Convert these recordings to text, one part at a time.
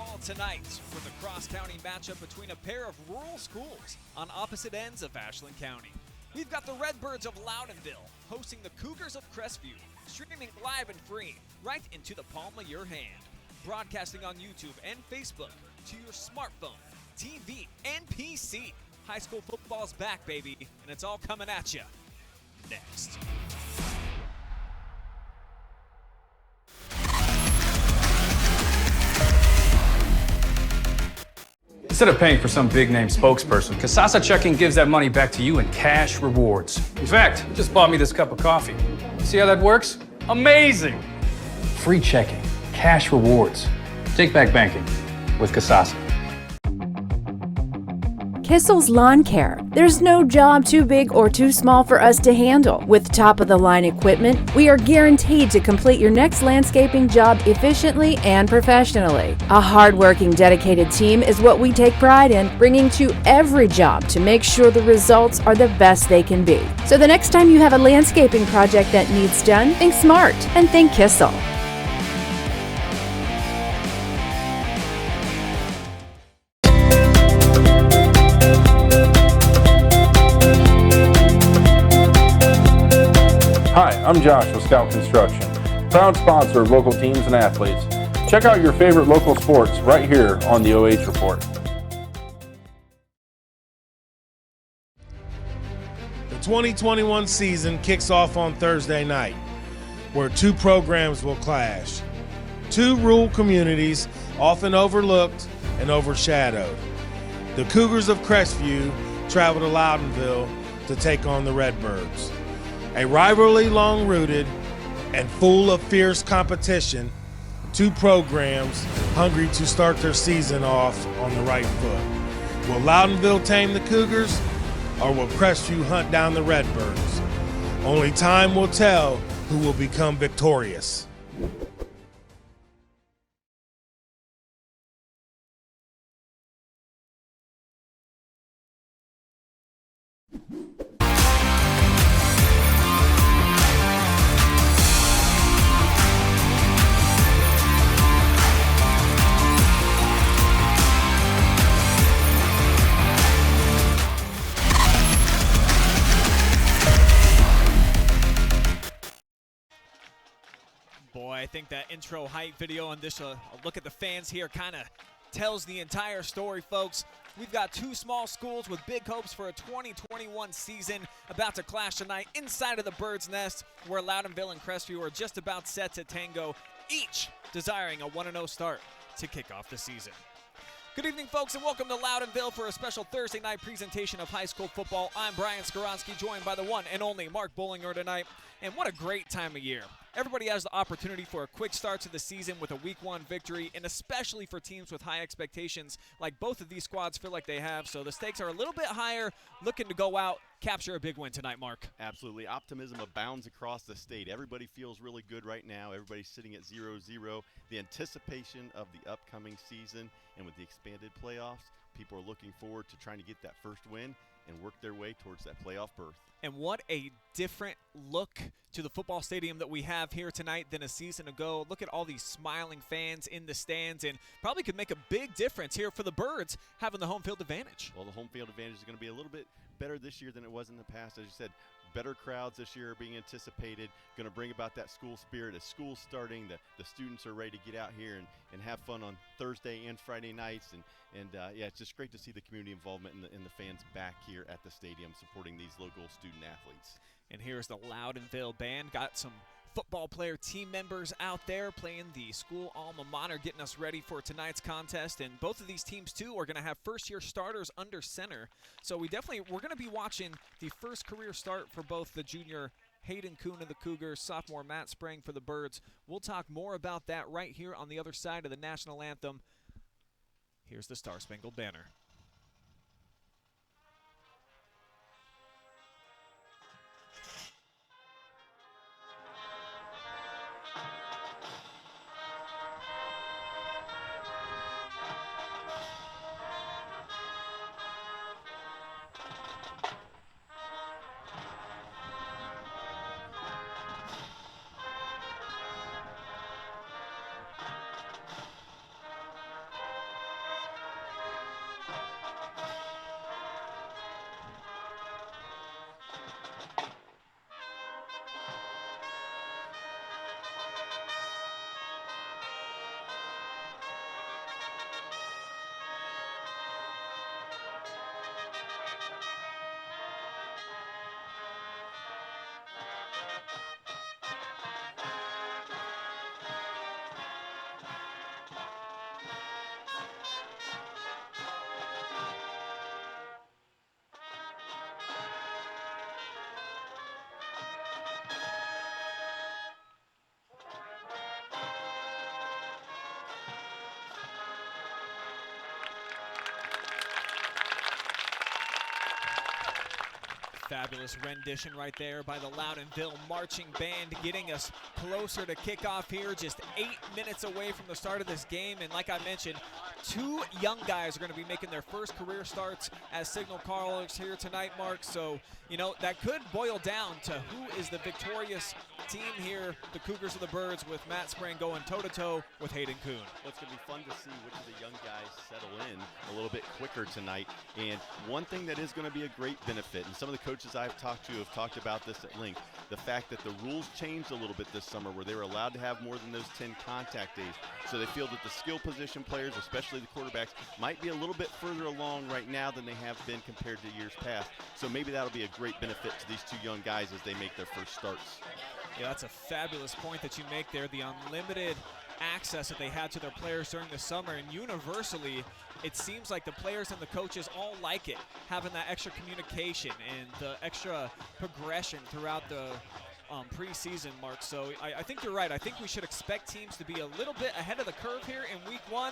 football tonight with a cross-county matchup between a pair of rural schools on opposite ends of Ashland County. We've got the Redbirds of Loudonville hosting the Cougars of Crestview, streaming live and free right into the palm of your hand. Broadcasting on YouTube and Facebook to your smartphone, TV, and PC. High school football's back, baby, and it's all coming at you next. Instead of paying for some big-name spokesperson, Casasa Checking gives that money back to you in cash rewards. In fact, you just bought me this cup of coffee. See how that works? Amazing! Free checking, cash rewards. Take back banking with Casasa. Kissel's Lawncare. There's no job too big or too small for us to handle. With top-of-the-line equipment, we are guaranteed to complete your next landscaping job efficiently and professionally. A hard-working, dedicated team is what we take pride in, bringing to every job to make sure the results are the best they can be. So the next time you have a landscaping project that needs done, think smart and think Kissel. Hi, I'm Josh with Scout Construction, proud sponsor of local teams and athletes. Check out your favorite local sports right here on the OH Report. The 2021 season kicks off on Thursday night, where two programs will clash. Two rural communities often overlooked and overshadowed. The Cougars of Crestview travel to Loudonville to take on the Redbirds. A rivalry long-rooted and full of fierce competition, two programs hungry to start their season off on the right foot. Will Loudonville tame the Cougars, or will Crestview hunt down the Redbirds? Only time will tell who will become victorious. Boy, I think that intro hype video and this a look at the fans here kind of tells the entire story, folks. We've got two small schools with big hopes for a 2021 season about to clash tonight inside of the Bird's Nest, where Loudonville and Crestview are just about set to tango, each desiring a 1-0 start to kick off the season. Good evening, folks, and welcome to Loudonville for a special Thursday night presentation of high school football. I'm Brian Skoronsky, joined by the one and only Mark Bollinger tonight. And what a great time of year. Everybody has the opportunity for a quick start to the season with a Week 1 victory, and especially for teams with high expectations like both of these squads feel like they have. So the stakes are a little bit higher, looking to go out, capture a big win tonight, Mark. Absolutely. Optimism abounds across the state. Everybody feels really good right now. Everybody's sitting at 0-0. The anticipation of the upcoming season, and with the expanded playoffs, people are looking forward to trying to get that first win and work their way towards that playoff berth. And what a different look to the football stadium that we have here tonight than a season ago. Look at all these smiling fans in the stands, and probably could make a big difference here for the Birds having the home field advantage. Well, the home field advantage is going to be a little bit better this year than it was in the past. As you said, better crowds this year are being anticipated, going to bring about that school spirit. As school's starting, the students are ready to get out here and have fun on Thursday and Friday nights. And yeah, it's just great to see the community involvement and the fans back here at the stadium supporting these local student athletes. And here's the Loudonville band. Got some football player team members out there playing the school alma mater, getting us ready for tonight's contest. And both of these teams, too, are going to have first-year starters under center. So we're going to be watching the first career start for both the junior Hayden Kuhn of the Cougars, sophomore Matt Sprang for the Birds. We'll talk more about that right here on the other side of the national anthem. Here's the Star Spangled Banner. fabulous rendition right there by the Loudonville Marching Band, getting us closer to kickoff here, just 8 minutes away from the start of this game. And like I mentioned, 2 young guys are going to be making their first career starts as signal callers here tonight, Mark. So, you know, that could boil down to who is the victorious team here, the Cougars or the Birds, with Matt Sprang going toe-to-toe with Hayden Kuhn. Well, it's going to be fun to see which of the young guys settle in a little bit quicker tonight. And one thing that is going to be a great benefit, and some of the coaches I've talked to have talked about this at length, the fact that the rules changed a little bit this summer where they were allowed to have more than those 10 contact days. So they feel that the skill position players, especially the quarterbacks, might be a little bit further along right now than they have been compared to years past. So maybe that'll be a great benefit to these 2 young guys as they make their first starts. Yeah, that's a fabulous point that you make there. The unlimited access that they had to their players during the summer, and universally it seems like the players and the coaches all like it, having that extra communication and the extra progression throughout the preseason, Mark. So I think you're right. I think we should expect teams to be a little bit ahead of the curve here in week 1,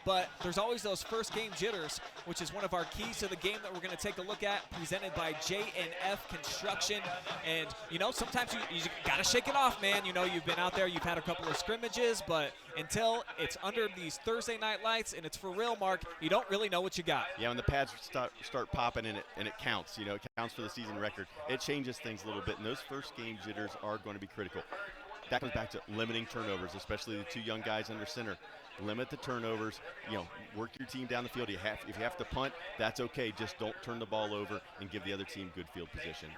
but there's always those first game jitters, which is one of our keys to the game that we're going to take a look at, presented by J&F Construction. And, you know, sometimes you got to shake it off, man. You know, you've been out there, you've had a couple of scrimmages, but until it's under these Thursday night lights and it's for real, Mark, you don't really know what you got. Yeah, when the pads start popping and it counts, you know, it counts for the season record, it changes things a little bit, and those first game jitters are going to be critical. That comes back to limiting turnovers, especially the 2 young guys under center. Limit the turnovers. You know, work your team down the field. If you have to punt, that's okay. Just don't turn the ball over and give the other team good field position.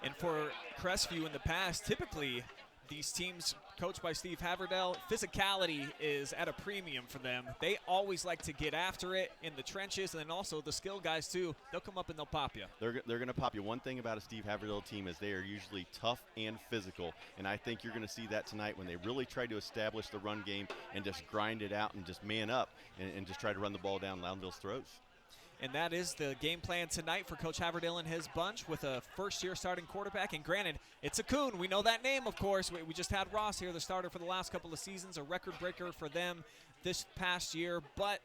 And for Crestview in the past, typically these teams coached by Steve Haverdell, physicality is at a premium for them. They always like to get after it in the trenches, and then also the skill guys too. They'll come up and they'll pop you. They're going to pop you. One thing about a Steve Haverdell team is they are usually tough and physical, and I think you're going to see that tonight when they really try to establish the run game and just grind it out and just man up and just try to run the ball down Loudonville's throats. And that is the game plan tonight for Coach Haverdale and his bunch, with a first-year starting quarterback. And granted, it's a Coon. We know that name, of course. We just had Ross here, the starter for the last couple of seasons, a record breaker for them this past year. But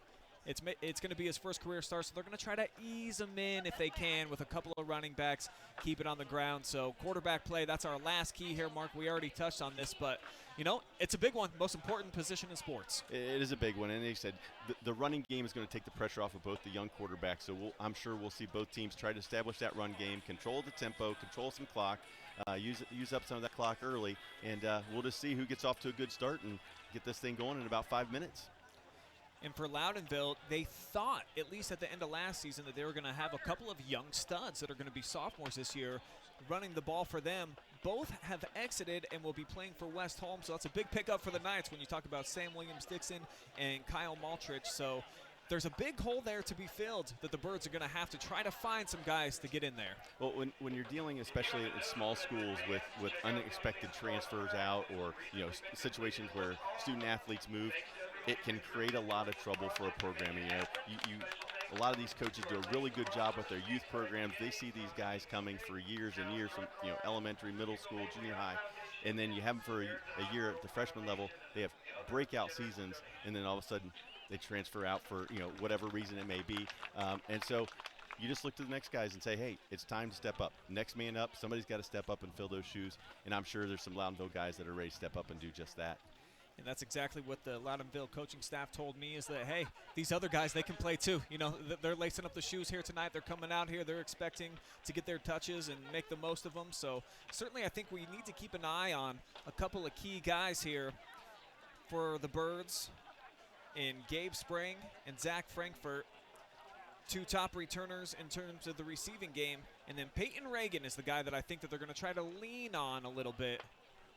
it's going to be his first career start, so they're going to try to ease him in if they can with a couple of running backs, keep it on the ground. So quarterback play, that's our last key here, Mark. We already touched on this, but, you know, it's a big one, most important position in sports. It is a big one, and they said the running game is going to take the pressure off of both the young quarterbacks, so I'm sure we'll see both teams try to establish that run game, control the tempo, control some clock, use up some of that clock early, and we'll just see who gets off to a good start and get this thing going in about 5 minutes. And for Loudonville, they thought, at least at the end of last season, that they were going to have a couple of young studs that are going to be sophomores this year running the ball for them. Both have exited and will be playing for West Holmes, so that's a big pickup for the Knights when you talk about Sam Williams-Dixon and Kyle Maltrich. So there's a big hole there to be filled that the Birds are going to have to try to find some guys to get in there. Well, when you're dealing, especially in small schools, with unexpected transfers out, or, you know, situations where student athletes move, it can create a lot of trouble for a program. You know, a lot of these coaches do a really good job with their youth programs. They see these guys coming for years and years from, you know, elementary, middle school, junior high, and then you have them for a year at the freshman level. They have breakout seasons, and then all of a sudden they transfer out for, you know, whatever reason it may be. And so you just look to the next guys and say, hey, it's time to step up. Next man up. Somebody's got to step up and fill those shoes, and I'm sure there's some Loudonville guys that are ready to step up and do just that. And that's exactly what the Loudonville coaching staff told me, is that, hey, these other guys, they can play too. You know, they're lacing up the shoes here tonight. They're coming out here. They're expecting to get their touches and make the most of them. So certainly I think we need to keep an eye on a couple of key guys here for the Birds in Gabe Sprang and Zach Frankfurt, 2 top returners in terms of the receiving game. And then Peyton Reagan is the guy that I think that they're going to try to lean on a little bit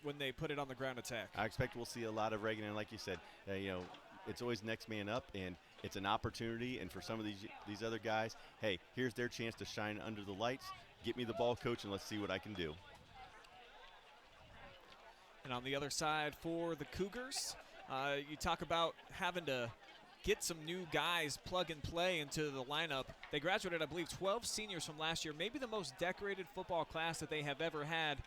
when they put it on the ground attack. I expect we'll see a lot of Reagan, and like you said, you know, it's always next man up, and it's an opportunity. And for some of these other guys, hey, here's their chance to shine under the lights. Get me the ball, coach, and let's see what I can do. And on the other side for the Cougars, you talk about having to get some new guys plug and play into the lineup. They graduated, I believe, 12 seniors from last year, maybe the most decorated football class that they have ever had.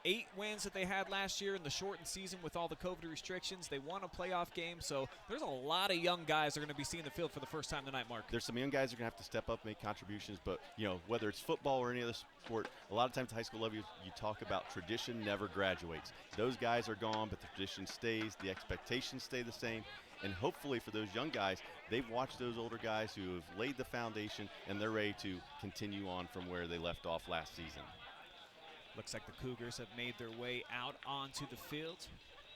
8 wins that they had last year in the shortened season with all the COVID restrictions. They won a playoff game, so there's a lot of young guys that are going to be seeing the field for the first time tonight, Mark. There's some young guys that are going to have to step up, make contributions, but, you know, whether it's football or any other sport, a lot of times at high school level, you talk about tradition never graduates. Those guys are gone, but the tradition stays, the expectations stay the same, and hopefully for those young guys, they've watched those older guys who have laid the foundation, and they're ready to continue on from where they left off last season. Looks like the Cougars have made their way out onto the field,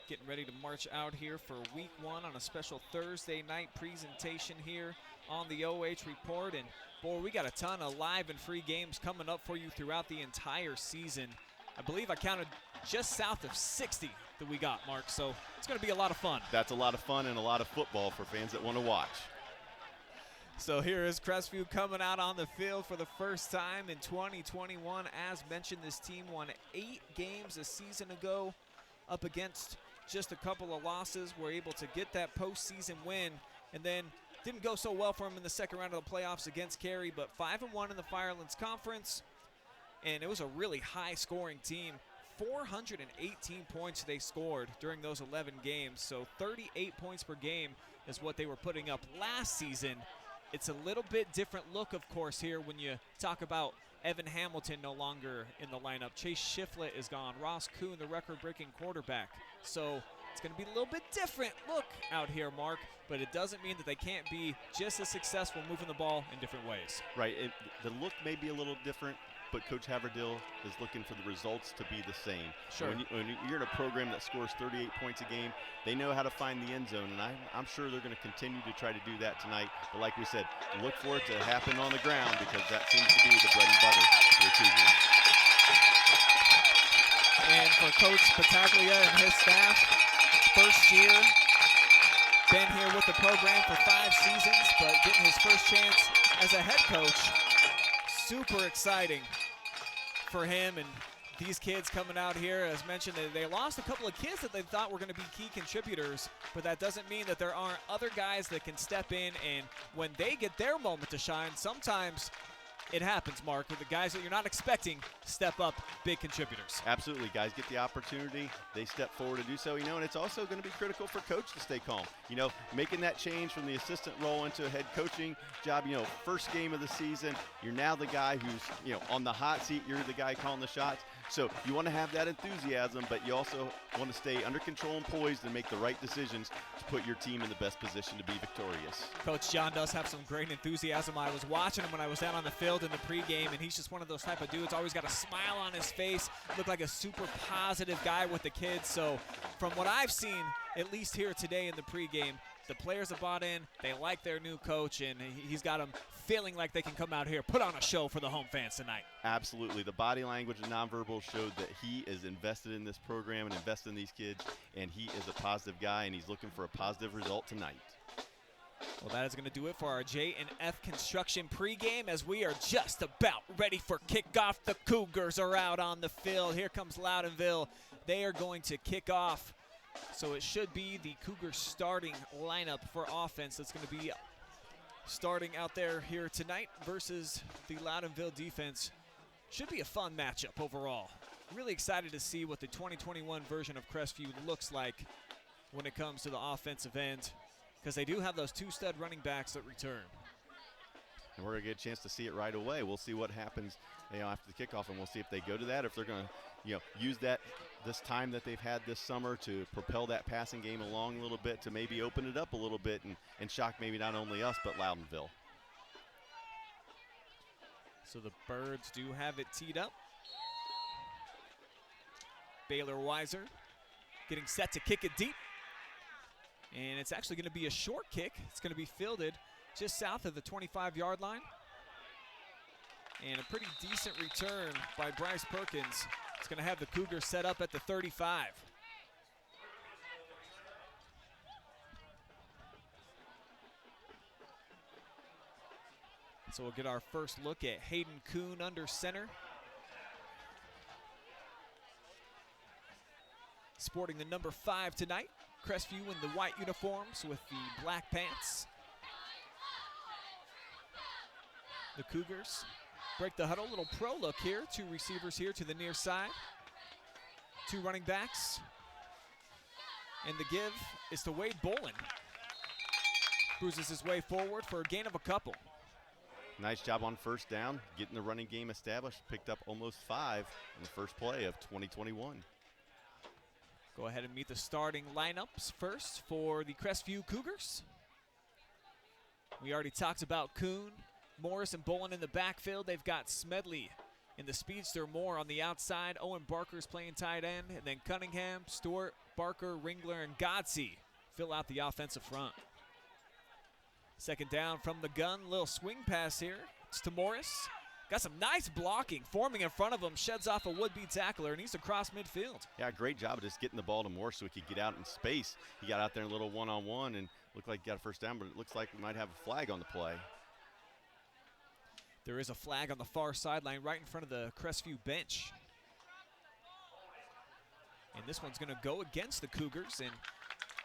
getting ready to march out here for week 1 on a special Thursday night presentation here on the OH Report. And boy, we got a ton of live and free games coming up for you throughout the entire season. I believe I counted just south of 60 that we got, Mark, so it's going to be a lot of fun. That's a lot of fun and a lot of football for fans that want to watch. So here is Crestview coming out on the field for the first time in 2021. As mentioned, this team won 8 games a season ago up against just a couple of losses. Were able to get that postseason win, and then didn't go so well for them in the second round of the playoffs against Cary, but 5-1 in the Firelands Conference, and it was a really high-scoring team. 418 points they scored during those 11 games, so 38 points per game is what they were putting up last season. It's a little bit different look, of course, here when you talk about Evan Hamilton no longer in the lineup. Chase Shiflett is gone. Ross Kuhn, the record-breaking quarterback. So it's going to be a little bit different look out here, Mark, but it doesn't mean that they can't be just as successful moving the ball in different ways. Right. The look may be a little different, but Coach Haverdill is looking for the results to be the same. Sure. When you're in a program that scores 38 points a game, they know how to find the end zone, and I'm sure they're going to continue to try to do that tonight. But like we said, look for it to happen on the ground, because that seems to be the bread and butter for the Cougars. And for Coach Pataglia and his staff, first year, been here with the program for 5 seasons, but getting his first chance as a head coach, super exciting for him and these kids coming out here. As mentioned, they lost a couple of kids that they thought were going to be key contributors, but that doesn't mean that there aren't other guys that can step in, and when they get their moment to shine, sometimes it happens, Mark, with the guys that you're not expecting step up, big contributors. Absolutely. Guys get the opportunity, they step forward to do so, and it's also going to be critical for Coach to stay calm. Making that change from the assistant role into a head coaching job, first game of the season, you're now the guy who's, on the hot seat, you're the guy calling the shots. So you want to have that enthusiasm, but you also want to stay under control and poised and make the right decisions to put your team in the best position to be victorious. Coach John does have some great enthusiasm. I was watching him when I was out on the field in the pregame, and he's just one of those type of dudes, always got a smile on his face, looked like a super positive guy with the kids. So from what I've seen, at least here today in the pregame, the players have bought in, they like their new coach, and he's got them feeling like they can come out here, put on a show for the home fans tonight. Absolutely. The body language and nonverbal showed that he is invested in this program and invested in these kids, and he is a positive guy, and he's looking for a positive result tonight. Well, that is going to do it for our J&F Construction pregame, as we are just about ready for kickoff. The Cougars are out on the field. Here comes Loudonville. They are going to kick off. So it should be the Cougars starting lineup for offense that's going to be starting out there here tonight versus the Loudonville defense. Should be a fun matchup overall. Really excited to see what the 2021 version of Crestview looks like when it comes to the offensive end, because they do have those 2 stud running backs that return. And we're going to get a chance to see it right away. We'll see what happens after the kickoff, and we'll see if they go to that, or if they're going to use this time that they've had this summer to propel that passing game along a little bit, to maybe open it up a little bit and shock maybe not only us but Loudonville. So the Birds do have it teed up. Baylor Weiser getting set to kick it deep. And it's actually going to be a short kick. It's going to be fielded just south of the 25-yard line. And a pretty decent return by Bryce Perkins. It's going to have the Cougars set up at the 35. So we'll get our first look at Hayden Kuhn under center. Sporting the number 5 tonight. Crestview in the white uniforms with the black pants. The Cougars break the huddle, little pro look here. 2 receivers here to the near side. Two running backs. And the give is to Wade Bolin. Cruises his way forward for a gain of a couple. Nice job on first down, getting the running game established. Picked up almost 5 in the first play of 2021. Go ahead and meet the starting lineups first for the Crestview Cougars. We already talked about Kuhn, Morris, and Bolin in the backfield. They've got Smedley in the speedster, Moore on the outside. Owen Barker's playing tight end. And then Cunningham, Stewart, Barker, Ringler, and Godsey fill out the offensive front. Second down from the gun. Little swing pass here. It's to Morris. Got some nice blocking. Forming in front of him. Sheds off a would-be tackler, and he's across midfield. Yeah, great job of just getting the ball to Morris so he could get out in space. He got out there in a little one-on-one and looked like he got a first down, but it looks like we might have a flag on the play. There is a flag on the far sideline right in front of the Crestview bench. And this one's going to go against the Cougars. And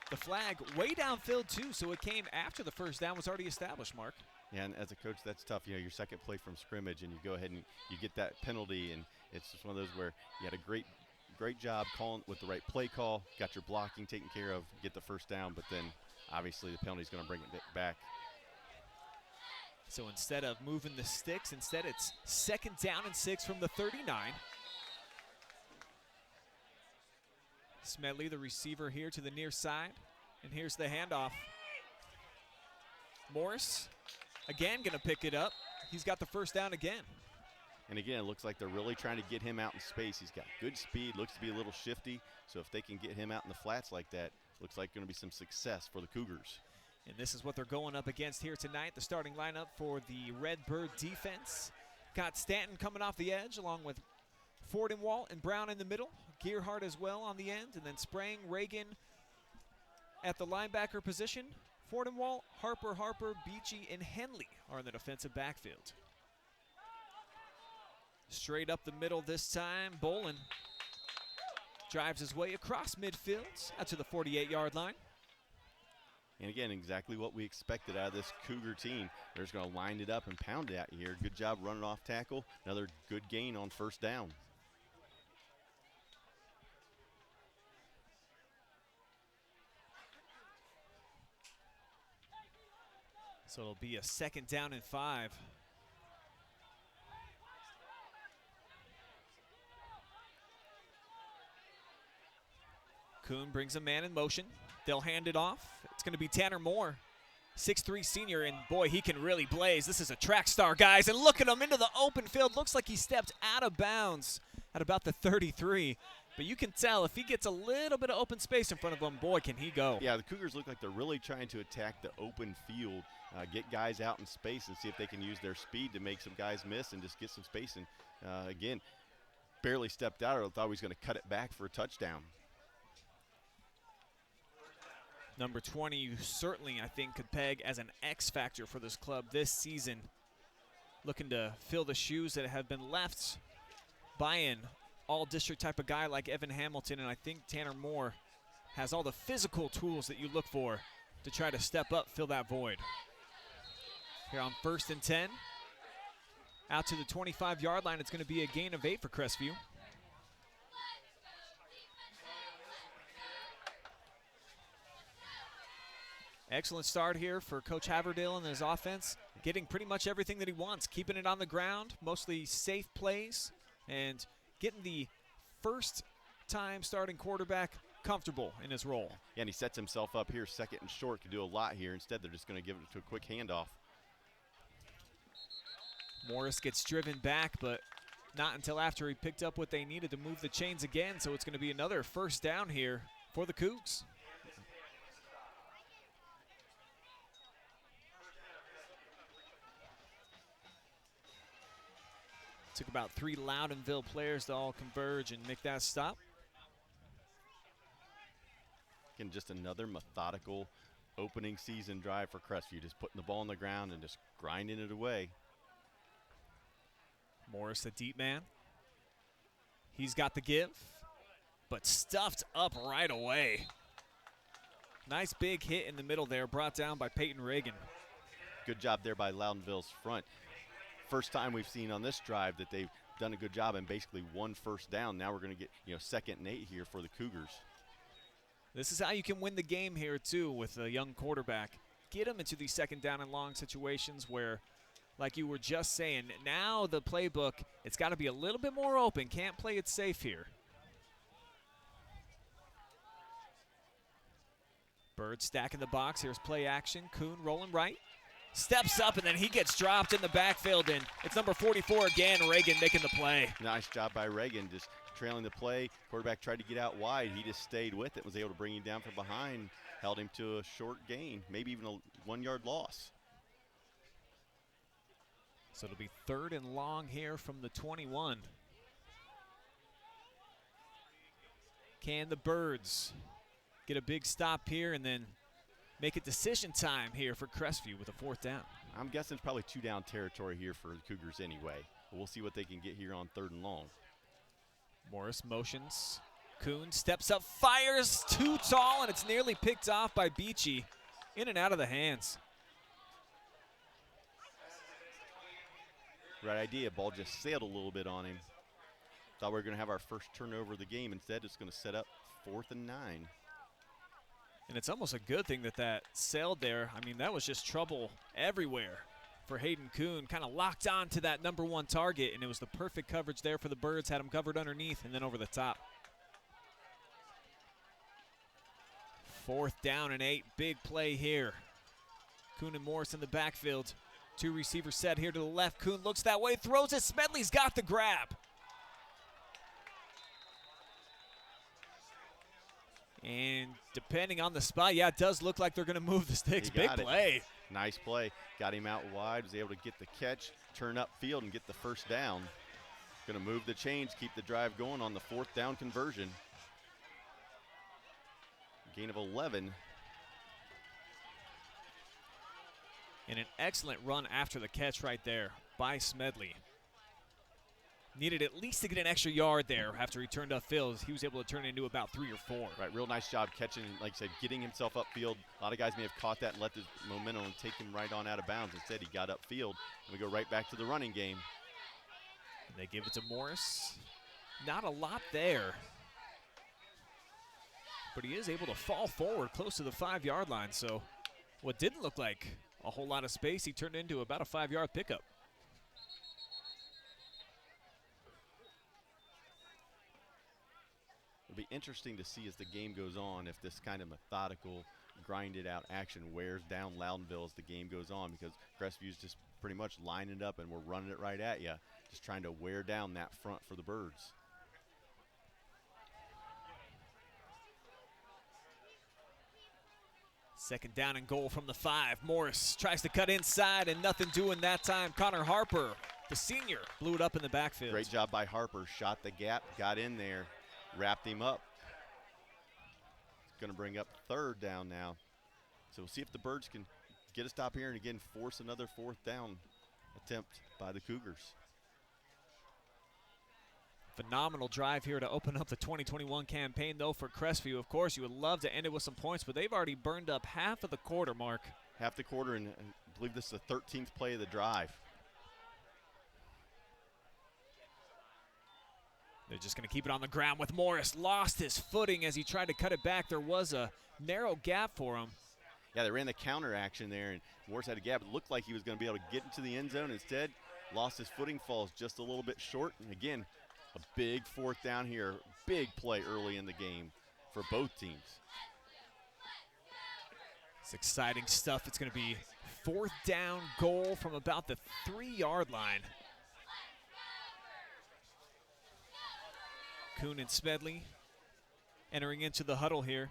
the flag way downfield, too, so it came after the first down was already established, Mark. Yeah, and as a coach, that's tough. You know, your second play from scrimmage, and you go ahead and you get that penalty, and it's just one of those where you had a great job calling with the right play call, got your blocking taken care of, get the first down, but then obviously the penalty's going to bring it back. So instead of moving the sticks, instead it's second down and 6 from the 39. Smedley, the receiver here to the near side. And here's the handoff. Morris, again, going to pick it up. He's got the first down again. And again, it looks like they're really trying to get him out in space. He's got good speed, looks to be a little shifty. So if they can get him out in the flats like that, looks like going to be some success for the Cougars. And this is what they're going up against here tonight. The starting lineup for the Redbird defense. Got Stanton coming off the edge along with Fordenwalt and Brown in the middle. Gearhart as well on the end. And then Sprang, Reagan at the linebacker position. Fordenwalt, Harper, Beachy, and Henley are in the defensive backfield. Straight up the middle this time. Bolin drives his way across midfield out to the 48-yard line. And again, exactly what we expected out of this Cougar team. They're just going to line it up and pound it out here. Good job running off tackle. Another good gain on first down. So it'll be a second down and 5. Kuhn brings a man in motion. They'll hand it off. It's going to be Tanner Moore, 6'3" senior, and boy, he can really blaze. This is a track star, guys, and look at him into the open field. Looks like he stepped out of bounds at about the 33, but you can tell if he gets a little bit of open space in front of him, boy, can he go. Yeah, the Cougars look like they're really trying to attack the open field, get guys out in space and see if they can use their speed to make some guys miss and just get some space. And again, barely stepped out, or thought he was going to cut it back for a touchdown. Number 20, you certainly, I think, could peg as an X factor for this club this season. Looking to fill the shoes that have been left by an all-district type of guy like Evan Hamilton, and I think Tanner Moore has all the physical tools that you look for to try to step up, fill that void. Here on 1st and 10, out to the 25-yard line, it's going to be a gain of 8 for Crestview. Excellent start here for Coach Haverdale and his offense, getting pretty much everything that he wants, keeping it on the ground, mostly safe plays, and getting the first-time starting quarterback comfortable in his role. Yeah, and he sets himself up here second and short to do a lot here. Instead, they're just going to give it to a quick handoff. Morris gets driven back, but not until after he picked up what they needed to move the chains again, so it's going to be another first down here for the Cougs. Took about 3 Loudonville players to all converge and make that stop. Again, just another methodical opening season drive for Crestview, just putting the ball on the ground and just grinding it away. Morris, the deep man. He's got the give, but stuffed up right away. Nice big hit in the middle there, brought down by Peyton Reagan. Good job there by Loudonville's front. First time we've seen on this drive that they've done a good job and basically 1 first down. Now we're going to get, 2nd and 8 here for the Cougars. This is how you can win the game here, too, with a young quarterback. Get them into these 2nd down and long situations where, like you were just saying, now the playbook, it's got to be a little bit more open. Can't play it safe here. Bird stacking the box. Here's play action. Kuhn rolling right. Steps up, and then he gets dropped in the backfield, and it's number 44 again, Reagan making the play. Nice job by Reagan, just trailing the play. Quarterback tried to get out wide. He just stayed with it, was able to bring him down from behind, held him to a short gain, maybe even a 1-yard loss. So it'll be 3rd and long here from the 21. Can the Birds get a big stop here and then make it decision time here for Crestview with a 4th down? I'm guessing it's probably 2-down territory here for the Cougars anyway. But we'll see what they can get here on 3rd and long. Morris motions. Kuhn steps up, fires, too tall, and it's nearly picked off by Beachy. In and out of the hands. Right idea. Ball just sailed a little bit on him. Thought we were going to have our first turnover of the game. Instead, it's going to set up 4th and 9. And it's almost a good thing that sailed there. I mean, that was just trouble everywhere for Hayden Kuhn. Kind of locked on to that number 1 target, and it was the perfect coverage there for the Birds. Had him covered underneath and then over the top. 4th down and 8. Big play here. Kuhn and Morris in the backfield. 2 receivers set here to the left. Kuhn looks that way, throws it. Smedley's got the grab. And depending on the spot, yeah, it does look like they're going to move the sticks. Big play. Nice play. Got him out wide, was able to get the catch, turn up field, and get the first down. Going to move the chains, keep the drive going on the 4th down conversion. Gain of 11. And an excellent run after the catch right there by Smedley. Needed at least to get an extra yard there after he turned upfield. He was able to turn it into about 3 or 4. Right, real nice job catching, like I said, getting himself upfield. A lot of guys may have caught that and let the momentum and take him right on out of bounds. Instead, he got upfield. And we go right back to the running game. And they give it to Morris. Not a lot there. But he is able to fall forward close to the 5-yard line. So what didn't look like a whole lot of space, he turned into about a 5-yard pickup. It'll be interesting to see as the game goes on if this kind of methodical, grinded out action wears down Loudonville as the game goes on, because Crestview's just pretty much lining it up and we're running it right at you, just trying to wear down that front for the Birds. Second down and goal from the 5. Morris tries to cut inside and nothing doing that time. Connor Harper, the senior, blew it up in the backfield. Great job by Harper. Shot the gap, got in there, wrapped him up. It's going to bring up 3rd down now. So we'll see if the Birds can get a stop here and again force another 4th down attempt by the Cougars. Phenomenal drive here to open up the 2021 campaign, though, for Crestview. Of course, you would love to end it with some points, but they've already burned up half of the quarter, Mark. Half the quarter, and I believe this is the 13th play of the drive. They're just going to keep it on the ground with Morris. Lost his footing as he tried to cut it back. There was a narrow gap for him. Yeah, they ran the counter action there, and Morris had a gap. It looked like he was going to be able to get into the end zone. Instead, lost his footing, falls just a little bit short. And again, a big 4th down here. Big play early in the game for both teams. It's exciting stuff. It's going to be 4th down goal from about the 3-yard line. Kuhn and Smedley entering into the huddle here.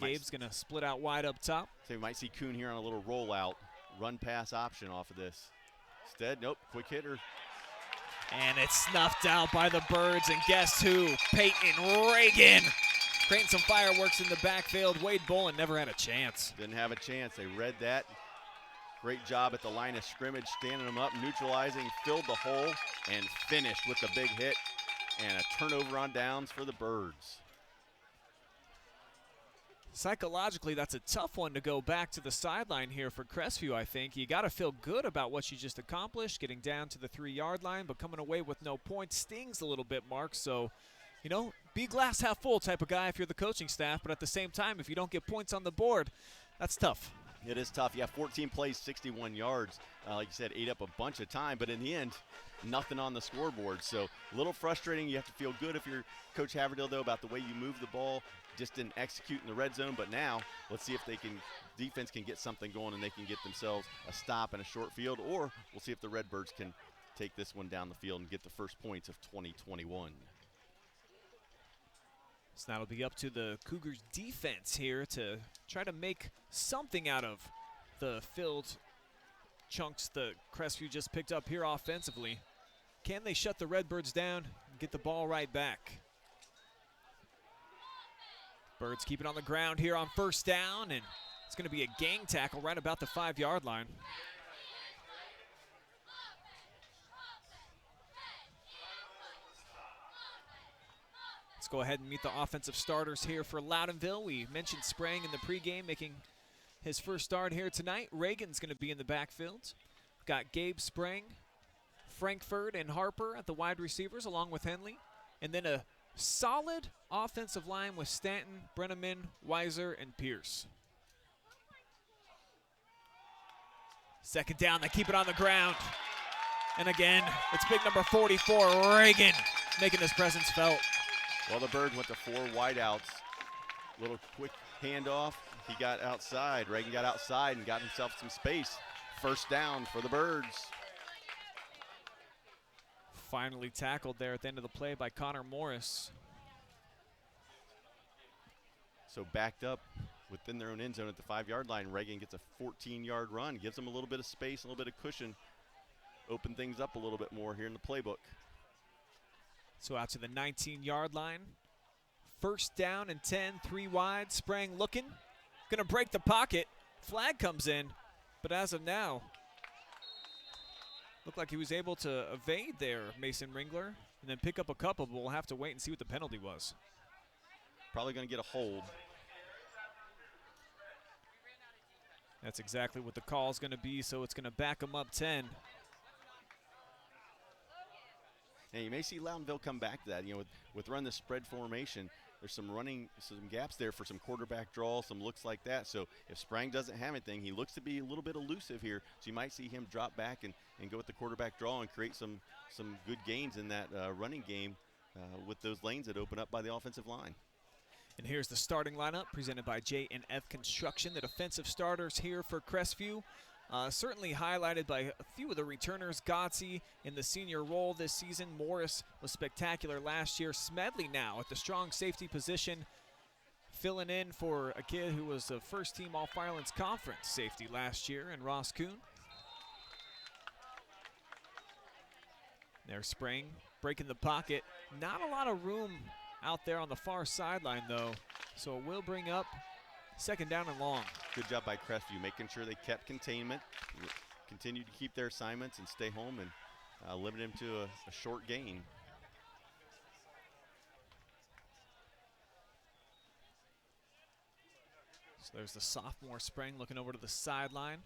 Gabe's going to split out wide up top. So we might see Kuhn here on a little rollout, run pass option off of this. Instead, nope, quick hitter. And it's snuffed out by the Birds, and guess who? Peyton Reagan. Creating some fireworks in the backfield. Wade Bolin never had a chance. Didn't have a chance. They read that. Great job at the line of scrimmage, standing them up, neutralizing, filled the hole, and finished with the big hit and a turnover on downs for the Birds. Psychologically, that's a tough one to go back to the sideline here for Crestview, I think. You got to feel good about what you just accomplished, getting down to the 3-yard line, but coming away with no points stings a little bit, Mark. So, you know, be glass half full type of guy if you're the coaching staff, but at the same time, if you don't get points on the board, that's tough. It is tough. Yeah, 14 plays, 61 yards. Like you said, ate up a bunch of time, but in the end, nothing on the scoreboard. So a little frustrating. You have to feel good if you're Coach Haverdale, though, about the way you move the ball. Just didn't execute in the red zone, but now let's see if defense can get something going and they can get themselves a stop in a short field, or we'll see if the Redbirds can take this one down the field and get the first points of 2021. So that'll be up to the Cougars defense here to try to make something out of the filled chunks that Crestview just picked up here offensively. Can they shut the Redbirds down and get the ball right back? Birds keep it on the ground here on first down, and it's going to be a gang tackle right about the 5-yard line. Let's go ahead and meet the offensive starters here for Loudonville. We mentioned Sprang in the pregame, making his first start here tonight. Reagan's going to be in the backfield. We've got Gabe Sprang, Frankfurt, and Harper at the wide receivers, along with Henley. And then a solid offensive line with Stanton, Brenneman, Weiser, and Pierce. Second down, they keep it on the ground. And again, it's big number 44, Reagan, making his presence felt. Well, the Birds went to 4 wideouts. Little quick handoff. He got outside. Reagan got outside and got himself some space. First down for the Birds. Finally tackled there at the end of the play by Connor Morris. So backed up within their own end zone at the 5-yard line. Reagan gets a 14-yard run. Gives them a little bit of space, a little bit of cushion. Open things up a little bit more here in the playbook. So out to the 19-yard line. First down and 10, 3 wide. Sprang looking. Gonna break the pocket. Flag comes in, but as of now, looked like he was able to evade there, Mason Ringler, and then pick up a couple, but we'll have to wait and see what the penalty was. Probably gonna get a hold. That's exactly what the call is gonna be, so it's gonna back him up 10. Now you may see Loudonville come back to that. You know, with run the spread formation, there's some gaps there for some quarterback draw, some looks like that. So if Sprang doesn't have anything, he looks to be a little bit elusive here. So you might see him drop back and go with the quarterback draw and create some good gains in that running game with those lanes that open up by the offensive line. And here's the starting lineup presented by J&F Construction. The defensive starters here for Crestview. Certainly highlighted by a few of the returners. Gotzi in the senior role this season. Morris was spectacular last year. Smedley now at the strong safety position, filling in for a kid who was a first-team All-Firelands Conference safety last year, and Ross Kuhn. There's Sprang breaking the pocket. Not a lot of room out there on the far sideline, though, so it will bring up second down and long. Good job by Crestview, making sure they kept containment, continued to keep their assignments and stay home and limit him to a short gain. So there's the sophomore Sprang looking over to the sideline.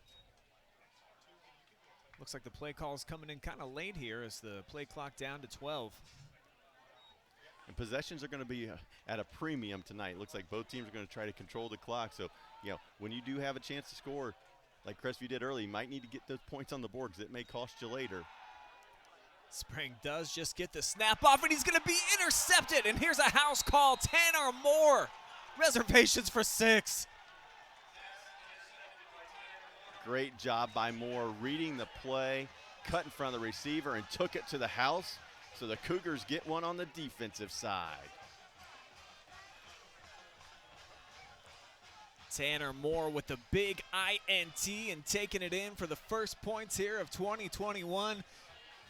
Looks like the play call is coming in kind of late here as the play clock down to 12. And possessions are going to be at a premium tonight. Looks like both teams are going to try to control the clock. So, you know, when you do have a chance to score, like Crestview did early, you might need to get those points on the board because it may cost you later. Sprang does just get the snap off, and he's going to be intercepted. And here's a house call, 10 or more. Reservations for 6. Great job by Moore reading the play, cut in front of the receiver, and took it to the house. So the Cougars get one on the defensive side. Tanner Moore with the big INT and taking it in for the first points here of 2021.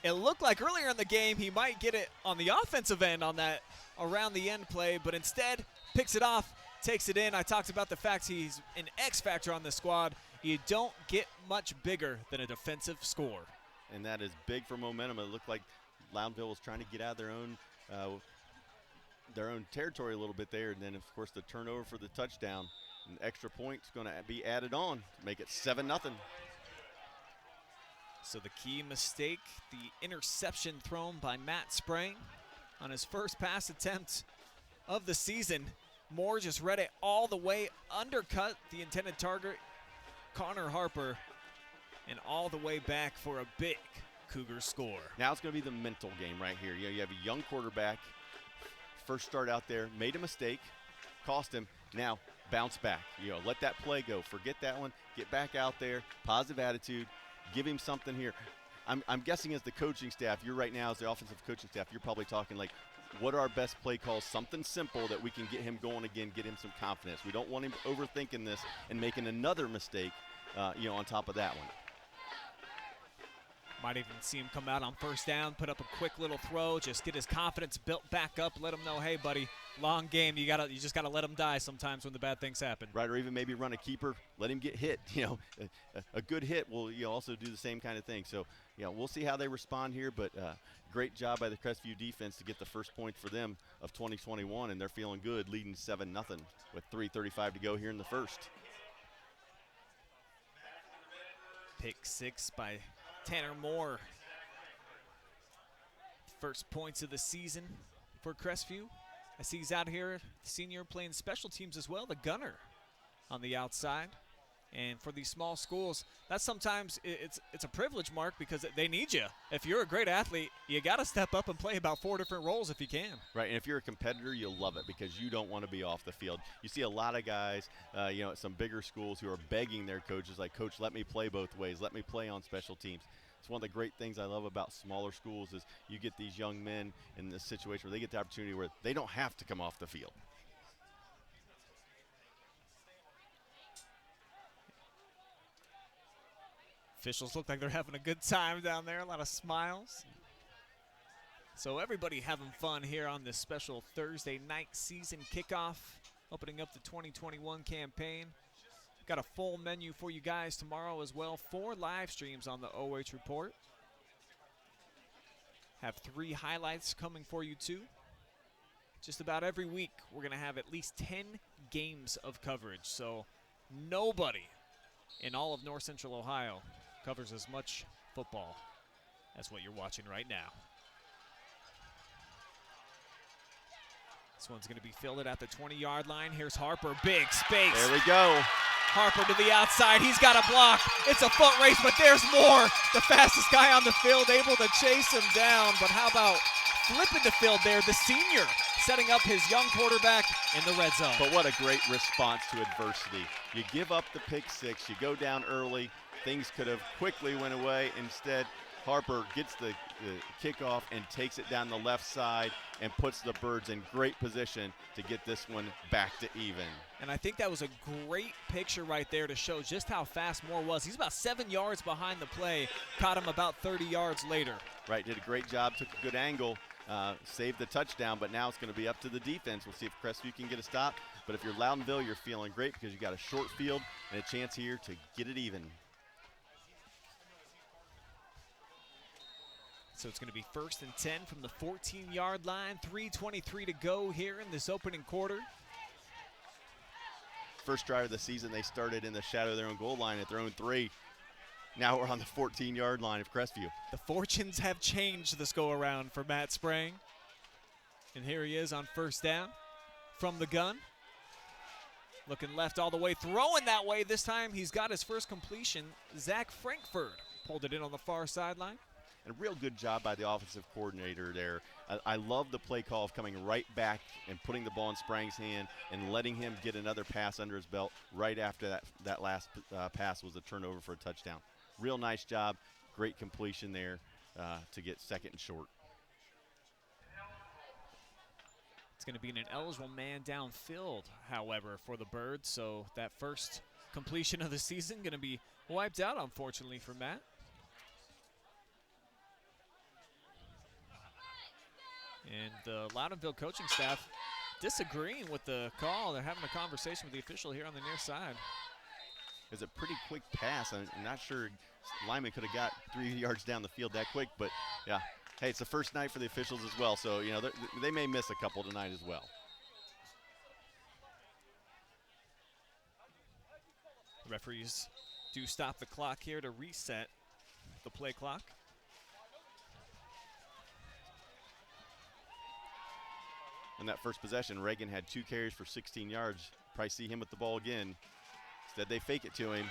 It looked like earlier in the game he might get it on the offensive end on that around the end play, but instead picks it off, takes it in. I talked about the fact he's an X factor on this squad. You don't get much bigger than a defensive score. And that is big for momentum. It looked like Loudonville was trying to get out of their own their own territory a little bit there, and then of course the turnover for the touchdown. An extra point's going to be added on to make it 7-0. So the key mistake, the interception thrown by Matt Sprang on his first pass attempt of the season. Moore just read it all the way, undercut the intended target, Connor Harper, and all the way back for a big Cougar score. Now it's going to be the mental game right here. You have a young quarterback, first start out there, made a mistake, cost him. Now bounce back. Let that play go. Forget that one. Get back out there. Positive attitude. Give him something here. I'm guessing as the coaching staff, you're right now as the offensive coaching staff, you're probably talking like, what are our best play calls? Something simple that we can get him going again, get him some confidence. We don't want him overthinking this and making another mistake, on top of that one. Might even see him come out on first down, put up a quick little throw, just get his confidence built back up, let him know, hey, buddy, long game. You just gotta let him die sometimes when the bad things happen. Right, or even maybe run a keeper, let him get hit. A good hit will also do the same kind of thing. So, we'll see how they respond here, but great job by the Crestview defense to get the first point for them of 2021, and they're feeling good, leading 7-0 with 3:35 to go here in the first. Pick 6 by Tanner Moore. First points of the season for Crestview. I see he's out here, the senior, playing special teams as well, the gunner on the outside. And for these small schools, that's sometimes it's a privilege, Mark, because they need you. If you're a great athlete, you got to step up and play about 4 different roles if you can. Right, and if you're a competitor, you'll love it because you don't want to be off the field. You see a lot of guys, at some bigger schools who are begging their coaches, like, Coach, let me play both ways. Let me play on special teams. It's one of the great things I love about smaller schools is you get these young men in this situation where they get the opportunity where they don't have to come off the field. Officials look like they're having a good time down there, a lot of smiles. So everybody having fun here on this special Thursday night season kickoff, opening up the 2021 campaign. Got a full menu for you guys tomorrow as well. 4 live streams on the OH Report. Have 3 highlights coming for you too. Just about every week we're going to have at least 10 games of coverage. So nobody in all of North Central Ohio covers as much football as what you're watching right now. This one's going to be fielded at the 20-yard line. Here's Harper, big space. There we go. Harper to the outside. He's got a block. It's a foot race, but there's Moore, the fastest guy on the field, able to chase him down. But how about flipping the field there? The senior setting up his young quarterback in the red zone. But what a great response to adversity. You give up the pick 6, you go down early. Things could have quickly went away. Instead, Harper gets the kickoff and takes it down the left side and puts the Birds in great position to get this one back to even. And I think that was a great picture right there to show just how fast Moore was. He's about 7 yards behind the play, caught him about 30 yards later. Right, did a great job, took a good angle, saved the touchdown, but now it's going to be up to the defense. We'll see if Crestview can get a stop. But if you're Loudonville, you're feeling great because you got a short field and a chance here to get it even. So it's going to be 1st and 10 from the 14-yard line. 3:23 to go here in this opening quarter. First drive of the season, they started in the shadow of their own goal line at their own 3. Now we're on the 14-yard line of Crestview. The fortunes have changed this go-around for Matt Sprang. And here he is on first down from the gun. Looking left all the way, throwing that way. This time he's got his first completion. Zach Frankfurt pulled it in on the far sideline. And a real good job by the offensive coordinator there. I love the play call of coming right back and putting the ball in Sprang's hand and letting him get another pass under his belt right after that last pass was a turnover for a touchdown. Real nice job. Great completion there to get 2nd and short. It's going to be an eligible man downfield, however, for the Birds. So that first completion of the season going to be wiped out, unfortunately, for Matt. And the Loudonville coaching staff disagreeing with the call. They're having a conversation with the official here on the near side. It was a pretty quick pass. I'm not sure Lyman could have got 3 yards down the field that quick, but yeah, Hey, it's the first night for the officials as well, so, you know, they may miss a couple tonight as well. Referees do stop the clock here to reset the play clock. On that first possession, Reagan had 2 carries for 16 yards. Probably see him with the ball again. Instead, they fake it to him.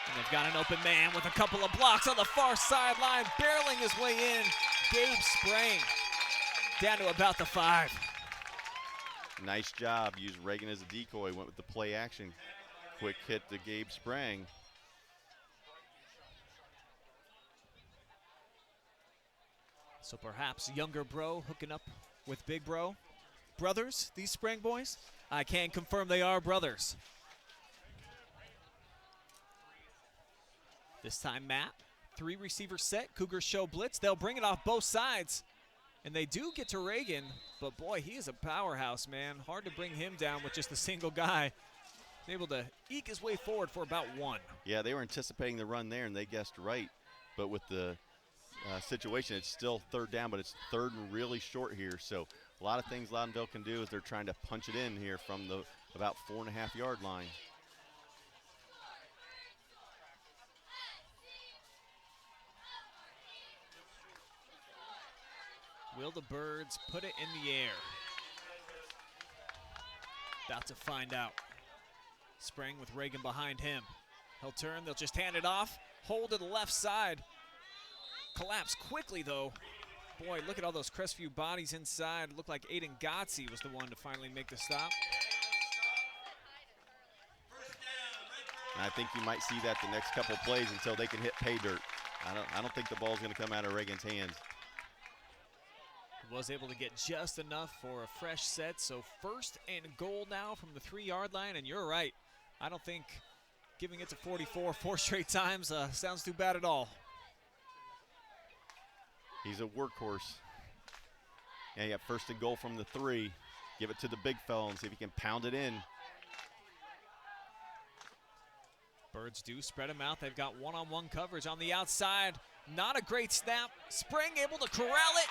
And they've got an open man with a couple of blocks on the far sideline, barreling his way in. Gabe Sprang down to about the 5. Nice job. Used Reagan as a decoy. Went with the play action. Quick hit to Gabe Sprang. So perhaps younger bro hooking up with big bro. Brothers, these Sprang boys? I can confirm they are brothers. This time Matt, 3 receiver set, Cougars show blitz. They'll bring it off both sides. And they do get to Reagan, but boy, he is a powerhouse, man. Hard to bring him down with just a single guy. Able to eke his way forward for about 1. Yeah, they were anticipating the run there, and they guessed right. But with the situation, it's still 3rd down, but it's 3rd and really short here. So a lot of things Loudonville can do is they're trying to punch it in here from the about 4.5-yard line. Will the Birds put it in the air? About to find out. Sprang with Reagan behind him. He'll turn, they'll just hand it off. Hold to the left side. Collapse quickly though. Boy, look at all those Crestview bodies inside. Looked like Aiden Gotze was the one to finally make the stop. And I think you might see that the next couple plays until they can hit pay dirt. I don't think the ball's going to come out of Reagan's hands. Was able to get just enough for a fresh set, so 1st and goal now from the 3-yard line, and you're right. I don't think giving it to 44 4 straight times sounds too bad at all. He's a workhorse. Yeah, you got 1st and goal from the 3. Give it to the big fella and see if he can pound it in. Birds do spread him out. They've got one-on-one coverage on the outside. Not a great snap. Sprang able to corral it.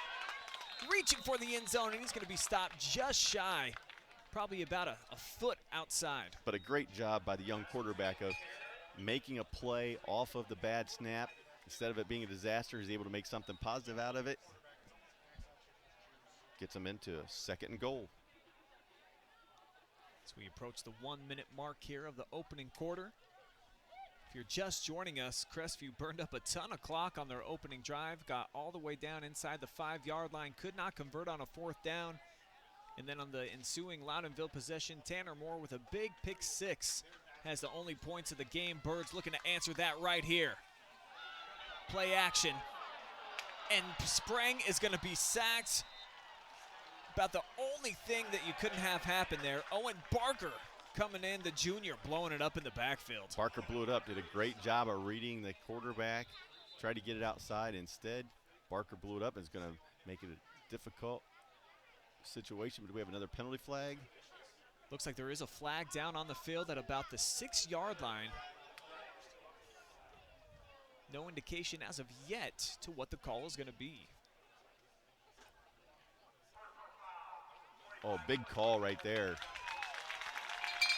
Reaching for the end zone, and he's going to be stopped just shy. Probably about a foot outside. But a great job by the young quarterback of making a play off of the bad snap. Instead of it being a disaster, he's able to make something positive out of it. Gets him into a 2nd and goal. As we approach the 1-minute mark here of the opening quarter. If you're just joining us, Crestview burned up a ton of clock on their opening drive, got all the way down inside the 5-yard line, could not convert on a 4th down. And then on the ensuing Loudonville possession, Tanner Moore with a big pick 6 has the only points of the game. Birds looking to answer that right here. Play action. And Sprang is going to be sacked. About the only thing that you couldn't have happen there. Owen Barker coming in, the junior, blowing it up in the backfield. Barker blew it up, did a great job of reading the quarterback, tried to get it outside. Instead, Barker blew it up and is going to make it a difficult situation. But do we have another penalty flag? Looks like there is a flag down on the field at about the 6-yard line. No indication as of yet to what the call is going to be. Oh, big call right there.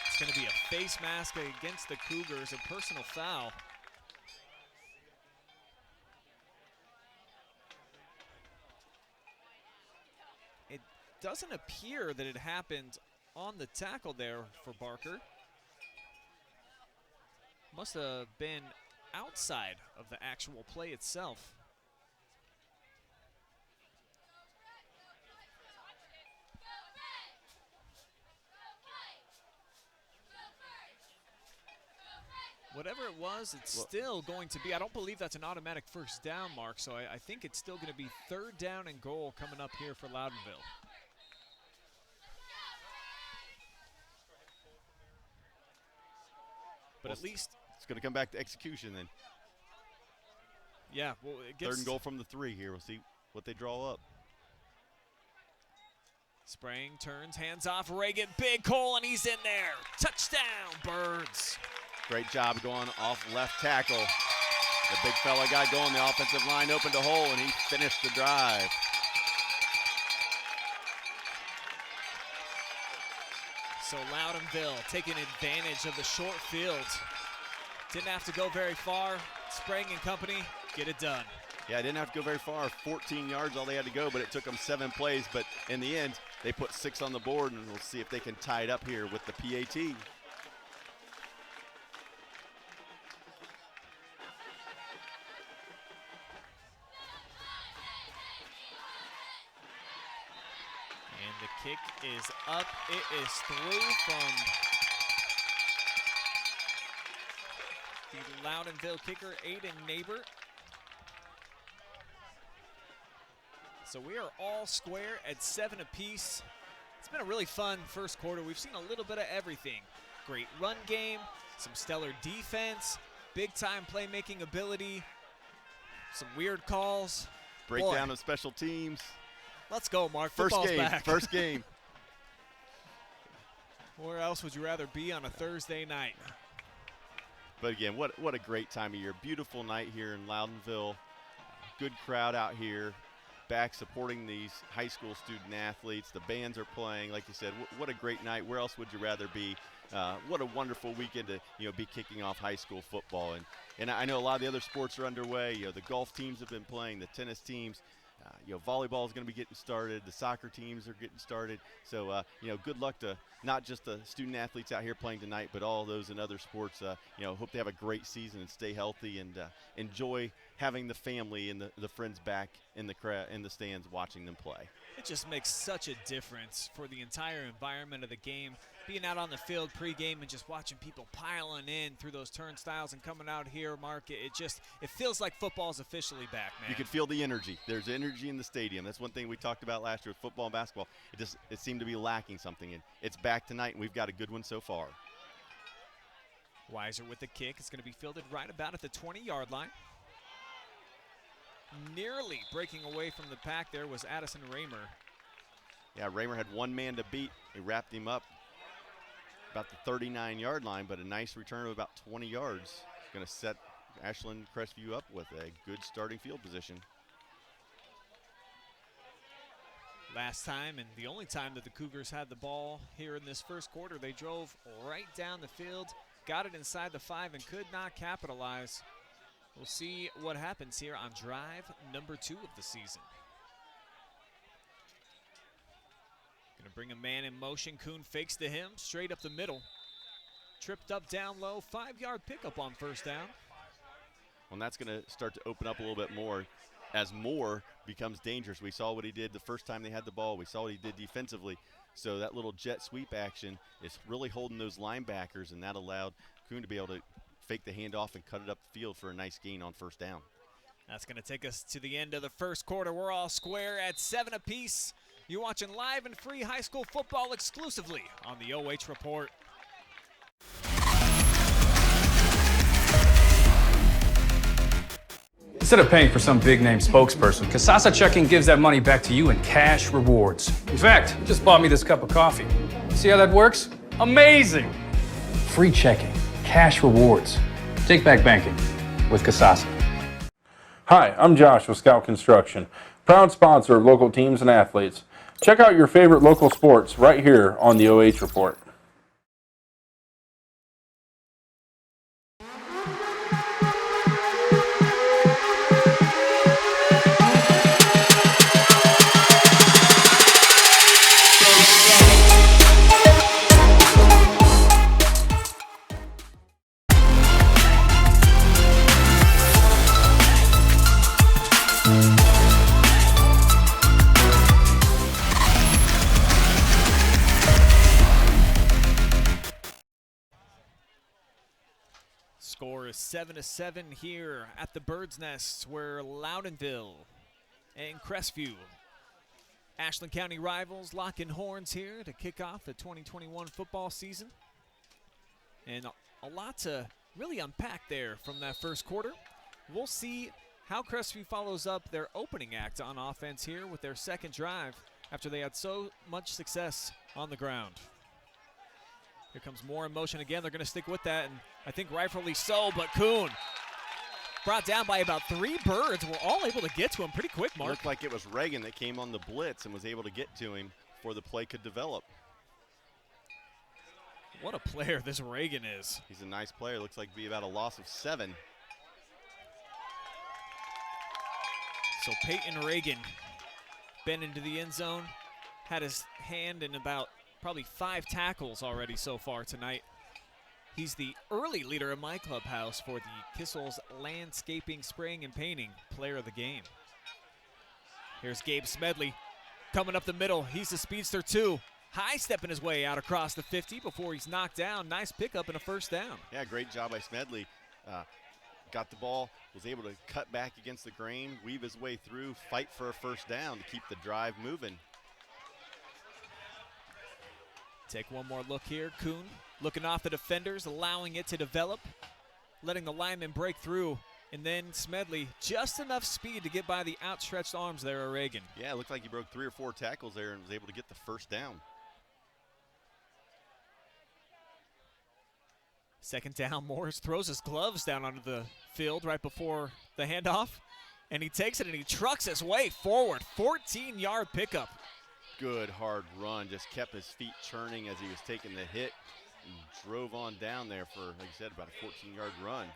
It's going to be a face mask against the Cougars, a personal foul. It doesn't appear that it happened on the tackle there for Barker. Must have been outside of the actual play itself. Whatever it was, it's still going to be, I don't believe that's an automatic 1st down, Mark, so I think it's still going to be 3rd down and goal coming up here for Loudonville. But at least it's going to come back to execution then. Yeah, well, it gets 3rd and goal from the 3 here. We'll see what they draw up. Sprang turns, hands off Reagan, big Cole, and he's in there. Touchdown, Birds. Great job going off left tackle. The big fella got going, the offensive line opened a hole, and he finished the drive. So Loudonville taking advantage of the short field. Didn't have to go very far. Sprague and company get it done. Yeah, didn't have to go very far. 14 yards all they had to go, but it took them 7 plays. But in the end, they put 6 on the board, and we'll see if they can tie it up here with the PAT. And the kick is up. It is through from the Loudonville kicker, Aiden Neighbor. So we are all square at 7 apiece. It's been a really fun first quarter. We've seen a little bit of everything. Great run game, some stellar defense, big-time playmaking ability, some weird calls. Breakdown of special teams. Let's go, Mark. First Football's game, back. first game. Where else would you rather be on a Thursday night? But again, what a great time of year. Beautiful night here in Loudonville. Good crowd out here, back supporting these high school student athletes. The bands are playing. Like you said, what a great night. Where else would you rather be? What a wonderful weekend to be kicking off high school football. And I know a lot of the other sports are underway. The golf teams have been playing, the tennis teams. Volleyball is going to be getting started. The soccer teams are getting started. So, good luck to not just the student athletes out here playing tonight, but all those in other sports. Hope they have a great season and stay healthy and enjoy having the family and the friends back in the stands watching them play. It just makes such a difference for the entire environment of the game. Being out on the field pregame and just watching people piling in through those turnstiles and coming out here, Mark, it feels like football is officially back, man. You can feel the energy. There's energy in the stadium. That's one thing we talked about last year with football and basketball. It seemed to be lacking something, and it's back tonight, and we've got a good one so far. Weiser with the kick. It's going to be fielded right about at the 20-yard line. Nearly breaking away from the pack there was Addison Raymer. Yeah, Raymer had one man to beat. He wrapped him up about the 39-yard line, but a nice return of about 20 yards. Going to set Ashland Crestview up with a good starting field position. Last time and the only time that the Cougars had the ball here in this first quarter, they drove right down the field, got it inside the 5 and could not capitalize. We'll see what happens here on drive number 2 of the season. Going to bring a man in motion. Kuhn fakes to him, straight up the middle. Tripped up down low, 5-yard pickup on first down. Well, and that's going to start to open up a little bit more as Moore becomes dangerous. We saw what he did the first time they had the ball. We saw what he did defensively. So that little jet sweep action is really holding those linebackers, and that allowed Kuhn to be able to fake the handoff and cut it up the field for a nice gain on first down. That's going to take us to the end of the first quarter. We're all square at 7 apiece. You're watching live and free high school football exclusively on the OH Report. Instead of paying for some big-name spokesperson, Casasa Checking gives that money back to you in cash rewards. In fact, it just bought me this cup of coffee. See how that works? Amazing! Free checking, cash rewards. Take back banking with Casasa. Hi, I'm Josh with Scout Construction, proud sponsor of local teams and athletes. Check out your favorite local sports right here on the OH Report. Score is 7-7 here at the Bird's Nest, where Loudonville and Crestview, Ashland County rivals, locking horns here to kick off the 2021 football season. And a lot to really unpack there from that first quarter. We'll see how Crestview follows up their opening act on offense here with their second drive after they had so much success on the ground. Here comes more in motion again. They're going to stick with that, and I think rightfully so, but Kuhn brought down by about 3 birds. We're all able to get to him pretty quick, Mark. It looked like it was Reagan that came on the blitz and was able to get to him before the play could develop. What a player this Reagan is. He's a nice player. Looks like to be about a loss of 7. So Peyton Reagan been into the end zone, had his hand in about probably 5 tackles already so far tonight. He's the early leader in my clubhouse for the Kissel's Landscaping, Spraying, and Painting Player of the Game. Here's Gabe Smedley coming up the middle. He's the speedster too. High stepping his way out across the 50 before he's knocked down. Nice pickup and a first down. Yeah, great job by Smedley. Got the ball, was able to cut back against the grain, weave his way through, fight for a first down to keep the drive moving. Take one more look here. Kuhn looking off the defenders, allowing it to develop, letting the lineman break through, and then Smedley just enough speed to get by the outstretched arms there of Reagan. Yeah, it looked like he broke 3 or 4 tackles there and was able to get the first down. Second down, Morris throws his gloves down onto the field right before the handoff, and he takes it and he trucks his way forward. 14-yard pickup. Good hard run, just kept his feet churning as he was taking the hit and drove on down there for, like you said, about a 14-yard run.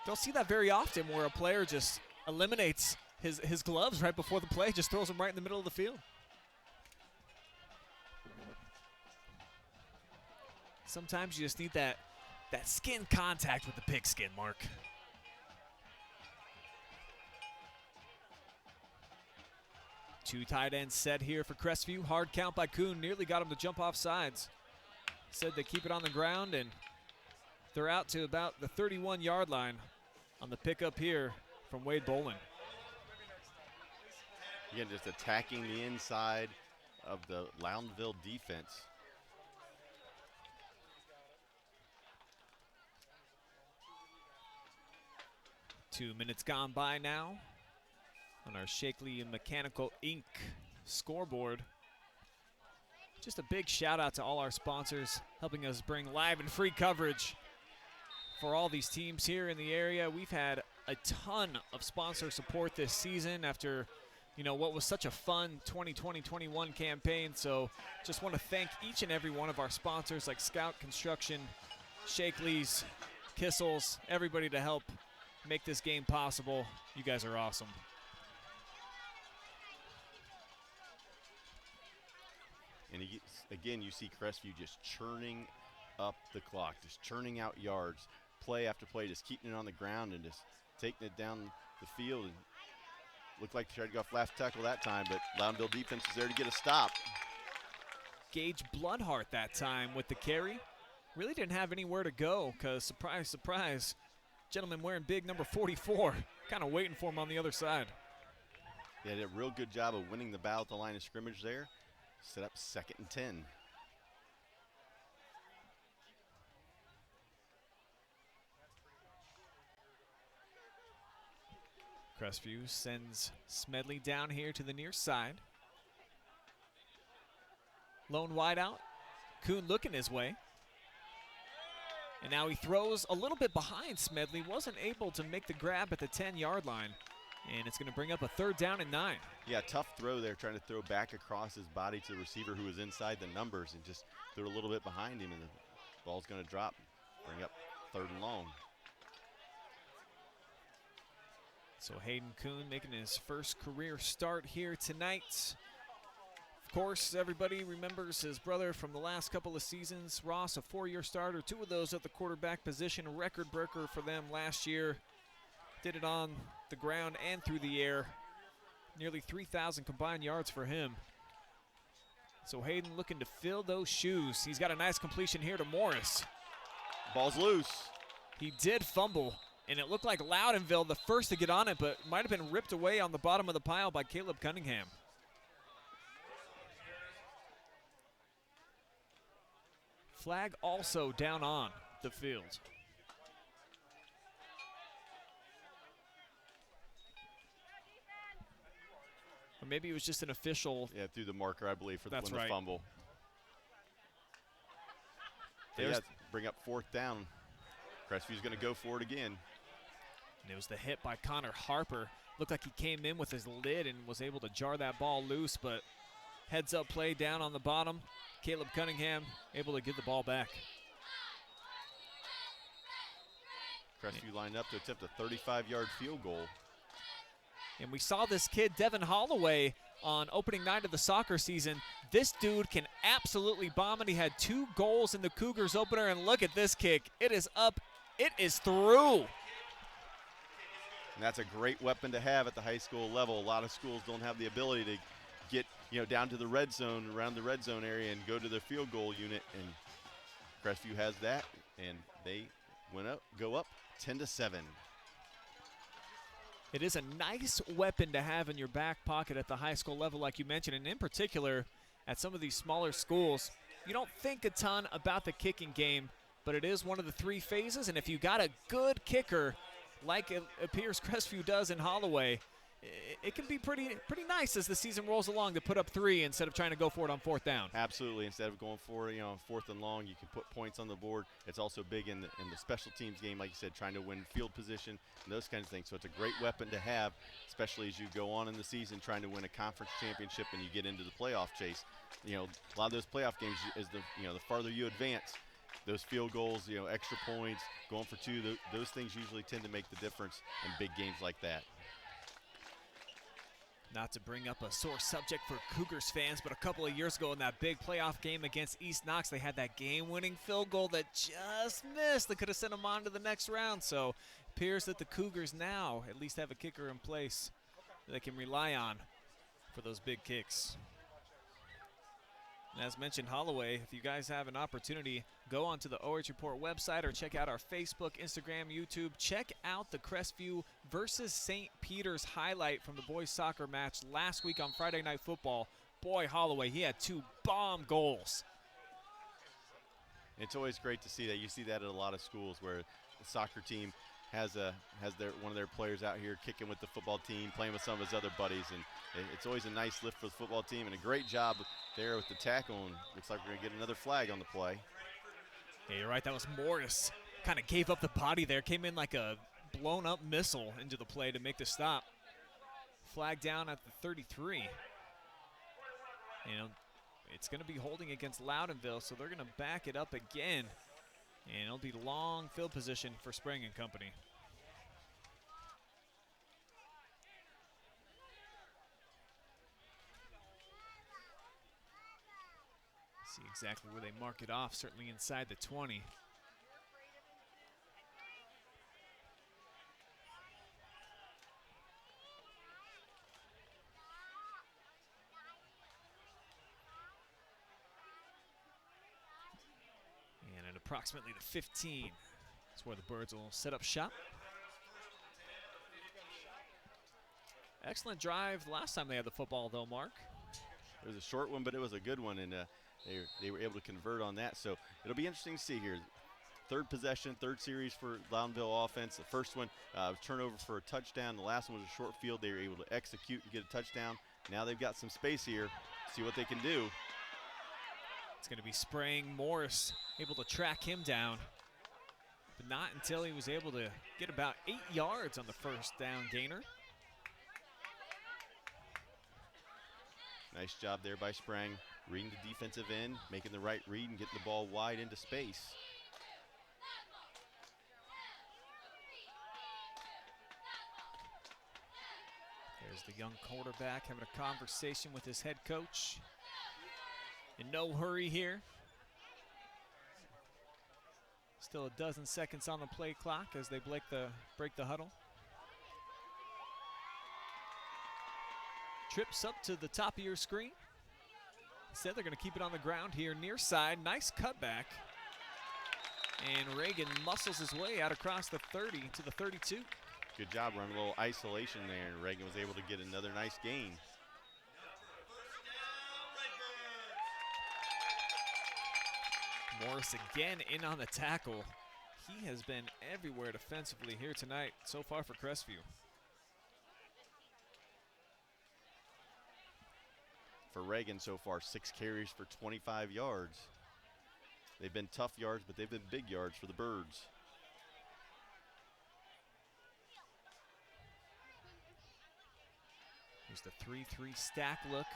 Don't see that very often where a player just eliminates his gloves right before the play, just throws them right in the middle of the field. Sometimes you just need that skin contact with the pigskin, Mark. Two tight ends set here for Crestview. Hard count by Kuhn, nearly got him to jump off sides. Said they keep it on the ground, and they're out to about the 31-yard line on the pickup here from Wade Bolin. Again, just attacking the inside of the Loudonville defense. Two minutes gone by now on our Shakely and Mechanical Inc. scoreboard. Just a big shout out to all our sponsors helping us bring live and free coverage for all these teams here in the area. We've had a ton of sponsor support this season after, what was such a fun 2020-21 campaign. So just want to thank each and every one of our sponsors like Scout Construction, Shakely's, Kissel's, everybody to help make this game possible. You guys are awesome. And again, you see Crestview just churning up the clock, just churning out yards, play after play, just keeping it on the ground and just taking it down the field. And looked like they tried to go off last tackle that time, but Loudonville defense is there to get a stop. Gage Bloodhart that time with the carry. Really didn't have anywhere to go because, surprise, surprise, gentleman wearing big number 44, kind of waiting for him on the other side. They did a real good job of winning the battle at the line of scrimmage there. Set up 2nd and 10. Crestview sends Smedley down here to the near side. Lone wideout. Kuhn looking his way. And now he throws a little bit behind Smedley. Wasn't able to make the grab at the 10-yard line. And it's going to bring up a 3rd down and 9. Yeah, tough throw there, trying to throw back across his body to the receiver who was inside the numbers and just threw a little bit behind him, and the ball's going to drop, bring up 3rd and long. So Hayden Kuhn making his first career start here tonight. Of course, everybody remembers his brother from the last couple of seasons. Ross, a 4-year starter, 2 of those at the quarterback position, a record breaker for them last year. Did it on the ground and through the air. Nearly 3,000 combined yards for him. So Hayden looking to fill those shoes. He's got a nice completion here to Morris. Ball's loose. He did fumble, and it looked like Loudonville the first to get on it, but might have been ripped away on the bottom of the pile by Caleb Cunningham. Flag also down on the field. Or maybe it was just an official. Yeah, through the marker, I believe, for the, That's the right. fumble. Yeah, bring up 4th down. Crestview's going to go for it again. And it was the hit by Connor Harper. Looked like he came in with his lid and was able to jar that ball loose, but Heads-up play down on the bottom. Caleb Cunningham able to get the ball back. Crestview lined up to attempt a 35-yard field goal. And we saw this kid, Devin Holloway, on opening night of the soccer season. This dude can absolutely bomb it. He had 2 goals in the Cougars opener, and look at this kick. It is up. It is through. And that's a great weapon to have at the high school level. A lot of schools don't have the ability to get, down to the red zone, around the red zone area, and go to their field goal unit. And Crestview has that, and they go up 10-7. It is a nice weapon to have in your back pocket at the high school level, like you mentioned, and in particular at some of these smaller schools. You don't think a ton about the kicking game, but it is one of the 3 phases, and if you got a good kicker, like it appears Crestview does in Holloway, it can be pretty nice as the season rolls along to put up 3 instead of trying to go for it on 4th down. Absolutely. Instead of going for it, on 4th and long, you can put points on the board. It's also big in the special teams game, like you said, trying to win field position and those kinds of things. So it's a great weapon to have, especially as you go on in the season trying to win a conference championship and you get into the playoff chase. A lot of those playoff games, as the farther you advance, those field goals, extra points, going for 2, those things usually tend to make the difference in big games like that. Not to bring up a sore subject for Cougars fans, but a couple of years ago in that big playoff game against East Knox, they had that game-winning field goal that just missed. They could have sent them on to the next round. So it appears that the Cougars now at least have a kicker in place that they can rely on for those big kicks. And as mentioned, Holloway, if you guys have an opportunity, go onto the OH Report website or check out our Facebook, Instagram, YouTube. Check out the Crestview versus St. Peter's highlight from the boys soccer match last week on Friday Night Football. Boy, Holloway, he had 2 bomb goals. It's always great to see that. You see that at a lot of schools where the soccer team has one of their players out here kicking with the football team, playing with some of his other buddies, and it's always a nice lift for the football team, and a great job there with the tackle, and looks like we're going to get another flag on the play. Yeah, you're right. That was Morris. Kind of gave up the body there, came in like a blown-up missile into the play to make the stop. Flag down at the 33. It's going to be holding against Loudonville, so they're going to back it up again. And it'll be long field position for Spring and Company. See exactly where they mark it off, certainly inside the 20. And at approximately the 15, that's where the Birds will set up shop. Excellent drive last time they had the football, though, Mark. It was a short one, but it was a good one, and they were able to convert on that. So it'll be interesting to see here. 3rd possession, 3rd series for Loudonville offense. The first one, turnover for a touchdown. The last one was a short field. They were able to execute and get a touchdown. Now they've got some space here. See what they can do. It's going to be spraying Morris, able to track him down, but not until he was able to get about 8 yards on the first down gainer. Nice job there by Sprang, reading the defensive end, making the right read and getting the ball wide into space. There's the young quarterback having a conversation with his head coach. In no hurry here. Still a dozen seconds on the play clock as they break the huddle. Trips up to the top of your screen. Instead, they're going to keep it on the ground here near side. Nice cutback. And Reagan muscles his way out across the 30 to the 32. Good job running a little isolation there, and Reagan was able to get another nice gain. Morris again in on the tackle. He has been everywhere defensively here tonight so far for Crestview. For Reagan so far, 6 carries for 25 yards. They've been tough yards, but they've been big yards for the Birds. Here's the 3-3 stack look.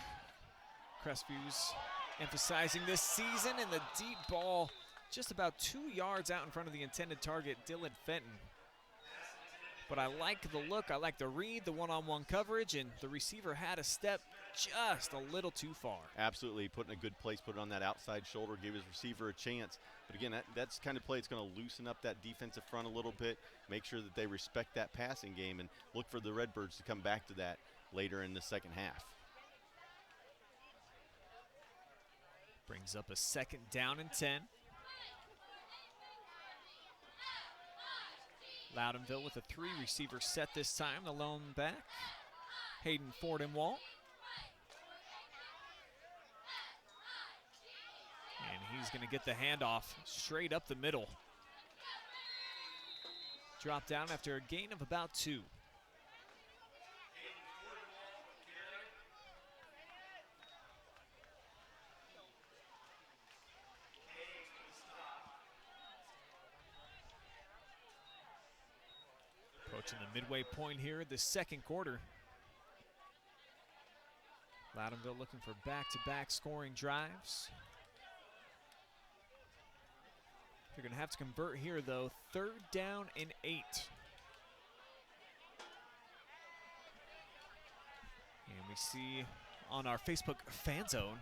Crestview's emphasizing this season, and the deep ball just about 2 yards out in front of the intended target, Dylan Fenton. But I like the look, I like the read, the one-on-one coverage, and the receiver had a step just a little too far. Absolutely, put in a good place, put it on that outside shoulder, give his receiver a chance. But again, that's kind of play that's going to loosen up that defensive front a little bit, make sure that they respect that passing game, and look for the Redbirds to come back to that later in the second half. Brings up a 2nd down and 10. Loudonville with a 3-receiver set this time, the lone back, Hayden Ford-and-Wall. And he's going to get the handoff straight up the middle. Drop down after a gain of about 2. Approaching the midway point here, the 2nd quarter. Loudonville looking for back-to-back scoring drives. They're going to have to convert here, though. 3rd down and 8. And we see on our Facebook fan zone,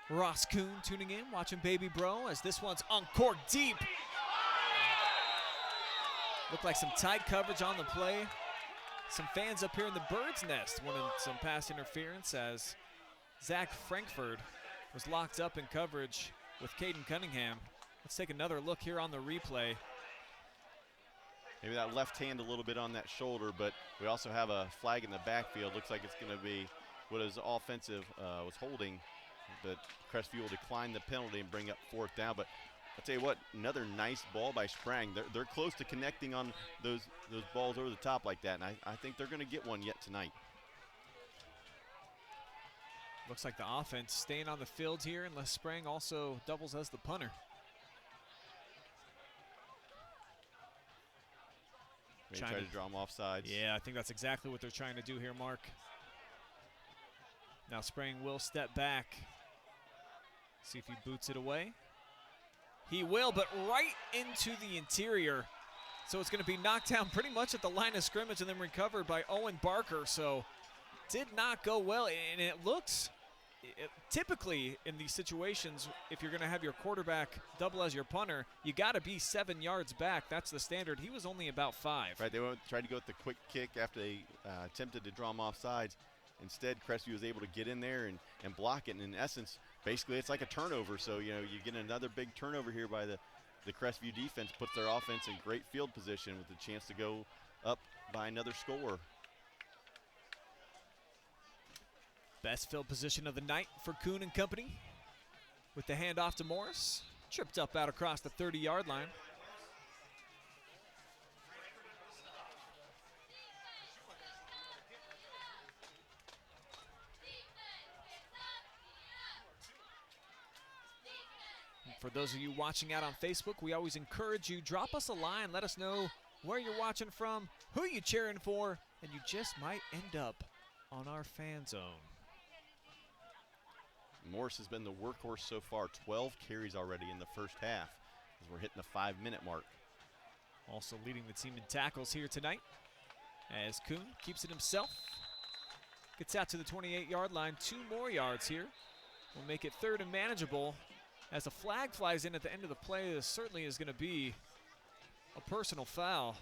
Ross Kuhn tuning in, watching Baby Bro, as this one's uncorked deep. Looked like some tight coverage on the play. Some fans up here in the bird's nest wanted some pass interference as Zach Frankfurt was locked up in coverage with Caden Cunningham. Let's take another look here on the replay. Maybe that left hand a little bit on that shoulder, but we also have a flag in the backfield. Looks like it's going to be what his offensive was holding, but Crestview will decline the penalty and bring up 4th down. But I'll tell you what, another nice ball by Sprang. They're close to connecting on those balls over the top like that, and I think they're going to get one yet tonight. Looks like the offense staying on the field here, unless Sprang also doubles as the punter. Maybe try to draw them off sides. Yeah, I think that's exactly what they're trying to do here, Mark. Now Sprang will step back. See if he boots it away. He will, but right into the interior. So it's going to be knocked down pretty much at the line of scrimmage and then recovered by Owen Barker. So did not go well, and it looks, typically in these situations, if you're going to have your quarterback double as your punter, you got to be 7 yards back. That's the standard. He was only about 5. Right, they tried to go with the quick kick after they attempted to draw him off sides. Instead, Crestview was able to get in there and block it, and in essence, basically it's like a turnover. So, you know, you get another big turnover here by the Crestview defense, puts their offense in great field position with a chance to go up by another score. Best field position of the night for Kuhn and company with the handoff to Morris. Tripped up out across the 30-yard line. For those of you watching out on Facebook, we always encourage you, drop us a line, let us know where you're watching from, who you're cheering for, and you just might end up on our fan zone. Morris has been the workhorse so far, 12 carries already in the first half as we're hitting the 5-minute mark. Also leading the team in tackles here tonight as Kuhn keeps it himself. Gets out to the 28-yard line, 2 more yards here. Will make it 3rd and manageable. As a flag flies in at the end of the play, this certainly is going to be a personal foul.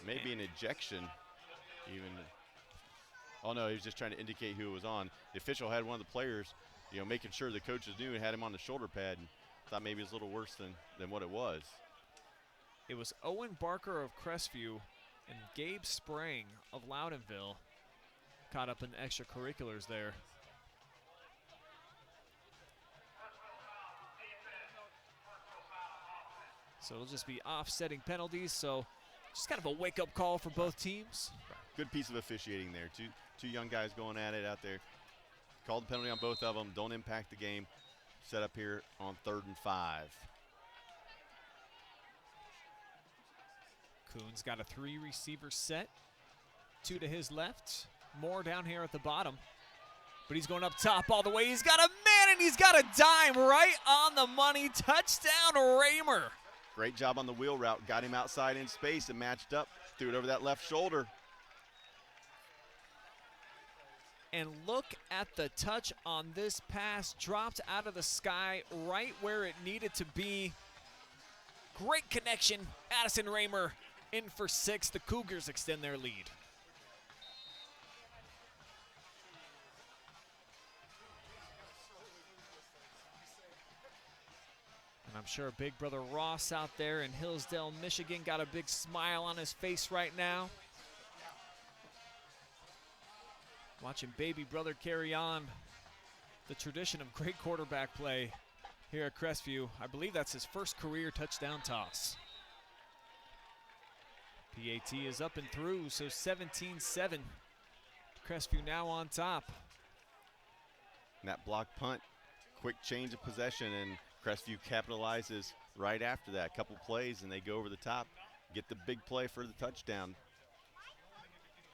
Maybe an ejection even. Oh no, he was just trying to indicate who it was on. The official had one of the players, you know, making sure the coaches knew and had him on the shoulder pad, and thought maybe it was a little worse than what it was. It was Owen Barker of Crestview and Gabe Sprang of Loudonville caught up in extracurriculars there. So it'll just be offsetting penalties. So just kind of a wake-up call for both teams. Good piece of officiating there. Two young guys going at it out there. Called the penalty on both of them. Don't impact the game. Set up here on 3rd and 5. Kuhn's got a 3-receiver set. 2 to his left. More down here at the bottom. but he's going up top all the way. He's got a man, and he's got a dime right on the money. Touchdown, Raymer. Great job on the wheel route. Got him outside in space and matched up. Threw it over that left shoulder. And look at the touch on this pass. Dropped out of the sky right where it needed to be. Great connection. Addison Raymer in for 6. The Cougars extend their lead. And I'm sure big brother Ross out there in Hillsdale, Michigan, got a big smile on his face right now. Watching baby brother carry on the tradition of great quarterback play here at Crestview. I believe that's his first career touchdown toss. PAT is up and through, so 17-7. Crestview now on top. And that block punt, quick change of possession, and Crestview capitalizes right after that. A couple plays, and they go over the top, get the big play for the touchdown.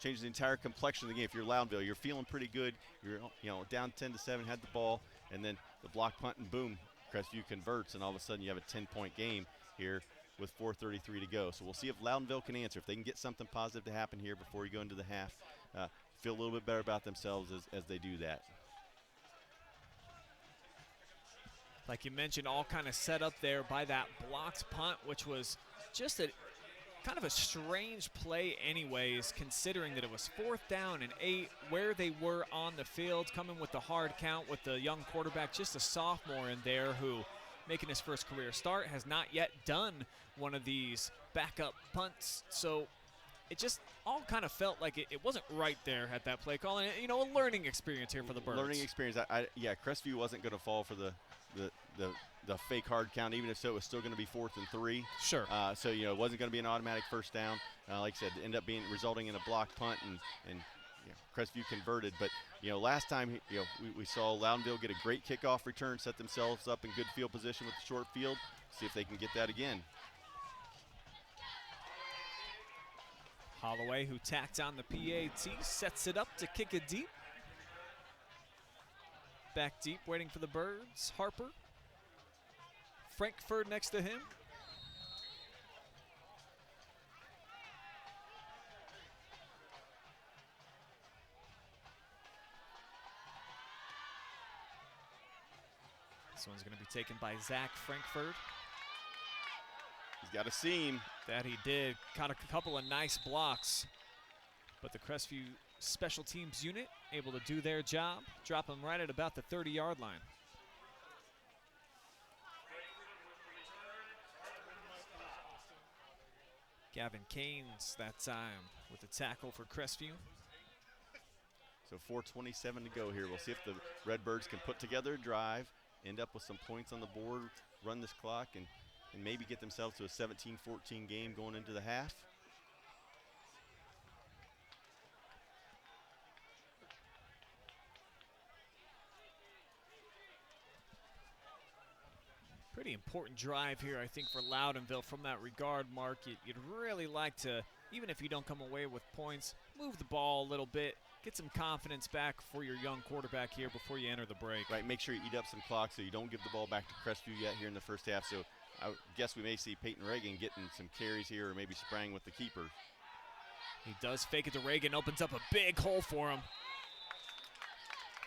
Changes the entire complexion of the game. If you're Loudonville, you're feeling pretty good. You're down 10-7, had the ball, and then the block punt, and boom, Crestview converts, and all of a sudden you have a 10-point game here with 4:33 to go. So we'll see if Loudonville can answer. If they can get something positive to happen here before you go into the half, feel a little bit better about themselves as they do that. Like you mentioned, all kind of set up there by that blocked punt, which was just a kind of a strange play anyways, considering that it was 4th down and 8, where they were on the field, coming with the hard count with the young quarterback, just a sophomore in there who, making his first career start, has not yet done one of these backup punts. So it just all kind of felt like it wasn't right there at that play call. And, a learning experience here for the Birds. Learning experience. Yeah, Crestview wasn't going to fall for the fake hard count, even if so, it was still going to be 4th and 3. Sure. So it wasn't going to be an automatic first down. Like I said, end up resulting in a block punt, and Crestview converted. But last time we saw Loudonville get a great kickoff return, set themselves up in good field position with the short field. See if they can get that again. Holloway, who tacked on the PAT, sets it up to kick it deep. Back deep, waiting for the Birds. Harper. Frankfurt next to him. This one's going to be taken by Zach Frankfurt. He's got a seam. That he did. Caught a couple of nice blocks. But the Crestview special teams unit able to do their job. Drop him right at about the 30-yard line. Gavin Canes that time with the tackle for Crestview. So 4:27 to go here. We'll see if the Redbirds can put together a drive, end up with some points on the board, run this clock, and maybe get themselves to a 17-14 game going into the half. Pretty important drive here, I think, for Loudonville from that regard, Mark. You'd really like to, even if you don't come away with points, move the ball a little bit, get some confidence back for your young quarterback here before you enter the break. Right, make sure you eat up some clock so you don't give the ball back to Crestview yet here in the first half. So I guess we may see Peyton Reagan getting some carries here, or maybe spraying with the keeper. He does fake it to Reagan, opens up a big hole for him.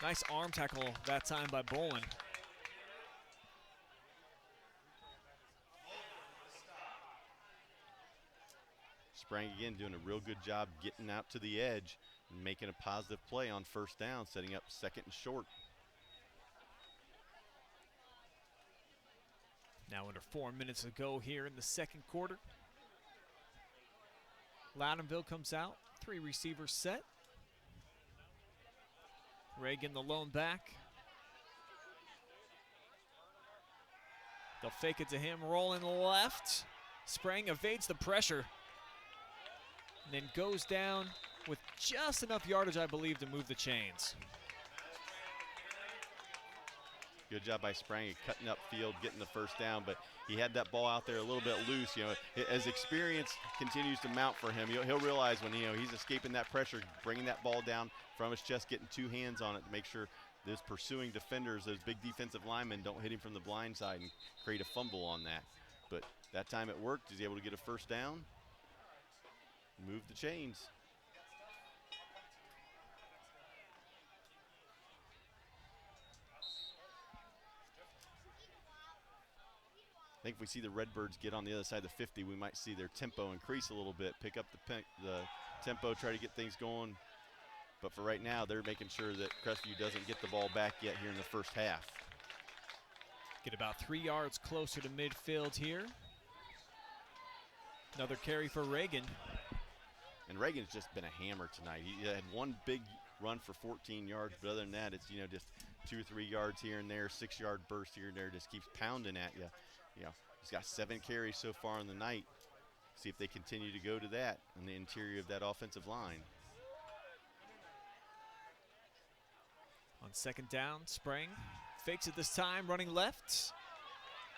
Nice arm tackle that time by Bolin. Sprang again, doing a real good job getting out to the edge and making a positive play on first down, setting up 2nd and short. Now under 4 minutes to go here in the second quarter. Loudonville comes out, 3 receivers set. Reagan the lone back. They'll fake it to him, rolling left. Sprang evades the pressure. And then goes down with just enough yardage, I believe, to move the chains. Good job by Sprang cutting up field, getting the first down, but he had that ball out there a little bit loose. As experience continues to mount for him, he'll realize when he's escaping that pressure, bringing that ball down from his chest, getting two hands on it to make sure those pursuing defenders, those big defensive linemen, don't hit him from the blind side and create a fumble on that. But that time it worked. He's able to get a first down, move the chains. I think if we see the Redbirds get on the other side of the 50, we might see their tempo increase a little bit, pick up the tempo, try to get things going. But for right now, they're making sure that Crestview doesn't get the ball back yet here in the first half. Get about 3 yards closer to midfield here. Another carry for Reagan. And Reagan's just been a hammer tonight. He had one big run for 14 yards, but other than that, it's just 2 or 3 yards here and there, 6-yard burst here and there, just keeps pounding at you. He's got 7 carries so far in the night. See if they continue to go to that on the interior of that offensive line. On second down, Sprang fakes it this time, running left.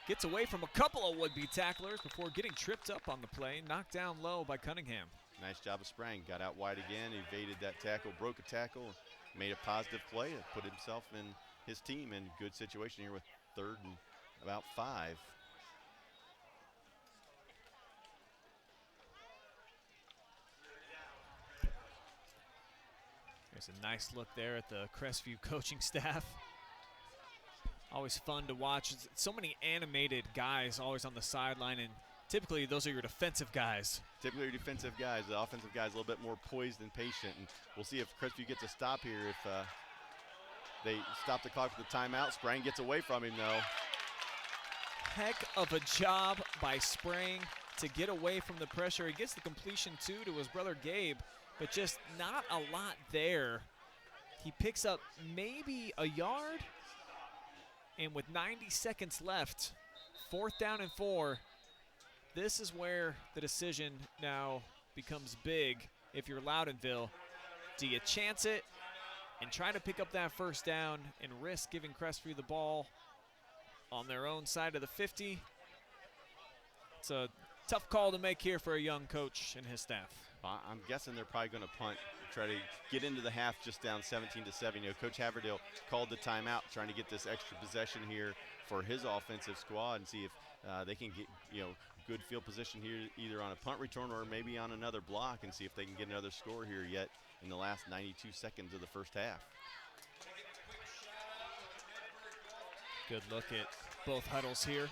Gets away from a couple of would-be tacklers before getting tripped up on the play, knocked down low by Cunningham. Nice job of Sprang. Got out wide again, evaded that tackle, broke a tackle, made a positive play, and put himself and his team in good situation here with 3rd and about 5. There's a nice look there at the Crestview coaching staff. Always fun to watch. So many animated guys always on the sideline, and typically those are your defensive guys. Typically your defensive guys. The offensive guys a little bit more poised and patient, and we'll see if Crestview gets a stop here. If they stop the clock with the timeout, Sprang gets away from him though. Heck of a job by Sprang to get away from the pressure. He gets the completion too to his brother Gabe, but just not a lot there. He picks up maybe a yard, and with 90 seconds left, 4th down and 4, this is where the decision now becomes big if you're Loudonville. Do you chance it and try to pick up that first down and risk giving Crestview the ball on their own side of the 50? It's a tough call to make here for a young coach and his staff. I'm guessing they're probably going to punt, try to get into the half just down 17-7. Coach Haverdale called the timeout, trying to get this extra possession here for his offensive squad and see if they can get good field position here, either on a punt return or maybe on another block, and see if they can get another score here yet in the last 92 seconds of the first half. Good look at both huddles here.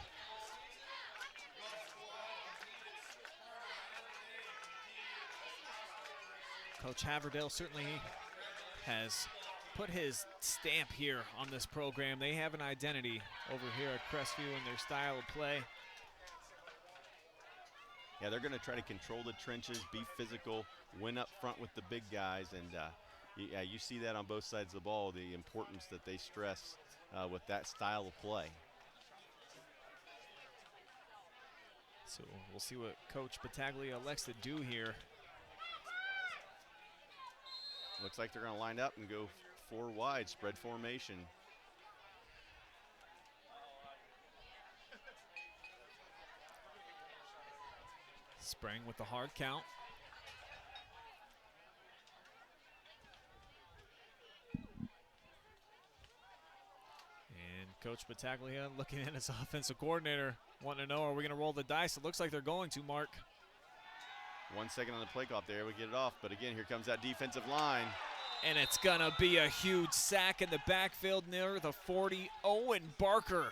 Coach Haverdale certainly has put his stamp here on this program. They have an identity over here at Crestview and their style of play. Yeah, they're going to try to control the trenches, be physical, win up front with the big guys, and yeah, you see that on both sides of the ball, the importance that they stress with that style of play. So we'll see what Coach Battaglia elects to do here. Looks like they're going to line up and go 4 wide, spread formation. Sprang with the hard count. And Coach Battaglia looking at his offensive coordinator, wanting to know, are we going to roll the dice? It looks like they're going to, Mark. 1 second on the play clock there, we get it off, but again, here comes that defensive line. And it's gonna be a huge sack in the backfield near the 40. Owen Barker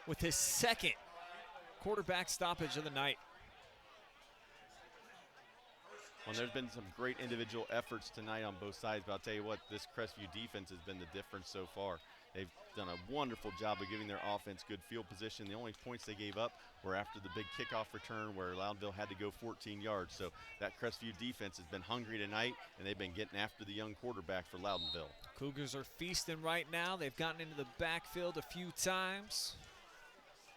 with his 2nd quarterback stoppage of the night. Well, there's been some great individual efforts tonight on both sides, but I'll tell you what, this Crestview defense has been the difference so far. They've done a wonderful job of giving their offense good field position. The only points they gave up were after the big kickoff return where Loudonville had to go 14 yards. So that Crestview defense has been hungry tonight, and they've been getting after the young quarterback for Loudonville. Cougars are feasting right now. They've gotten into the backfield a few times.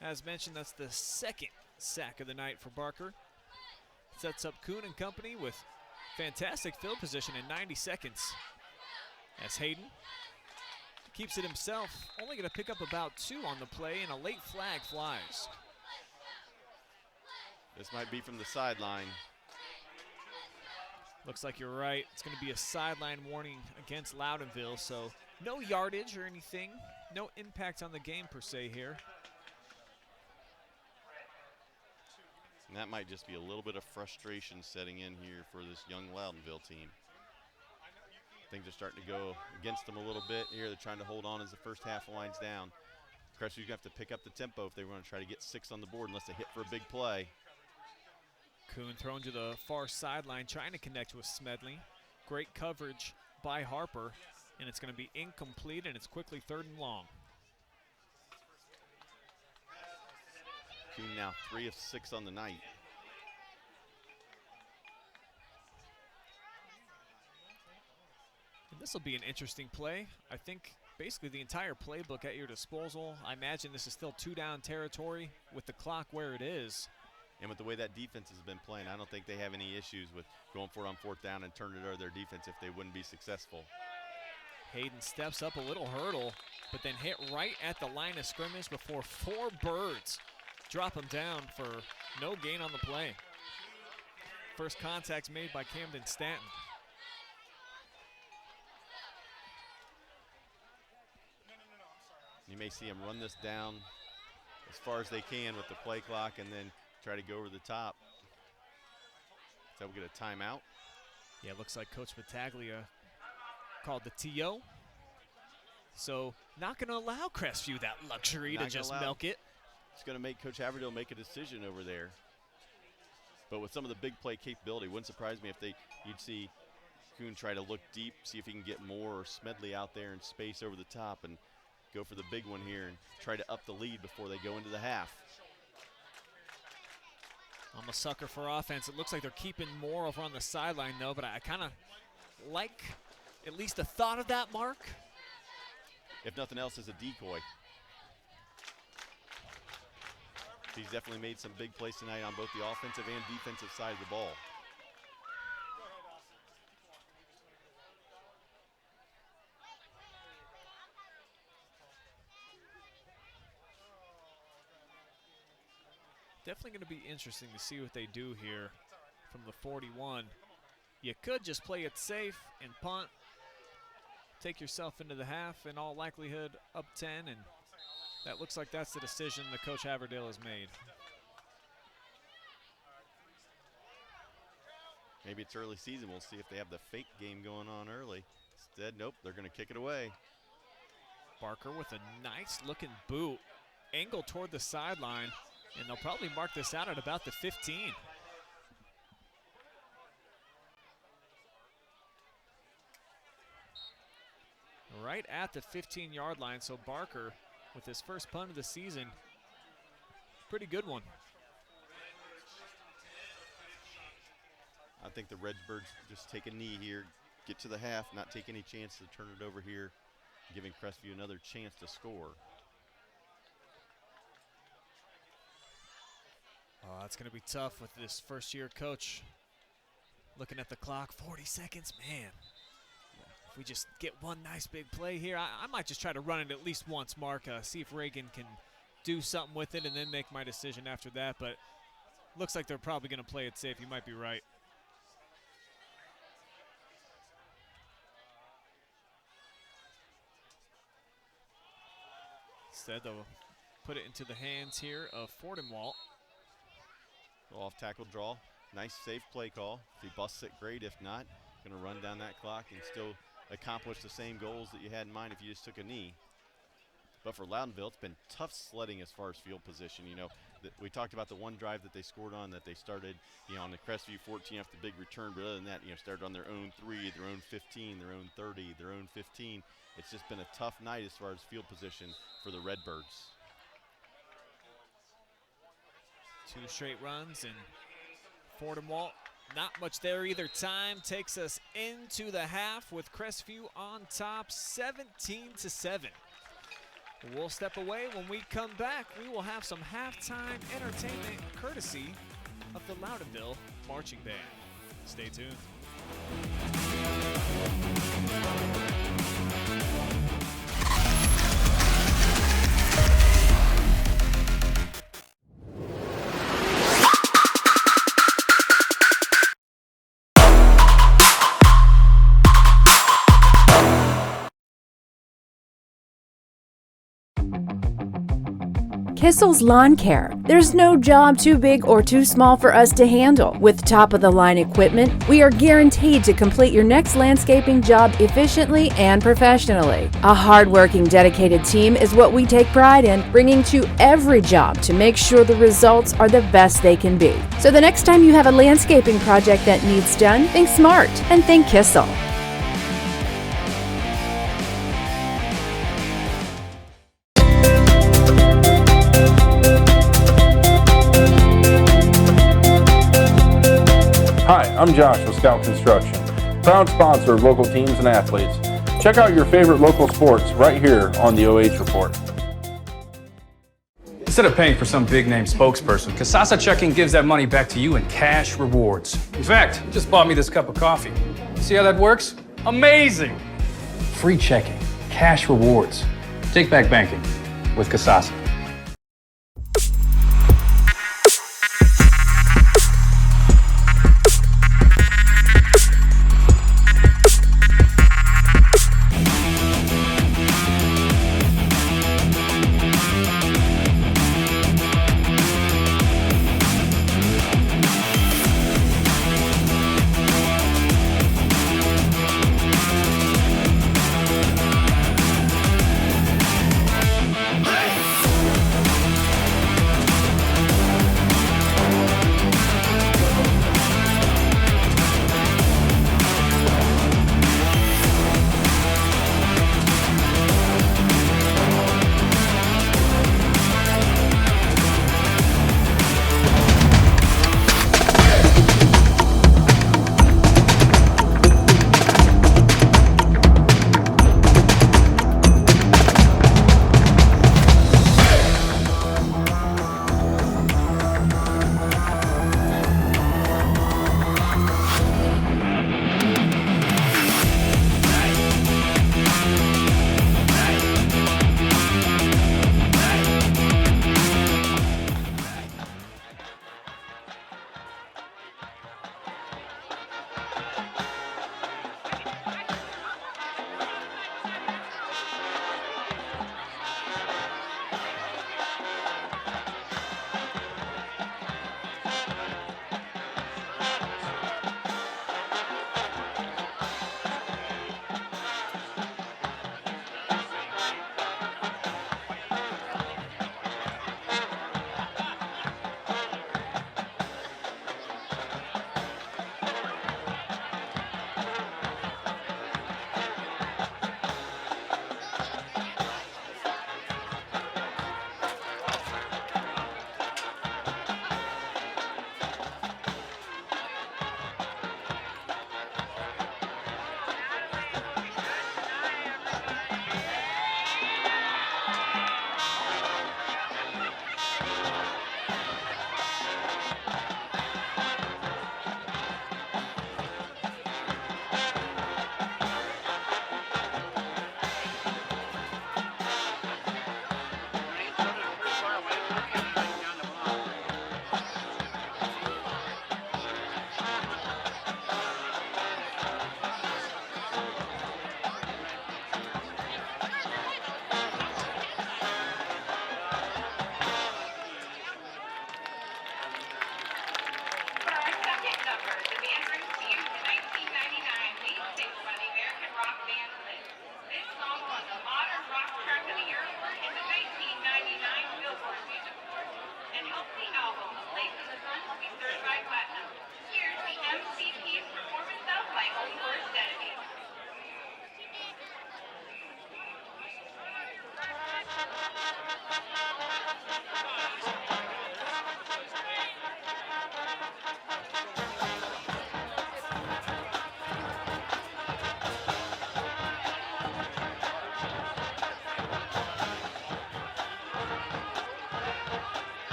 As mentioned, that's the 2nd sack of the night for Barker. Sets up Kuhn and company with fantastic field position in 90 seconds. As Hayden keeps it himself. Only going to pick up about 2 on the play, and a late flag flies. This might be from the sideline. Looks like you're right. It's going to be a sideline warning against Loudonville, so no yardage or anything. No impact on the game per se here. And that might just be a little bit of frustration setting in here for this young Loudonville team. Things are starting to go against them a little bit here. They're trying to hold on as the first half winds down. Crestview's going to have to pick up the tempo if they want to try to get 6 on the board unless they hit for a big play. Kuhn thrown to the far sideline, trying to connect with Smedley. Great coverage by Harper, and it's going to be incomplete, and it's quickly 3rd and long. Kuhn now 3 of 6 on the night. And this will be an interesting play. I think basically the entire playbook at your disposal. I imagine this is still 2-down territory with the clock where it is. And with the way that defense has been playing, I don't think they have any issues with going for it on 4th down and turning it over their defense if they wouldn't be successful. Hayden steps up a little hurdle, but then hit right at the line of scrimmage before 4 birds drop him down for no gain on the play. First contact made by Camden Stanton. You may see him run this down as far as they can with the play clock and then try to go over the top. So we'll get a timeout. Yeah, it looks like Coach Battaglia called the TO. So not going to allow Crestview that luxury to just milk it. It's going to make Coach Haverdale make a decision over there. But with some of the big play capability, wouldn't surprise me if you'd see Kuhn try to look deep, see if he can get more, or Smedley out there in space over the top and go for the big one here and try to up the lead before they go into the half. I'm a sucker for offense. It looks like they're keeping more over on the sideline, though, but I kind of like at least the thought of that, Mark. If nothing else, as a decoy. He's definitely made some big plays tonight on both the offensive and defensive side of the ball. Definitely going to be interesting to see what they do here from the 41. You could just play it safe and punt, take yourself into the half, in all likelihood up 10, and that looks like that's the decision that Coach Haverdale has made. Maybe it's early season. We'll see if they have the fake game going on early. Instead, nope, they're going to kick it away. Barker with a nice looking boot, angle toward the sideline, and they'll probably mark this out at about the 15. Right at the 15-yard line, so Barker with his first punt of the season, pretty good one. I think the Redbirds just take a knee here, get to the half, not take any chance to turn it over here, giving Crestview another chance to score. Oh, that's going to be tough with this first-year coach. Looking at the clock, 40 seconds, man. If we just get one nice big play here, I might just try to run it at least once, Mark, see if Reagan can do something with it and then make my decision after that. But looks like they're probably going to play it safe. You might be right. Instead, they'll put it into the hands here of Fordenwalt. Off tackle draw, nice safe play call. If he busts it, great. If not, going to run down that clock and still accomplish the same goals that you had in mind if you just took a knee. But for Loudonville, it's been tough sledding as far as field position. You know, we talked about the one drive that they scored on, that they started, on the Crestview 14 after the big return. But other than that, started on their own 3, their own 15, their own 30, their own 15. It's just been a tough night as far as field position for the Redbirds. 2 straight runs, and Fordenwalt not much there either time. Takes us into the half with Crestview on top, 17-7. We'll step away. When we come back, we will have some halftime entertainment courtesy of the Loudonville Marching Band. Stay tuned. Kissel's Lawncare. There's no job too big or too small for us to handle. With top-of-the-line equipment, we are guaranteed to complete your next landscaping job efficiently and professionally. A hard-working, dedicated team is what we take pride in, bringing to every job to make sure the results are the best they can be. So the next time you have a landscaping project that needs done, think smart and think Kissel. Hi, I'm Josh with Scout Construction, proud sponsor of local teams and athletes. Check out your favorite local sports right here on the OH Report. Instead of paying for some big-name spokesperson, Kissel Checking gives that money back to you in cash rewards. In fact, you just bought me this cup of coffee. See how that works? Amazing! Free checking, cash rewards. Take back banking with Kissel.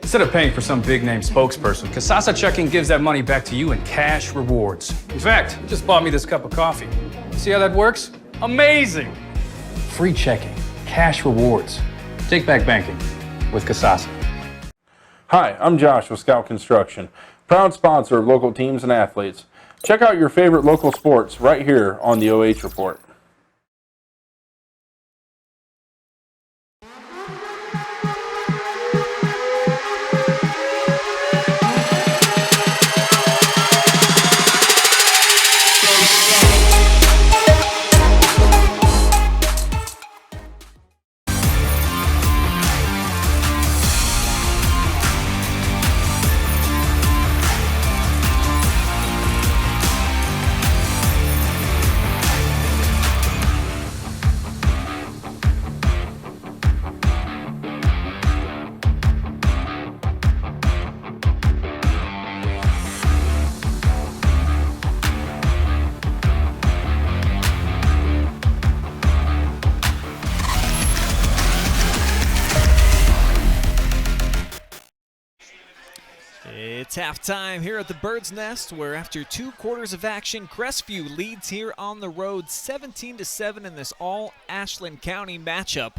Instead of paying for some big-name spokesperson, Casasa Checking gives that money back to you in cash rewards. In fact, you just bought me this cup of coffee. See how that works? Amazing! Free checking, cash rewards. Take back banking with Casasa. Hi, I'm Josh with Scout Construction, proud sponsor of local teams and athletes. Check out your favorite local sports right here on the OH Report. It's halftime here at the Bird's Nest, where after 2 quarters of action, Crestview leads here on the road 17-7 in this all Ashland County matchup.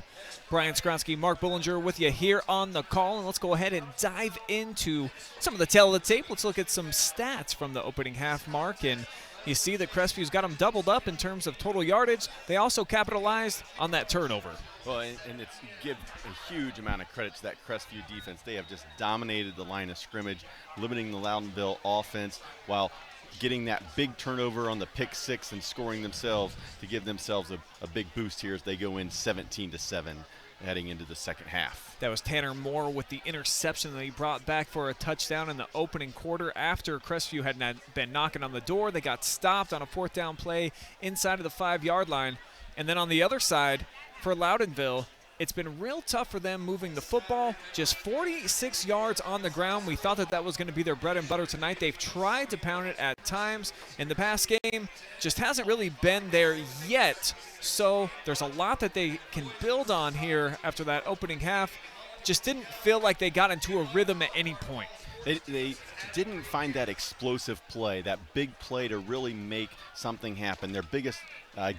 Brian Skronsky, Mark Bullinger with you here on the call, and let's go ahead and dive into some of the tail of the tape. Let's look at some stats from the opening half, Mark, and you see that Crestview's got them doubled up in terms of total yardage. They also capitalized on that turnover. Well, and it's give a huge amount of credit to that Crestview defense. They have just dominated the line of scrimmage, limiting the Loudonville offense while getting that big turnover on the pick six and scoring themselves to give themselves a big boost here as they go in 17-7 heading into the second half. That was Tanner Moore with the interception that he brought back for a touchdown in the opening quarter after Crestview had been knocking on the door. They got stopped on a 4th down play inside of the 5-yard line. And then on the other side, for Loudonville, it's been real tough for them moving the football. Just 46 yards on the ground. We thought that was going to be their bread and butter tonight. They've tried to pound it at times in the pass game. Just hasn't really been there yet. So there's a lot that they can build on here after that opening half. Just didn't feel like they got into a rhythm at any point. They didn't find that explosive play, that big play to really make something happen. Their biggest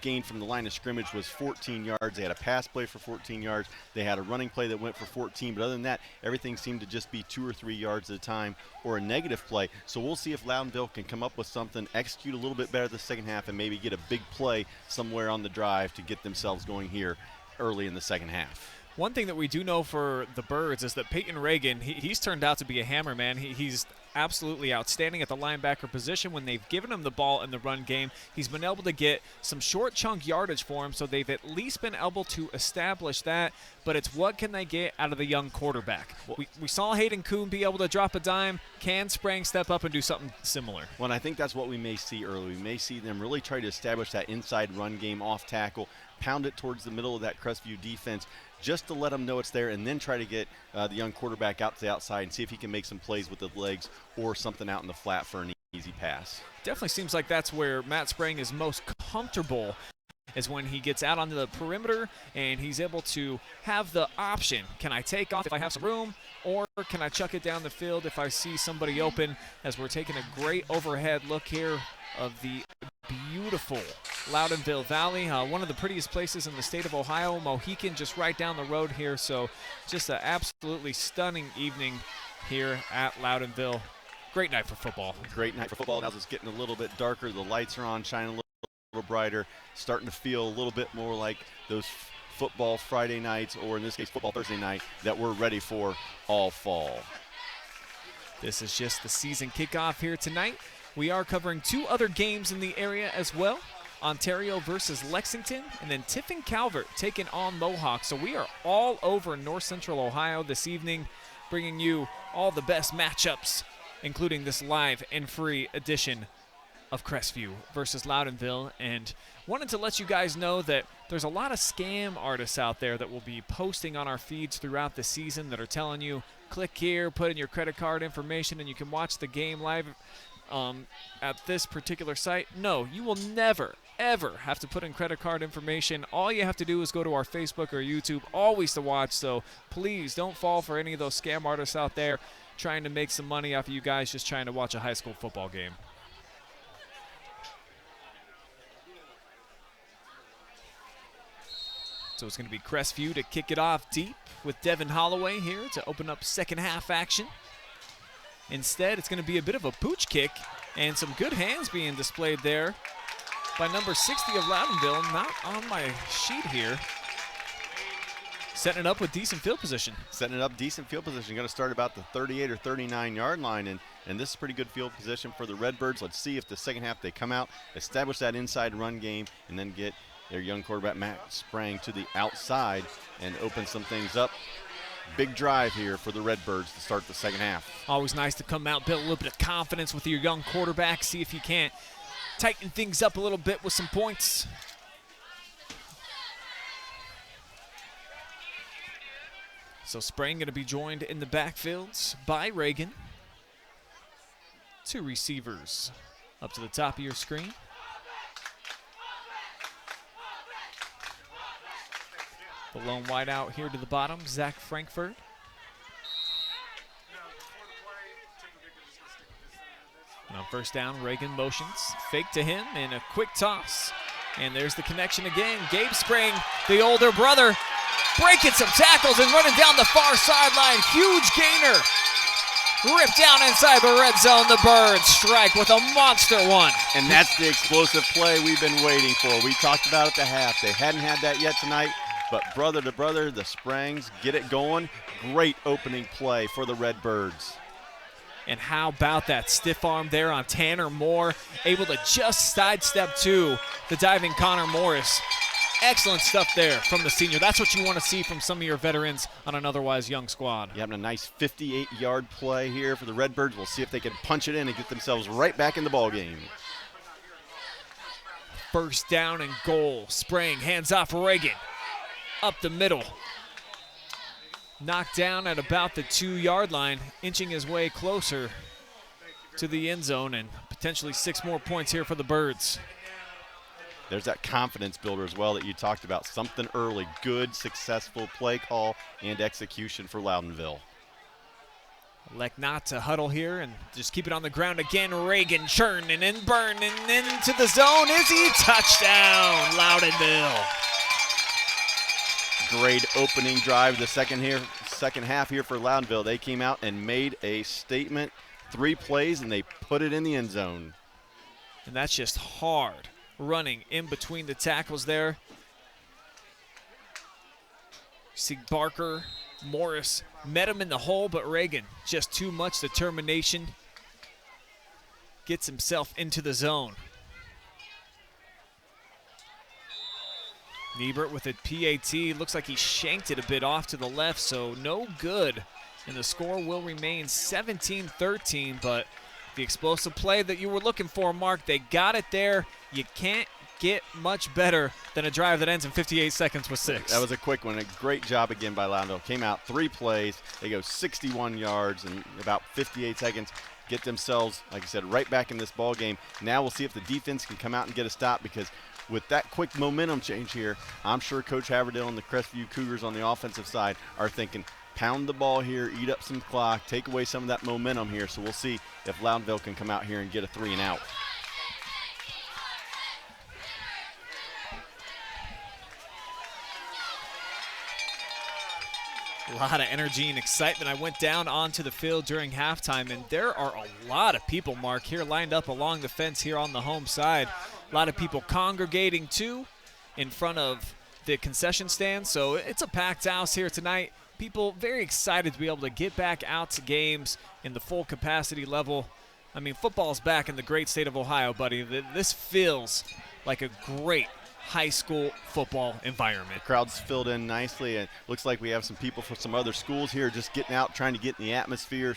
gain from the line of scrimmage was 14 yards. They had a pass play for 14 yards. They had a running play that went for 14. But other than that, everything seemed to just be 2 or 3 yards at a time or a negative play. So we'll see if Loudonville can come up with something, execute a little bit better the second half, and maybe get a big play somewhere on the drive to get themselves going here early in the second half. One thing that we do know for the Birds is that Peyton Reagan, he's turned out to be a hammer, man. He's absolutely outstanding at the linebacker position. When they've given him the ball in the run game, he's been able to get some short chunk yardage for him, so they've at least been able to establish that. But it's what can they get out of the young quarterback. We saw Hayden Kuhn be able to drop a dime. Can Sprang step up and do something similar? Well, and I think that's what we may see early. We may see them really try to establish that inside run game off tackle, pound it towards the middle of that Crestview defense, just to let them know it's there, and then try to get the young quarterback out to the outside and see if he can make some plays with the legs or something out in the flat for an easy pass. Definitely seems like that's where Matt Sprang is most comfortable, is when he gets out onto the perimeter and he's able to have the option. Can I take off if I have some room, or can I chuck it down the field if I see somebody open? As we're taking a great overhead look here of the beautiful Loudonville Valley, one of the prettiest places in the state of Ohio. Mohican just right down the road here, so just an absolutely stunning evening here at Loudonville. Great night for football. Great night for football. Now it's getting a little bit darker. The lights are on, shining a little brighter, starting to feel a little bit more like those football Friday nights, or in this case football Thursday night, that we're ready for all fall. This is just the season kickoff here tonight. We are covering 2 other games in the area as well. Ontario versus Lexington, and then Tiffin Calvert taking on Mohawk. So we are all over North Central Ohio this evening, bringing you all the best matchups, including this live and free edition of Crestview versus Loudonville. And wanted to let you guys know that there's a lot of scam artists out there that will be posting on our feeds throughout the season that are telling you, click here, put in your credit card information, and you can watch the game live at this particular site. No, you will never, ever have to put in credit card information, all you have to do is go to our Facebook or YouTube, always to watch. So please don't fall for any of those scam artists out there trying to make some money off of you guys just trying to watch a high school football game. So it's going to be Crestview to kick it off deep with Devin Holloway here to open up second half action. Instead, it's going to be a bit of a pooch kick and some good hands being displayed there by number 60 of Loudonville. Not on my sheet here. Setting it up with decent field position. Setting it up, decent field position. Going to start about the 38 or 39-yard line, and this is pretty good field position for the Redbirds. Let's see if the second half they come out, establish that inside run game, and then get their young quarterback Matt Sprang to the outside and open some things up. Big drive here for the Redbirds to start the second half. Always nice to come out, build a little bit of confidence with your young quarterback, see if you can't tighten things up a little bit with some points. So Sprang going to be joined in the backfields by Reagan. Two receivers up to the top of your screen. The lone wide out here to the bottom, Zach Frankfurt. And on first down, Reagan motions. Fake to him and a quick toss. And there's the connection again. Gabe Sprang, the older brother, breaking some tackles and running down the far sideline. Huge gainer. Ripped down inside the red zone. The Birds strike with a monster one. And that's the explosive play we've been waiting for. We talked about it at the half. They hadn't had that yet tonight. But brother to brother, the Sprangs get it going. Great opening play for the Redbirds. And how about that stiff arm there on Tanner Moore, able to just sidestep to the diving Connor Morris. Excellent stuff there from the senior. That's what you want to see from some of your veterans on an otherwise young squad. You having a nice 58-yard play here for the Redbirds. We'll see if they can punch it in and get themselves right back in the ball game. First down and goal. Sprang hands off Reagan. Up the middle. Knocked down at about the 2-yard line, inching his way closer to the end zone, and potentially 6 more points here for the Birds. There's that confidence builder as well that you talked about. Something early, good, successful play call and execution for Loudonville. Elect not to huddle here and just keep it on the ground again. Reagan churning and burning into the zone. Is he? Touchdown, Loudonville. Great opening drive the second half here for Loudonville. They came out and made a statement. 3 plays, and they put it in the end zone. And that's just hard running in between the tackles there. See Barker, Morris met him in the hole, but Reagan, just too much determination, gets himself into the zone. Niebert with a PAT. Looks like he shanked it a bit off to the left, so no good. And the score will remain 17-13, but the explosive play that you were looking for, Mark, they got it there. You can't get much better than a drive that ends in 58 seconds with 6. That was a quick one. A great job again by Loudonville. Came out 3 plays. They go 61 yards in about 58 seconds. Get themselves, like I said, right back in this ball game. Now we'll see if the defense can come out and get a stop, because with that quick momentum change here, I'm sure Coach Haverdale and the Crestview Cougars on the offensive side are thinking, pound the ball here, eat up some clock, take away some of that momentum here. So we'll see if Loudonville can come out here and get a 3 and out. A lot of energy and excitement. I went down onto the field during halftime, and there are a lot of people, Mark, here lined up along the fence here on the home side. A lot of people congregating, too, in front of the concession stand. So it's a packed house here tonight. People very excited to be able to get back out to games in the full capacity level. I mean, football's back in the great state of Ohio, buddy. This feels like a great high school football environment. The crowd's filled in nicely, and looks like we have some people from some other schools here just getting out, trying to get in the atmosphere.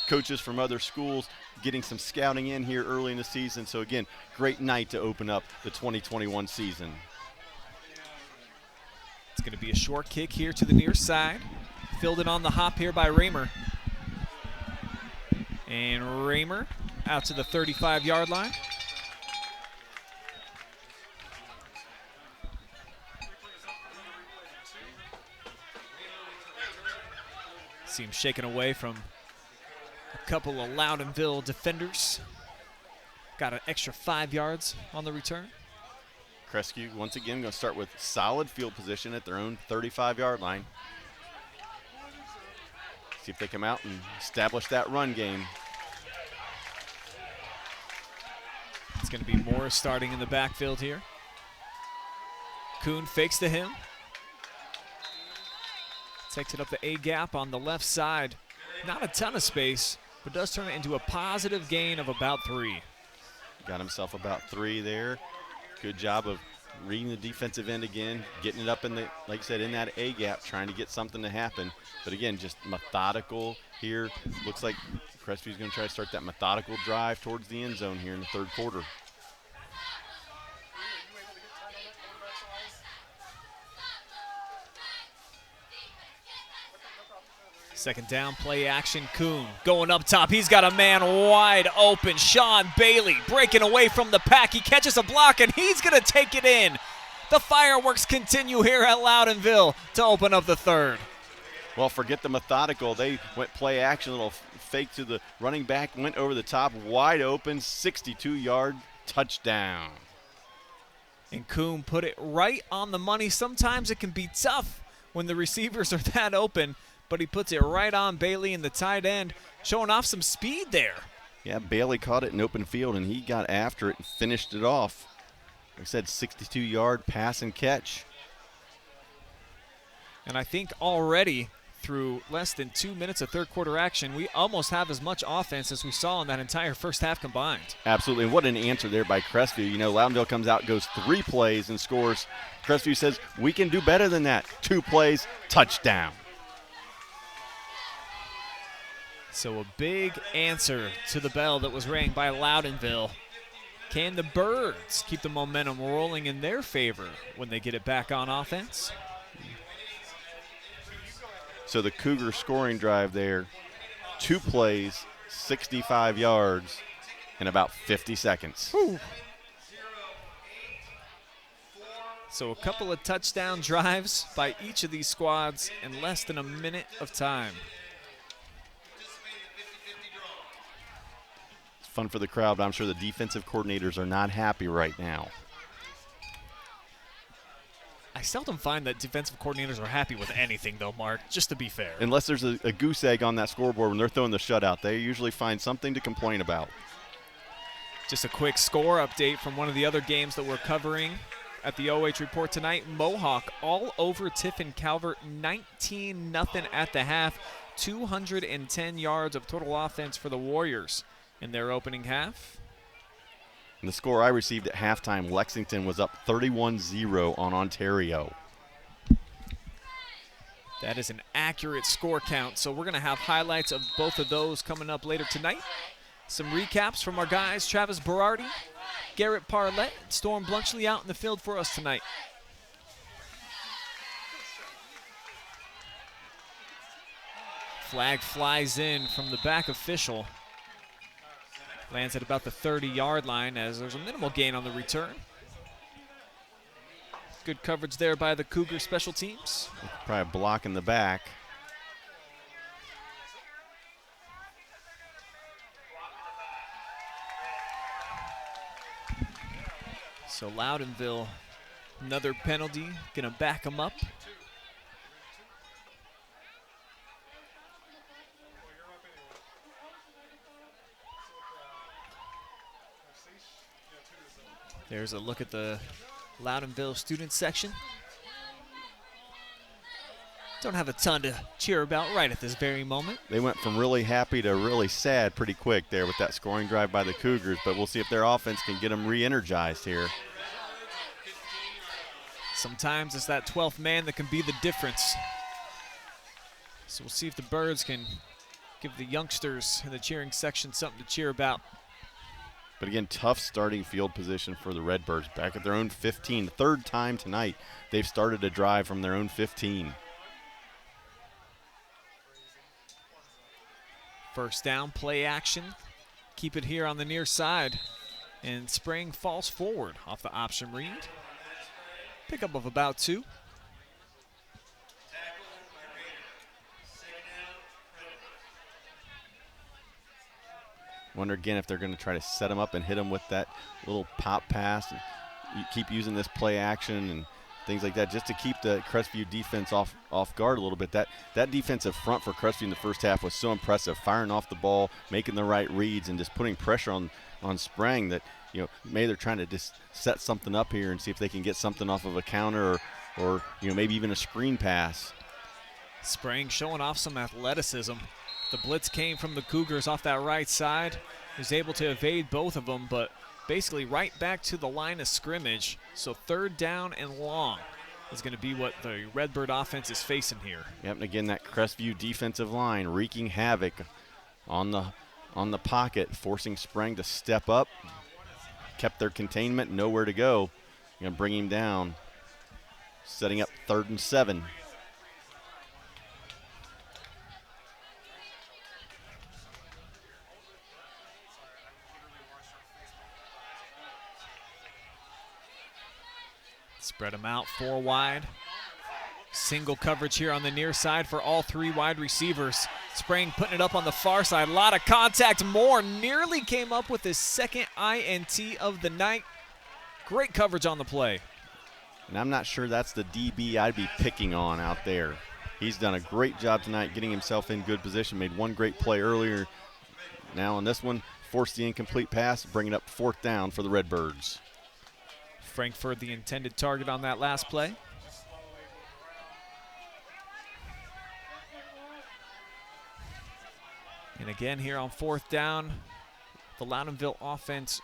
Coaches from other schools getting some scouting in here early in the season. So again, great night to open up the 2021 season. It's going to be a short kick here to the near side. Filled in on the hop here by Raymer. And Raymer out to the 35-yard line. See him shaken away from a couple of Loudonville defenders. Got an extra 5 yards on the return. Crestview, once again, going to start with solid field position at their own 35-yard line. See if they come out and establish that run game. It's going to be Morris starting in the backfield here. Kuhn fakes to him. Takes it up the A-gap on the left side. Not a ton of space, but does turn it into a positive gain of about 3. Got himself about 3 there. Good job of reading the defensive end again, getting it up in the, like you said, in that A-gap, trying to get something to happen. But again, just methodical here. Looks like Crestview's going to try to start that methodical drive towards the end zone here in the third quarter. Second down, play action. Kuhn going up top. He's got a man wide open. Sean Bailey breaking away from the pack. He catches a block, and he's going to take it in. The fireworks continue here at Loudonville to open up the third. Well, forget the methodical. They went play action, little fake to the running back, went over the top, wide open, 62-yard touchdown. And Kuhn put it right on the money. Sometimes it can be tough when the receivers are that open, but he puts it right on Bailey in the tight end, showing off some speed there. Yeah, Bailey caught it in open field, and he got after it and finished it off. Like I said, 62-yard pass and catch. And I think already through less than 2 minutes of third quarter action, we almost have as much offense as we saw in that entire first half combined. Absolutely, and what an answer there by Crestview. You know, Loudonville comes out, goes 3 plays and scores. Crestview says, we can do better than that. 2 plays, touchdown. So a big answer to the bell that was rang by Loudonville. Can the Birds keep the momentum rolling in their favor when they get it back on offense? So the Cougar scoring drive there, 2 plays, 65 yards in about 50 seconds. Whew. So a couple of touchdown drives by each of these squads in less than a minute of time. Fun for the crowd, but I'm sure the defensive coordinators are not happy right now. I seldom find that defensive coordinators are happy with anything, though, Mark, just to be fair. Unless there's a goose egg on that scoreboard when they're throwing the shutout, they usually find something to complain about. Just a quick score update from one of the other games that we're covering at the OH Report tonight. Mohawk all over Tiffin Calvert, 19-0 at the half, 210 yards of total offense for the Warriors in their opening half. And the score I received at halftime, Lexington was up 31-0 on Ontario. That is an accurate score count, so we're going to have highlights of both of those coming up later tonight. Some recaps from our guys, Travis Berardi, Garrett Parlett, and Storm Blunchley out in the field for us tonight. Flag flies in from the back official. Lands at about the 30-yard line as there's a minimal gain on the return. Good coverage there by the Cougar special teams. Probably a block in the back. So Loudonville, another penalty, gonna back them up. There's a look at the Loudonville student section. Don't have a ton to cheer about right at this very moment. They went from really happy to really sad pretty quick there with that scoring drive by the Cougars, but we'll see if their offense can get them re-energized here. Sometimes it's that 12th man that can be the difference. So we'll see if the Birds can give the youngsters in the cheering section something to cheer about. But again, tough starting field position for the Redbirds. Back at their own 15. Third time tonight they've started a drive from their own 15. First down, play action. Keep it here on the near side. And Spring falls forward off the option read. Pickup of about 2. Wonder again if they're going to try to set him up and hit him with that little pop pass. And you keep using this play action and things like that just to keep the Crestview defense off guard a little bit. That defensive front for Crestview in the first half was so impressive, firing off the ball, making the right reads, and just putting pressure on Sprang that, maybe they're trying to just set something up here and see if they can get something off of a counter or maybe even a screen pass. Sprang showing off some athleticism. The blitz came from the Cougars off that right side. He was able to evade both of them, but basically right back to the line of scrimmage. So 3rd down and long is going to be what the Redbird offense is facing here. Yep, and again, that Crestview defensive line wreaking havoc on the pocket, forcing Sprang to step up. Kept their containment, nowhere to go. Going to bring him down, setting up 3rd and 7. Spread them out 4 wide. Single coverage here on the near side for all 3 wide receivers. Sprang putting it up on the far side. A lot of contact. Moore nearly came up with his 2nd INT of the night. Great coverage on the play. And I'm not sure that's the DB I'd be picking on out there. He's done a great job tonight getting himself in good position. Made one great play earlier. Now on this one, forced the incomplete pass, bringing up 4th down for the Redbirds. Frankfurt the intended target on that last play. And again here on 4th down, the Loudonville offense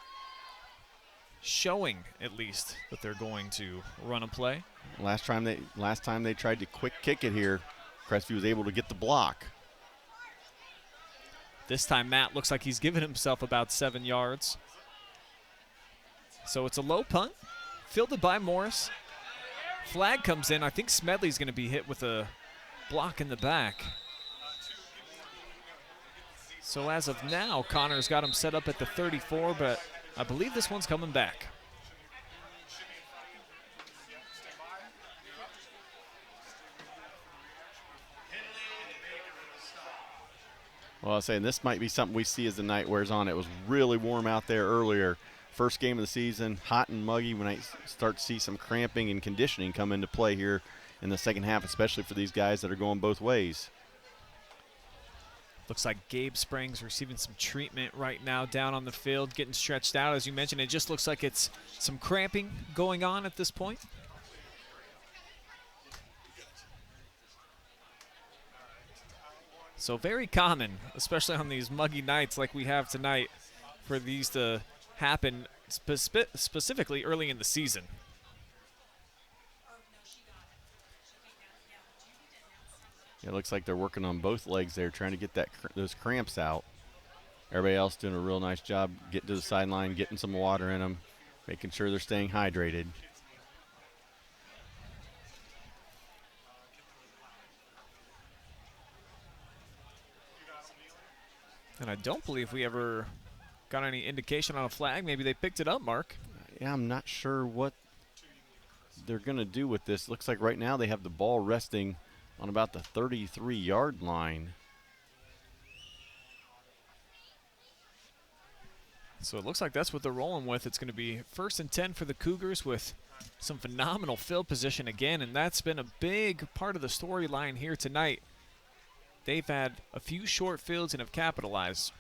showing at least that they're going to run a play. Last time they tried to quick kick it here, Crestview was able to get the block. This time Matt looks like he's given himself about 7 yards. So it's a low punt, fielded by Morris. Flag comes in. I think Smedley's going to be hit with a block in the back. So as of now, Connor's got him set up at the 34, but I believe this one's coming back. Well, I was saying this might be something we see as the night wears on. It was really warm out there earlier. First game of the season, hot and muggy. When I start to see some cramping and conditioning come into play here in the second half, especially for these guys that are going both ways. Looks like Gabe Sprang's receiving some treatment right now down on the field, getting stretched out. As you mentioned, it just looks like it's some cramping going on at this point. So very common, especially on these muggy nights like we have tonight, for these to happen specifically early in the season. It looks like they're working on both legs there, trying to get those cramps out. Everybody else doing a real nice job getting to the sideline, getting some water in them, making sure they're staying hydrated. And I don't believe we ever got any indication on a flag. Maybe they picked it up, Mark. Yeah, I'm not sure what they're going to do with this. Looks like right now they have the ball resting on about the 33-yard line. So it looks like that's what they're rolling with. It's going to be 1st and 10 for the Cougars with some phenomenal field position again, and that's been a big part of the storyline here tonight. They've had a few short fields and have capitalized.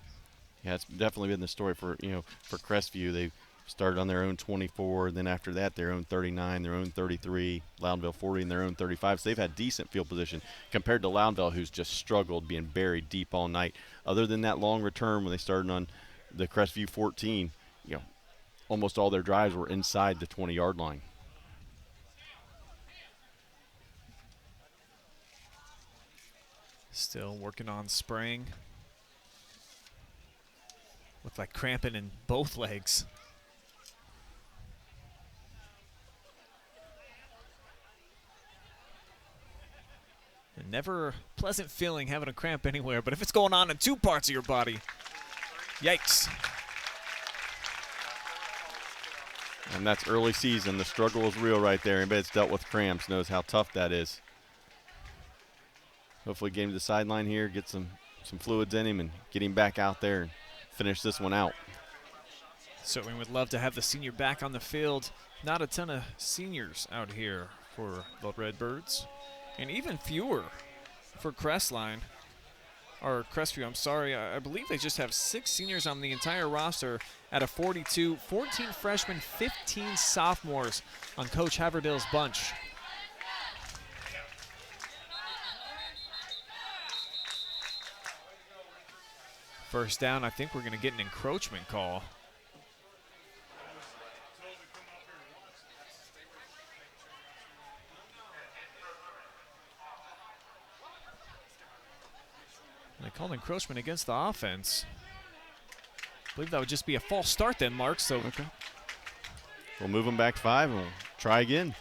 Yeah, it's definitely been the story for Crestview. They started on their own 24, then after that their own 39, their own 33, Loudonville 40, and their own 35. So they've had decent field position compared to Loudonville, who's just struggled being buried deep all night. Other than that long return when they started on the Crestview 14, almost all their drives were inside the 20-yard line. Still working on Sprang. Looked like cramping in both legs. And never a pleasant feeling having a cramp anywhere, but if it's going on in 2 parts of your body, yikes. And that's early season. The struggle is real right there. Anybody that's dealt with cramps knows how tough that is. Hopefully get him to the sideline here, get some fluids in him, and get him back out there and finish this one out. Certainly would love to have the senior back on the field. Not a ton of seniors out here for the Redbirds, and even fewer for Crestview. I'm sorry. I believe they just have 6 seniors on the entire roster out of 42, 14 freshmen, 15 sophomores on Coach Haverdale's bunch. First down, I think we're going to get an encroachment call. They called encroachment against the offense. I believe that would just be a false start then, Mark. So okay. We'll move them back 5 and we'll try again.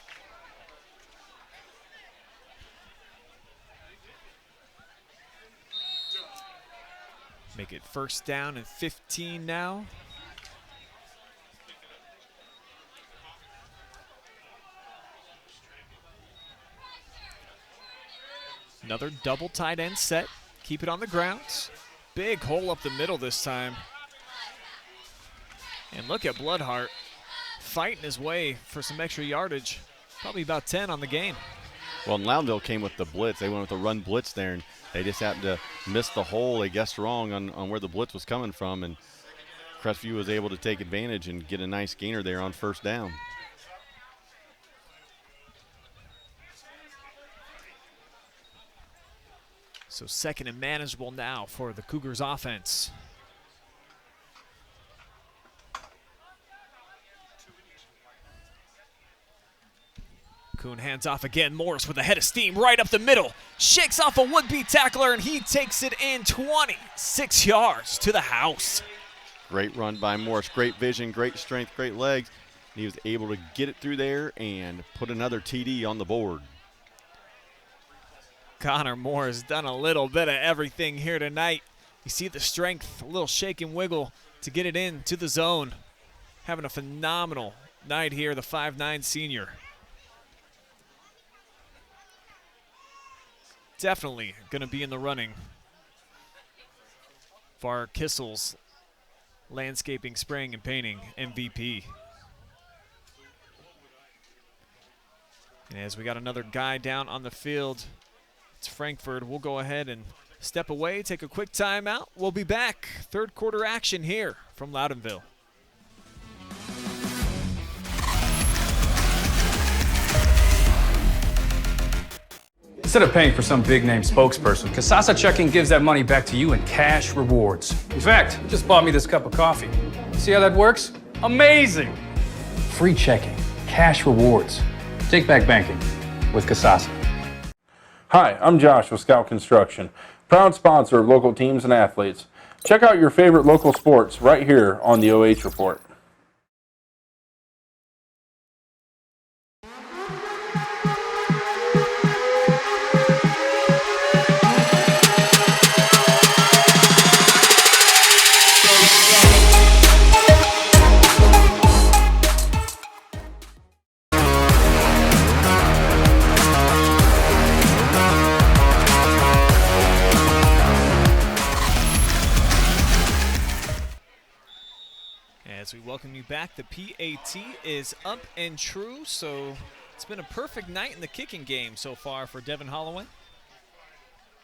Make it first down and 15 now. Another double tight end set. Keep it on the ground. Big hole up the middle this time. And look at Bloodhart fighting his way for some extra yardage. Probably about 10 on the game. Well, and Loudonville came with the blitz. They went with the run blitz there, and they just happened to miss the hole. They guessed wrong on where the blitz was coming from, and Crestview was able to take advantage and get a nice gainer there on first down. So second and manageable now for the Cougars offense. Kuhn hands off again. Morris with a head of steam right up the middle. Shakes off a would-be tackler, and he takes it in 26 yards to the house. Great run by Morris. Great vision, great strength, great legs. He was able to get it through there and put another TD on the board. Connor Moore has done a little bit of everything here tonight. You see the strength, a little shake and wiggle to get it into the zone. Having a phenomenal night here, the 5'9" senior. Definitely going to be in the running for Kissel's landscaping, spraying, and painting MVP. And as we got another guy down on the field, it's Frankfurt. We'll go ahead and step away, take a quick timeout. We'll be back. Third quarter action here from Loudonville. Instead of paying for some big-name spokesperson, Casasa Checking gives that money back to you in cash rewards. In fact, you just bought me this cup of coffee. See how that works? Amazing! Free checking, cash rewards. Take back banking with Casasa. Hi, I'm Josh with Scout Construction, proud sponsor of local teams and athletes. Check out your favorite local sports right here on the OH Report. As we welcome you back, the PAT is up and true, so it's been a perfect night in the kicking game so far for Devin Holloway.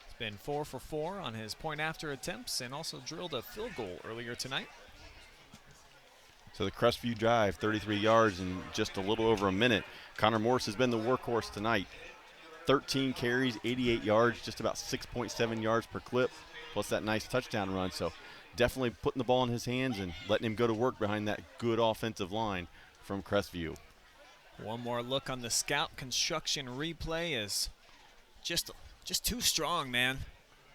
He's been 4 for 4 on his point after attempts and also drilled a field goal earlier tonight. So the Crestview drive, 33 yards in just a little over a minute. Connor Morris has been the workhorse tonight. 13 carries, 88 yards, just about 6.7 yards per clip, plus that nice touchdown run. So definitely putting the ball in his hands and letting him go to work behind that good offensive line from Crestview. One more look on the Scout Construction replay is just too strong, man.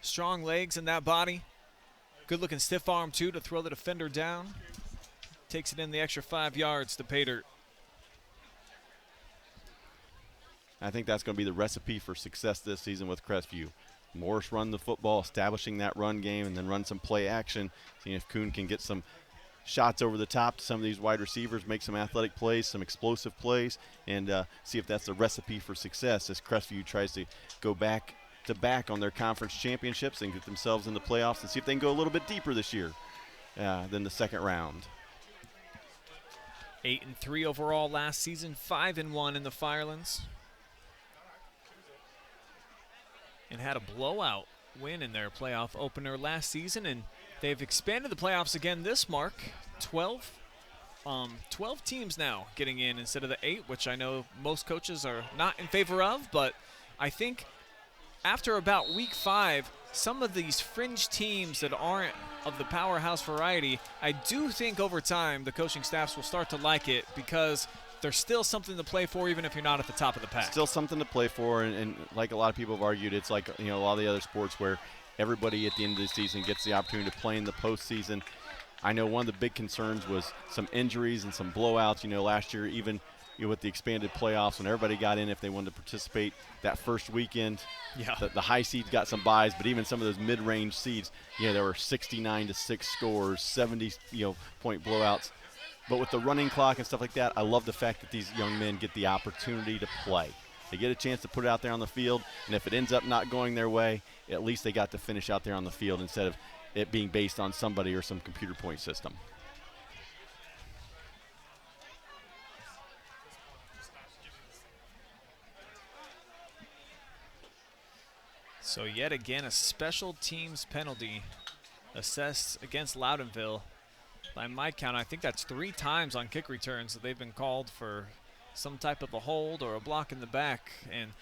Strong legs in that body. Good looking stiff arm too to throw the defender down. Takes it in the extra 5 yards to pay dirt. I think that's going to be the recipe for success this season with Crestview. Morris run the football, establishing that run game, and then run some play action, seeing if Kuhn can get some shots over the top to some of these wide receivers, make some athletic plays, some explosive plays, and see if that's the recipe for success as Crestview tries to go back to back on their conference championships and get themselves in the playoffs and see if they can go a little bit deeper this year. than the second round. 8-3 overall last season, 5-1 in the Firelands. And had a blowout win in their playoff opener last season, and they've expanded the playoffs again this mark. 12 teams now getting in instead of the 8, which I know most coaches are not in favor of, but I think after about week 5, some of these fringe teams that aren't of the powerhouse variety, I do think over time the coaching staffs will start to like it because there's still something to play for even if you're not at the top of the pack. Still something to play for, and like a lot of people have argued, it's like a lot of the other sports where everybody at the end of the season gets the opportunity to play in the postseason. I know one of the big concerns was some injuries and some blowouts. Last year, even with the expanded playoffs, when everybody got in, if they wanted to participate that first weekend, the high seeds got some buys, but even some of those mid-range seeds, there were 69-6 scores, 70 point blowouts. But with the running clock and stuff like that, I love the fact that these young men get the opportunity to play. They get a chance to put it out there on the field, and if it ends up not going their way, at least they got to finish out there on the field instead of it being based on somebody or some computer point system. So yet again, a special teams penalty assessed against Loudonville. By my count, I think that's 3 times on kick returns that they've been called for some type of a hold or a block in the back. And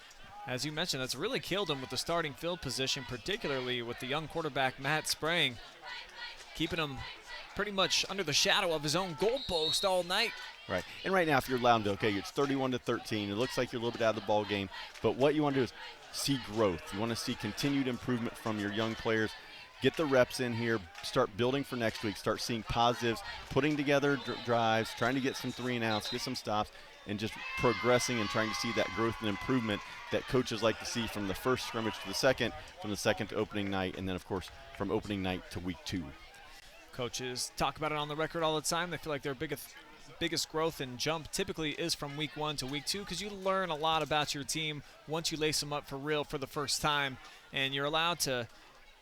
as you mentioned, that's really killed him with the starting field position, particularly with the young quarterback, Matt Sprang, keeping him pretty much under the shadow of his own goalpost all night. Right. And right now, if you're Loudonville, okay, it's 31-13. It looks like you're a little bit out of the ball game. But what you want to do is see growth. You want to see continued improvement from your young players. Get the reps in here, start building for next week, start seeing positives, putting together drives, trying to get some 3-and-outs, get some stops, and just progressing and trying to see that growth and improvement that coaches like to see from the first scrimmage to the second, from the second to opening night, and then, of course, from opening night to week 2. Coaches talk about it on the record all the time. They feel like their biggest growth and jump typically is from week 1 to week 2 because you learn a lot about your team once you lace them up for real for the first time, and you're allowed to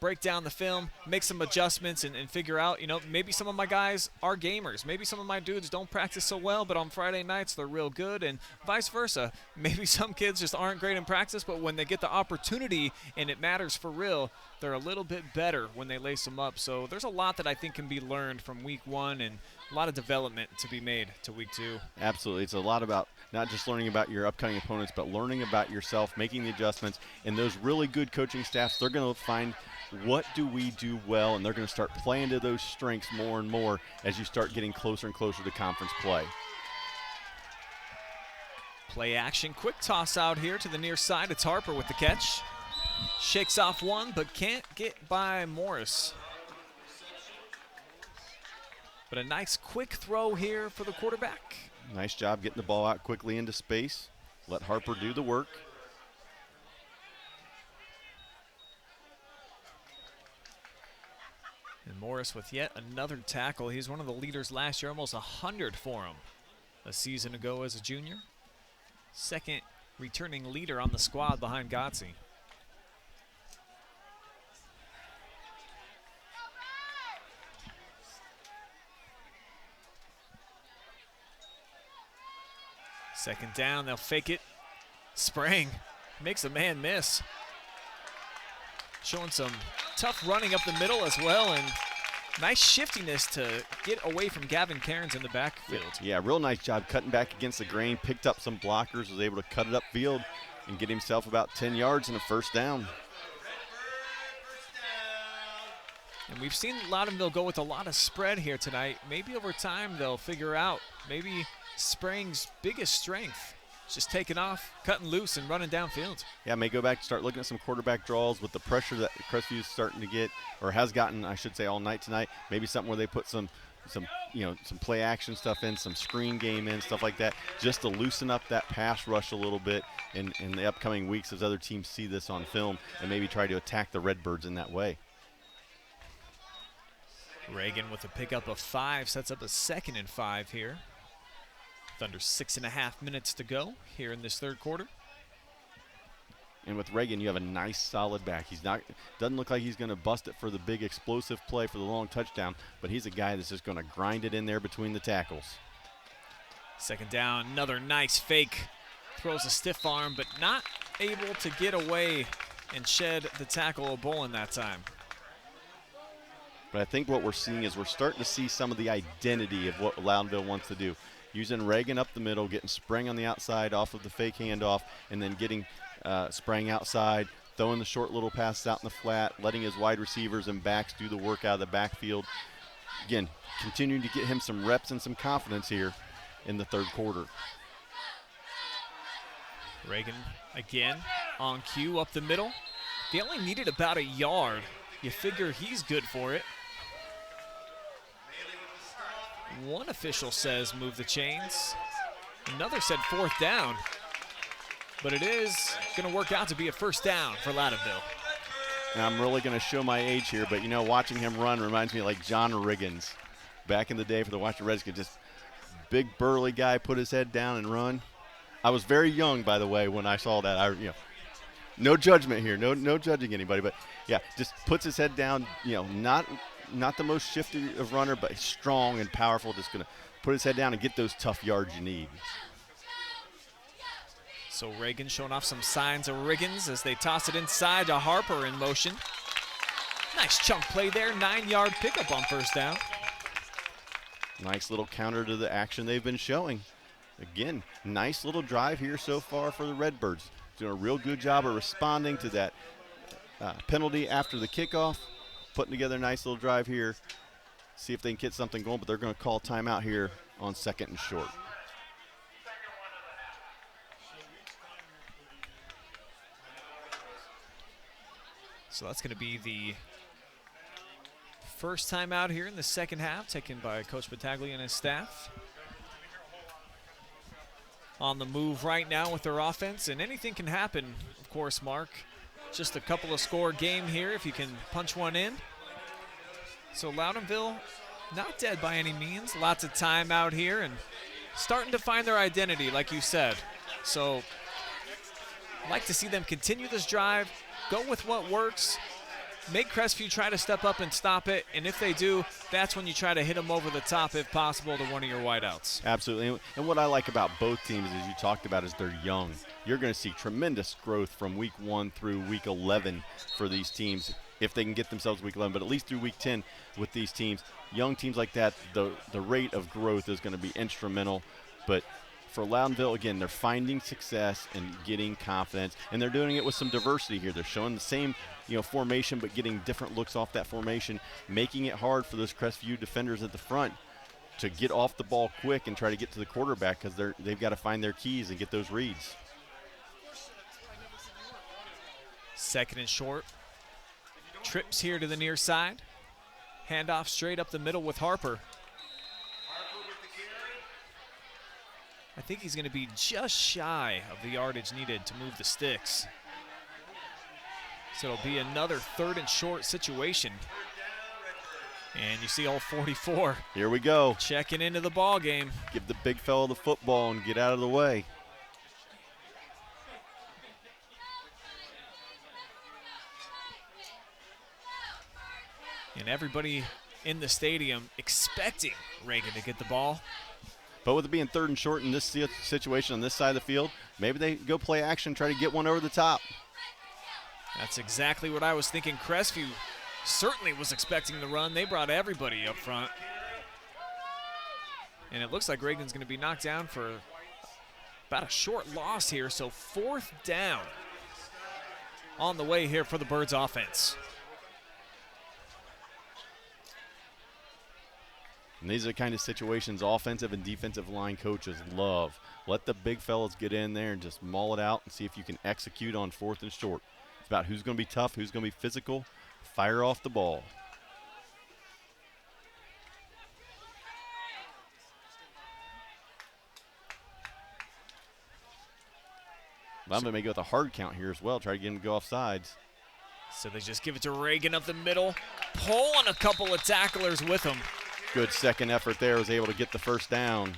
break down the film, make some adjustments, and figure out, maybe some of my guys are gamers. Maybe some of my dudes don't practice so well, but on Friday nights they're real good, and vice versa. Maybe some kids just aren't great in practice, but when they get the opportunity and it matters for real, they're a little bit better when they lace them up. So there's a lot that I think can be learned from week 1 and a lot of development to be made to week 2. Absolutely. It's a lot about not just learning about your upcoming opponents, but learning about yourself, making the adjustments. And those really good coaching staffs, they're going to find what do we do well, and they're going to start playing to those strengths more and more as you start getting closer and closer to conference play. Play action, quick toss out here to the near side. It's Harper with the catch. Shakes off one, but can't get by Morris. But a nice quick throw here for the quarterback. Nice job getting the ball out quickly into space. Let Harper do the work. And Morris with yet another tackle. He's one of the leaders last year, almost 100 for him a season ago as a junior. Second returning leader on the squad behind Gotze. Second down, they'll fake it. Sprang makes a man miss. Showing some tough running up the middle as well, and nice shiftiness to get away from Gavin Cairns in the backfield. Yeah, real nice job cutting back against the grain, picked up some blockers, was able to cut it upfield and get himself about 10 yards and a first down. And we've seen Loudonville go with a lot of spread here tonight. Maybe over time they'll figure out maybe Sprang's biggest strength is just taking off, cutting loose, and running downfield. Yeah, may go back and start looking at some quarterback draws with the pressure that Crestview is starting to get, or has gotten, I should say, all night tonight. Maybe something where they put some play action stuff in, some screen game in, stuff like that, just to loosen up that pass rush a little bit in the upcoming weeks as other teams see this on film and maybe try to attack the Redbirds in that way. Reagan with a pickup of 5 sets up a 2nd and 5 here. With under 6.5 minutes to go here in this third quarter. And with Reagan, you have a nice solid back. Doesn't look like he's going to bust it for the big explosive play for the long touchdown, but he's a guy that's just going to grind it in there between the tackles. Second down, another nice fake. Throws a stiff arm, but not able to get away and shed the tackle of Bolin that time. But I think what we're seeing is we're starting to see some of the identity of what Loudonville wants to do. Using Reagan up the middle, getting Sprang on the outside off of the fake handoff, and then getting Sprang outside, throwing the short little passes out in the flat, letting his wide receivers and backs do the work out of the backfield. Again, continuing to get him some reps and some confidence here in the third quarter. Reagan again on cue up the middle. They only needed about a yard. You figure he's good for it. One official says move the chains. Another said fourth down. But it is going to work out to be a first down for Loudonville. And I'm really going to show my age here, but, watching him run reminds me of like John Riggins back in the day for the Washington Redskins. Just big, burly guy, put his head down and run. I was very young, by the way, when I saw that. No judgment here, no judging anybody, but, yeah, just puts his head down, not the most shifty of runner, but strong and powerful, just going to put his head down and get those tough yards you need. So Reagan showing off some signs of Riggins as they toss it inside to Harper in motion. Nice chunk play there, 9-yard pickup on first down. Nice little counter to the action they've been showing. Again, nice little drive here so far for the Redbirds. Doing a real good job of responding to that penalty after the kickoff. Putting together a nice little drive here. See if they can get something going, but they're going to call timeout here on second and short. So that's going to be the first time out here in the second half, taken by Coach Battaglia and his staff. On the move right now with their offense, and anything can happen, of course, Mark. Just a couple of score game here if you can punch one in. So Loudonville, not dead by any means. Lots of time out here and starting to find their identity, like you said. So I'd like to see them continue this drive, go with what works, make Crestview try to step up and stop it, and if they do, that's when you try to hit them over the top, if possible, to one of your wideouts. Absolutely, and what I like about both teams, as you talked about, is they're young. You're going to see tremendous growth from week 1 through week 11 for these teams, if they can get themselves week 11, but at least through week 10 with these teams. Young teams like that, the rate of growth is going to be instrumental, but for Loudonville, again, they're finding success and getting confidence, and they're doing it with some diversity here. They're showing the same, formation, but getting different looks off that formation, making it hard for those Crestview defenders at the front to get off the ball quick and try to get to the quarterback, because they've got to find their keys and get those reads. Second and short. Trips here to the near side. Handoff straight up the middle with Harper. I think he's going to be just shy of the yardage needed to move the sticks. So it'll be another third and short situation. And you see all 44. Here we go. Checking into the ball game. Give the big fella the football and get out of the way. And everybody in the stadium expecting Reagan to get the ball. But with it being third and short in this situation on this side of the field, maybe they go play action, try to get one over the top. That's exactly what I was thinking. Crestview certainly was expecting the run. They brought everybody up front. And it looks like Reagan's going to be knocked down for about a short loss here. So fourth down on the way here for the Birds offense. And these are the kind of situations offensive and defensive line coaches love. Let the big fellas get in there and just maul it out and see if you can execute on fourth and short. It's about who's going to be tough, who's going to be physical. Fire off the ball. Loudonville may go with a hard count here as well, try to get him to go off sides. So they just give it to Reagan up the middle, pulling a couple of tacklers with him. Good second effort there, was able to get the first down.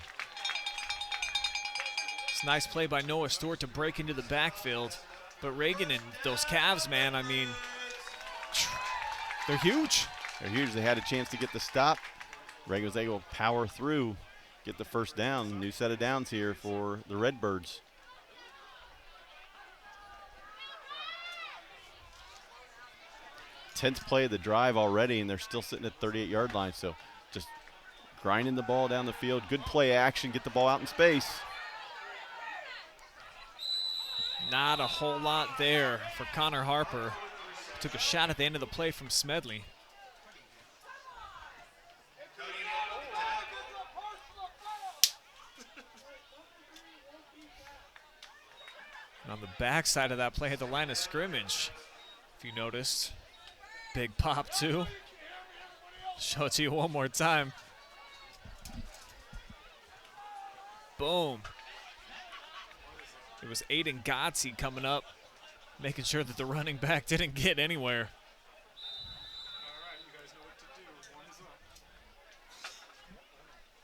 It's a nice play by Noah Stewart to break into the backfield. But Reagan and those Cavs, man, I mean, they're huge. They're huge. They had a chance to get the stop. Reagan was able to power through, get the first down. New set of downs here for the Redbirds. Tenth play of the drive already, and they're still sitting at 38-yard line. So just grinding the ball down the field. Good play action, get the ball out in space. Not a whole lot there for Connor Harper. Took a shot at the end of the play from Smedley. And on the backside of that play at the line of scrimmage, if you noticed, big pop too. Show it to you one more time. Boom. It was Aiden Godsey coming up, making sure that the running back didn't get anywhere.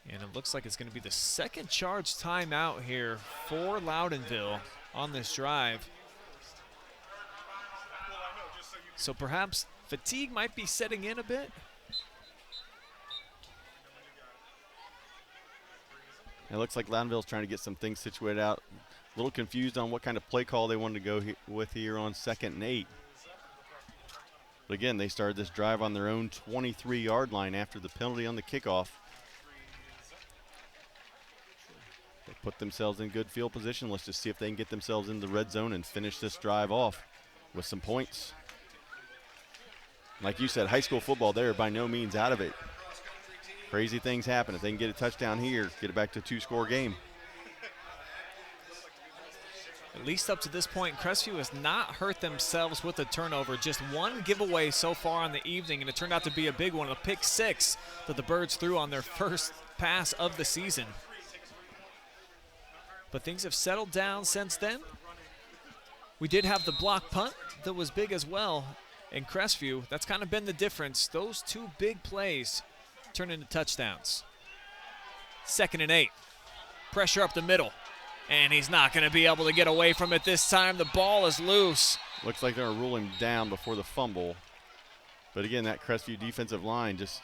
And it looks like it's going to be the second charge timeout here for Loudonville on this drive. So perhaps fatigue might be setting in a bit. It looks like Loudonville's trying to get some things situated out. A little confused on what kind of play call they wanted to go with here on 2nd and 8. But again, they started this drive on their own 23-yard line after the penalty on the kickoff. They put themselves in good field position. Let's just see if they can get themselves in the red zone and finish this drive off with some points. Like you said, high school football, they're by no means out of it. Crazy things happen. If they can get a touchdown here, get it back to a 2-score game. At least up to this point, Crestview has not hurt themselves with a turnover. Just one giveaway so far on the evening, and it turned out to be a big one, a pick 6 that the Birds threw on their first pass of the season. But things have settled down since then. We did have the block punt that was big as well in Crestview. That's kind of been the difference. Those two big plays turn into touchdowns. 2nd and 8. Pressure up the middle. And he's not going to be able to get away from it this time. The ball is loose. Looks like they're going to rule him down before the fumble. But again, that Crestview defensive line just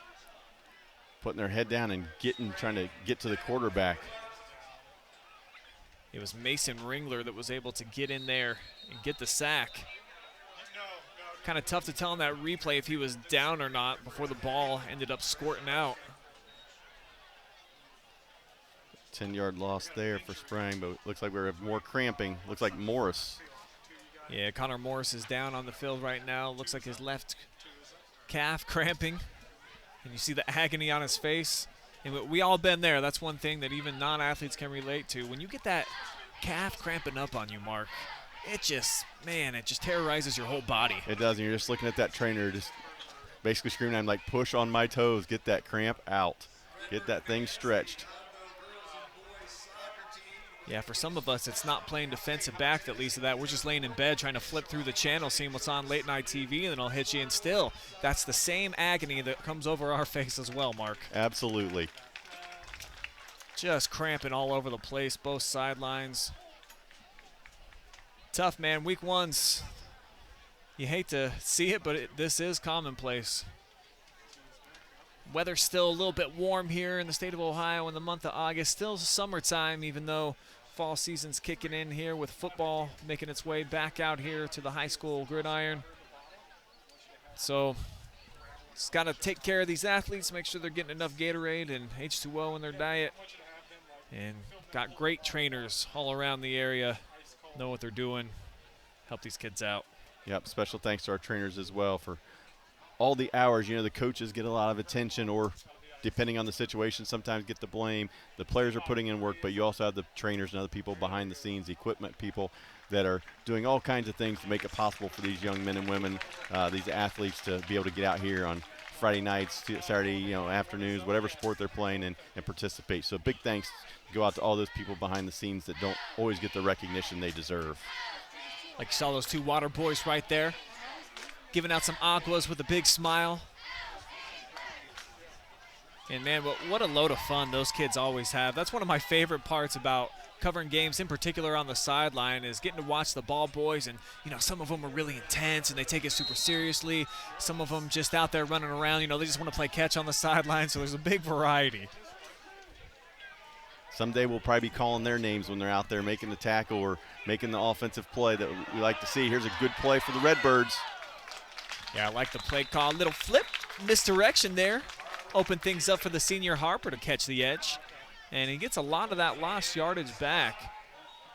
putting their head down and trying to get to the quarterback. It was Mason Ringler that was able to get in there and get the sack. Kind of tough to tell in that replay if he was down or not before the ball ended up squirting out. 10-yard loss there for Sprang, but looks like we have more cramping. Looks like Morris. Yeah, Connor Morris is down on the field right now. Looks like his left calf cramping. And you see the agony on his face. And we all been there. That's one thing that even non-athletes can relate to. When you get that calf cramping up on you, Mark, it just terrorizes your whole body. It does, and you're just looking at that trainer just basically screaming at him like, push on my toes, get that cramp out. Get that thing stretched. Yeah, for some of us, it's not playing defensive back that leads to that. We're just laying in bed trying to flip through the channel, seeing what's on late night TV, and then it'll hit you. And still, that's the same agony that comes over our face as well, Mark. Absolutely. Just cramping all over the place, both sidelines. Tough, man. Week 1's, you hate to see it, but this is commonplace. Weather's still a little bit warm here in the state of Ohio in the month of August. Still summertime, even though fall season's kicking in here with football making its way back out here to the high school gridiron. So just got to take care of these athletes, make sure they're getting enough Gatorade and H2O in their diet. And got great trainers all around the area, know what they're doing, help these kids out. Yep, special thanks to our trainers as well for all the hours. You know, the coaches get a lot of attention, or depending on the situation, sometimes get the blame. The players are putting in work, but you also have the trainers and other people behind the scenes, equipment people that are doing all kinds of things to make it possible for these young men and women, these athletes, to be able to get out here on Friday nights, Saturday, afternoons, whatever sport they're playing and participate. So big thanks go out to all those people behind the scenes that don't always get the recognition they deserve. Like you saw those two water boys right there, giving out some aguas with a big smile. And man, what a load of fun those kids always have. That's one of my favorite parts about covering games, in particular on the sideline, is getting to watch the ball boys. And, some of them are really intense and they take it super seriously. Some of them just out there running around. They just want to play catch on the sideline. So there's a big variety. Someday we'll probably be calling their names when they're out there making the tackle or making the offensive play that we like to see. Here's a good play for the Redbirds. Yeah, I like the play call. Little flip, misdirection there. Open things up for the senior Harper to catch the edge. And he gets a lot of that lost yardage back.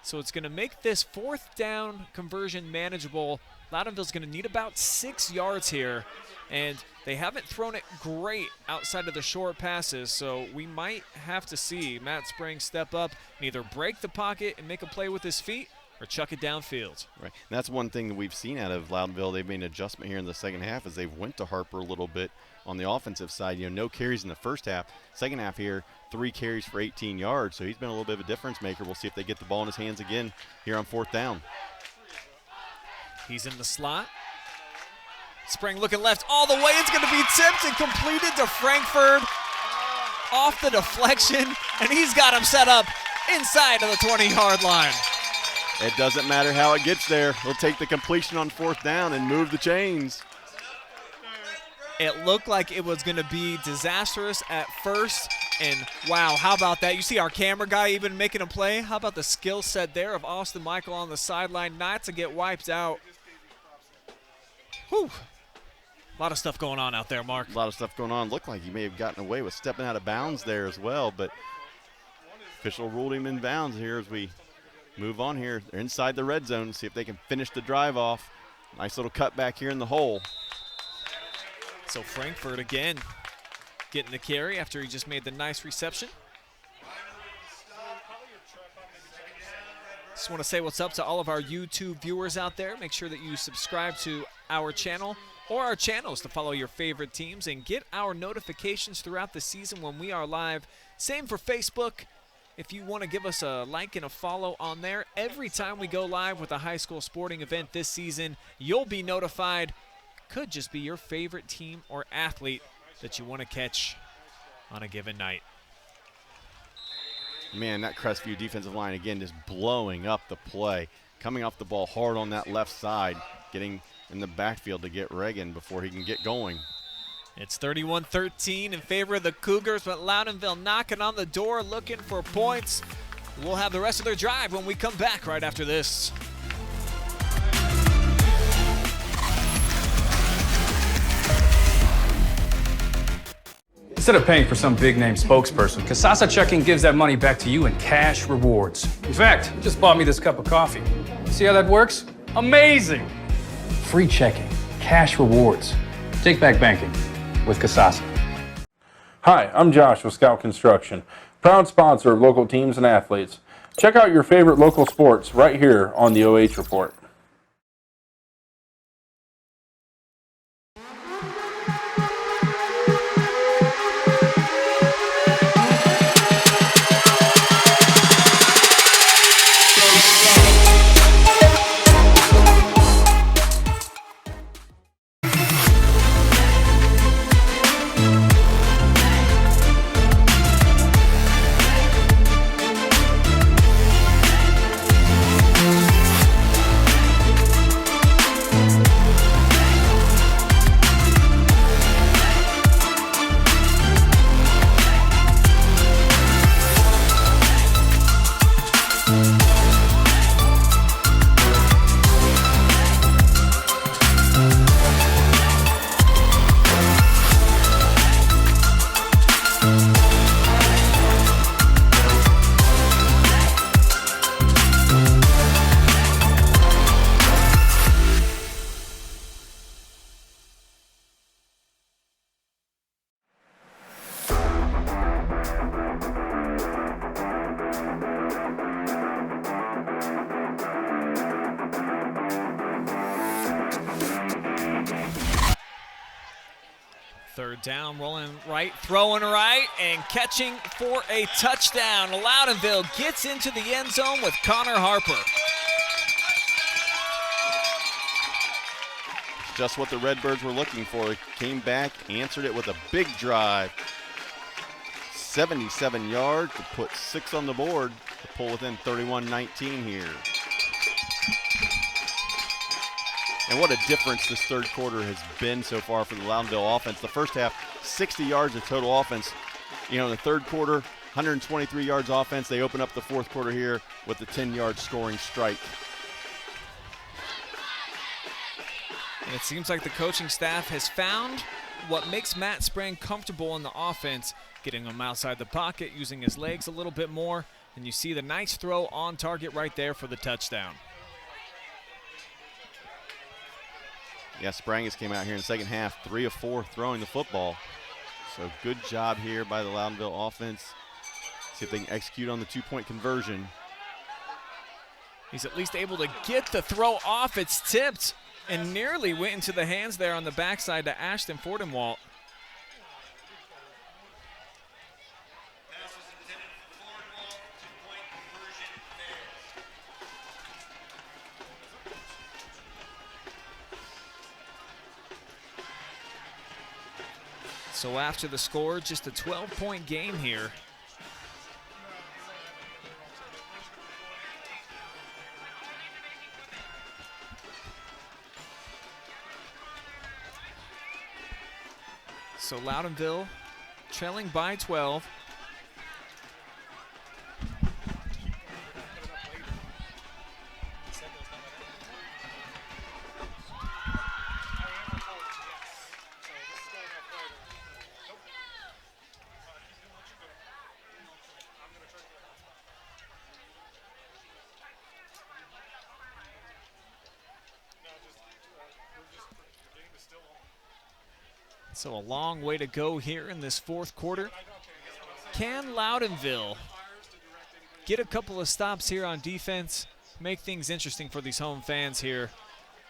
So it's going to make this 4th down conversion manageable. Loudonville's going to need about 6 yards here. And they haven't thrown it great outside of the short passes, so we might have to see Matt Spring step up and either break the pocket and make a play with his feet or chuck it downfield. Right, and that's one thing that we've seen out of Loudonville. They've made an adjustment here in the second half as they've went to Harper a little bit on the offensive side. No carries in the first half. Second half here, 3 carries for 18 yards, so he's been a little bit of a difference maker. We'll see if they get the ball in his hands again here on 4th down. He's in the slot. Spring looking left all the way. It's going to be tipped and completed to Frankfurt off the deflection, and he's got him set up inside of the 20-yard line. It doesn't matter how it gets there. He'll take the completion on 4th down and move the chains. It looked like it was going to be disastrous at first, and wow, how about that? You see our camera guy even making a play. How about the skill set there of Austin Michael on the sideline not to get wiped out? Whew. A lot of stuff going on out there, Mark. A lot of stuff going on. Looked like he may have gotten away with stepping out of bounds there as well, but official ruled him in bounds here as we move on here. They're inside the red zone. See if they can finish the drive off. Nice little cut back here in the hole. So Frankfurt again getting the carry after he just made the nice reception. Just want to say what's up to all of our YouTube viewers out there. Make sure that you subscribe to our channel or our channels to follow your favorite teams and get our notifications throughout the season when we are live. Same for Facebook. If you want to give us a like and a follow on there, every time we go live with a high school sporting event this season, you'll be notified. Could just be your favorite team or athlete that you want to catch on a given night. Man, that Crestview defensive line, again, just blowing up the play. Coming off the ball hard on that left side, getting in the backfield to get Reagan before he can get going. It's 31-13 in favor of the Cougars, but Loudonville knocking on the door looking for points. We'll have the rest of their drive when we come back right after this. Instead of paying for some big-name spokesperson, Casasa Checking gives that money back to you in cash rewards. In fact, you just bought me this cup of coffee. See how that works? Amazing! Free checking, cash rewards. Take back banking with Casasa. Hi, I'm Josh with Scout Construction, proud sponsor of local teams and athletes. Check out your favorite local sports right here on the OH Report. Third down, rolling right, throwing right, and catching for a touchdown. Loudonville gets into the end zone with Connor Harper. Just what the Redbirds were looking for. Came back, answered it with a big drive. 77 yards to put 6 on the board. to pull within 31-19 here. And what a difference this third quarter has been so far for the Loudonville offense. The first half, 60 yards of total offense. You know, in the third quarter, 123 yards offense. They open up the fourth quarter here with the 10-yard scoring strike. And it seems like the coaching staff has found what makes Matt Sprang comfortable in the offense, getting him outside the pocket, using his legs a little bit more, and you see the nice throw on target right there for the touchdown. Yeah, Sprangus came out here in the second half, 3 of 4 throwing the football. So good job here by the Loudonville offense. See if they can execute on the 2-point conversion. He's at least able to get the throw off. It's tipped and nearly went into the hands there on the backside to Ashton Fordenwalt. So after the score, just a 12-point game here. So Loudonville trailing by 12. So a long way to go here in this fourth quarter. Can Loudonville get a couple of stops here on defense, make things interesting for these home fans here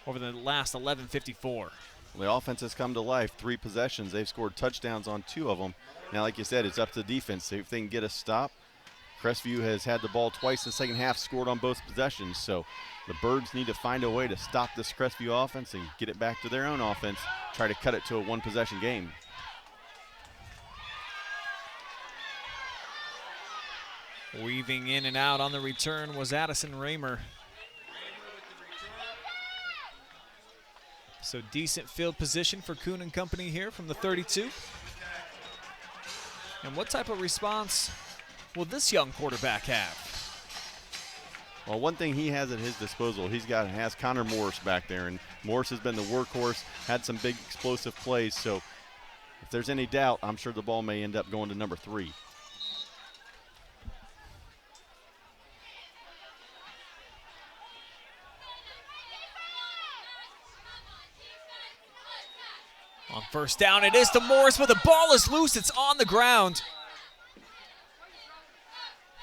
over the last 11:54? Well, the offense has come to life. 3 possessions. They've scored touchdowns on 2 of them. Now, like you said, it's up to the defense. See if they can get a stop. Crestview has had the ball twice in the second half, scored on both possessions. So the Birds need to find a way to stop this Crestview offense and get it back to their own offense, try to cut it to a 1-possession game. Weaving in and out on the return was Addison Raymer. So decent field position for Kuhn and company here from the 32. And what type of response will this young quarterback have? Well, one thing he has at his disposal, has Connor Morris back there, and Morris has been the workhorse, had some big explosive plays, so if there's any doubt, I'm sure the ball may end up going to number 3. On first down, it is to Morris, but the ball is loose. It's on the ground.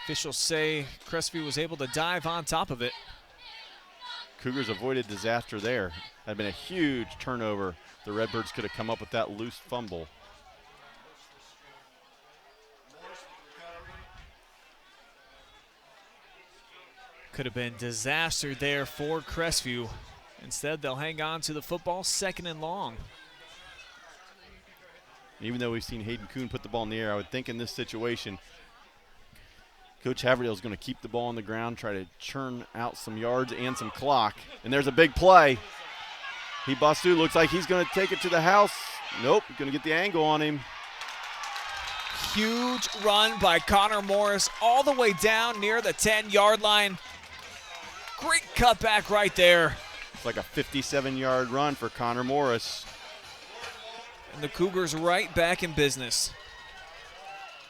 Officials say Crestview was able to dive on top of it. Cougars avoided disaster there. Had been a huge turnover. The Redbirds could have come up with that loose fumble. Could have been disaster there for Crestview. Instead, they'll hang on to the football, 2nd and long. Even though we've seen Hayden Kuhn put the ball in the air, I would think in this situation, Coach Haverdale is going to keep the ball on the ground, try to churn out some yards and some clock. And there's a big play. He busts through, looks like he's going to take it to the house. Nope, going to get the angle on him. Huge run by Connor Morris all the way down near the 10-yard line. Great cutback right there. It's like a 57-yard run for Connor Morris. And the Cougars right back in business.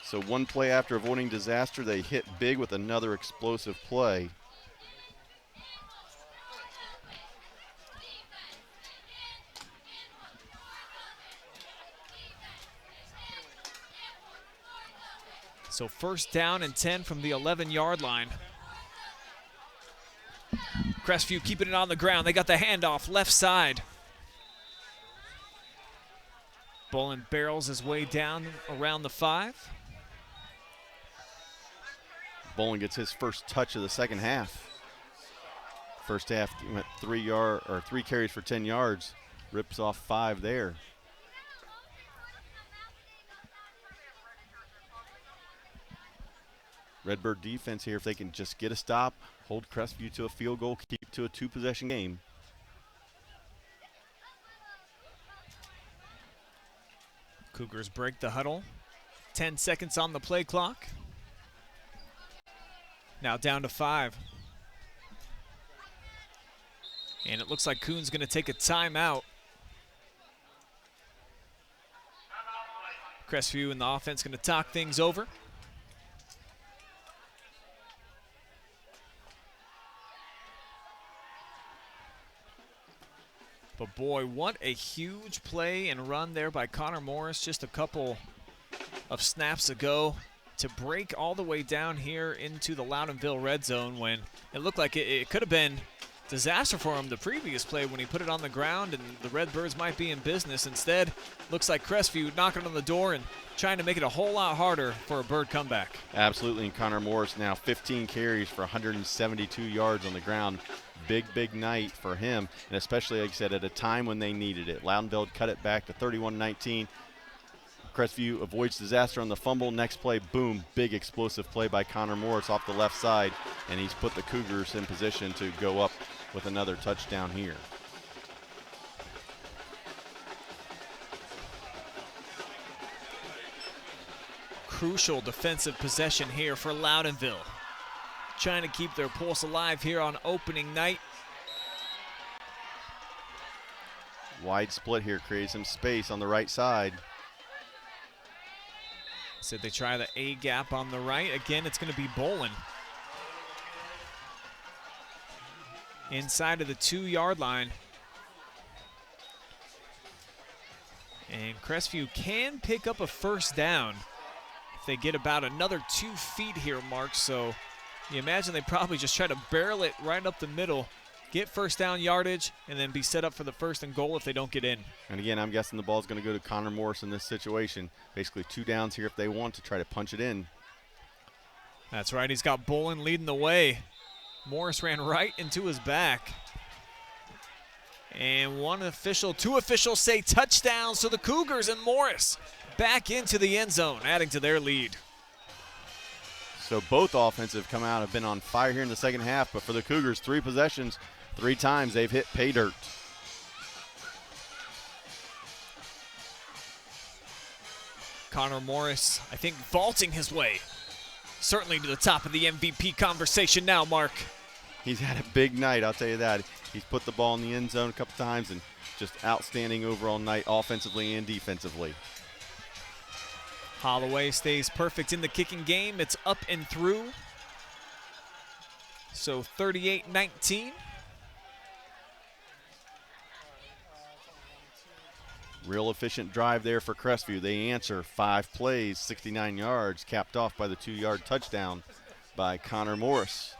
So one play after avoiding disaster, they hit big with another explosive play. So first down and 10 from the 11-yard line. Crestview keeping it on the ground. They got the handoff left side. Bolin barrels his way down around the 5. Bolin gets his first touch of the second half. First half he went 3 carries for 10 yards. Rips off 5 there. Redbird defense here, if they can just get a stop, hold Crestview to a field goal, keep to a 2-possession game. Cougars break the huddle. 10 seconds on the play clock. Now down to 5. And it looks like Kuhn's going to take a timeout. Crestview and the offense going to talk things over. But boy, what a huge play and run there by Connor Morris just a couple of snaps ago to break all the way down here into the Loudonville red zone when it looked like it could have been disaster for him the previous play when he put it on the ground and the Redbirds might be in business. Instead, looks like Crestview knocking on the door and trying to make it a whole lot harder for a Bird comeback. Absolutely, and Connor Morris now 15 carries for 172 yards on the ground. Big night for him, and especially, like I said, at a time when they needed it. Loudonville cut it back to 31-19. Crestview avoids disaster on the fumble. Next play, boom, big explosive play by Connor Morris off the left side, and he's put the Cougars in position to go up with another touchdown here. Crucial defensive possession here for Loudonville. Trying to keep their pulse alive here on opening night. Wide split here, creates some space on the right side. So they try the A gap on the right. Again, it's going to be Bolin. Inside of the 2-yard line. And Crestview can pick up a first down if they get about another 2 feet here, Mark. So you imagine they probably just try to barrel it right up the middle, get first down yardage, and then be set up for the 1st and goal if they don't get in. And again, I'm guessing the ball's going to go to Connor Morris in this situation. Basically 2 downs here if they want to try to punch it in. That's right, he's got Bolin leading the way. Morris ran right into his back. And two officials say touchdown, so the Cougars and Morris back into the end zone, adding to their lead. So both offensive come out, have been on fire here in the second half, but for the Cougars, 3 possessions, 3 times they've hit pay dirt. Connor Morris, I think, vaulting his way certainly to the top of the MVP conversation now, Mark. He's had a big night, I'll tell you that. He's put the ball in the end zone a couple times and just outstanding overall night offensively and defensively. Holloway stays perfect in the kicking game. It's up and through. So 38-19. Real efficient drive there for Crestview. They answer 5 plays, 69 yards, capped off by the 2-yard touchdown by Connor Morris.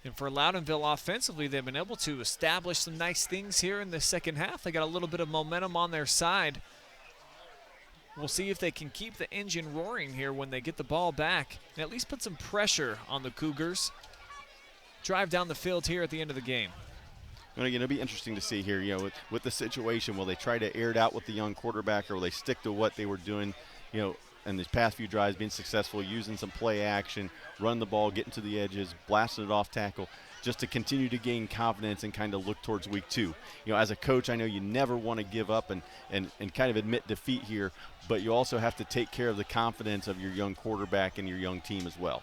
And for Loudonville offensively, they've been able to establish some nice things here in the second half. They got a little bit of momentum on their side. We'll see if they can keep the engine roaring here when they get the ball back and at least put some pressure on the Cougars. Drive down the field here at the end of the game. And again, it'll be interesting to see here, with the situation, will they try to air it out with the young quarterback or will they stick to what they were doing, in these past few drives, being successful, using some play action, run the ball, getting to the edges, blasting it off tackle, just to continue to gain confidence and kind of look towards week 2. As a coach, I know you never want to give up and kind of admit defeat here, but you also have to take care of the confidence of your young quarterback and your young team as well.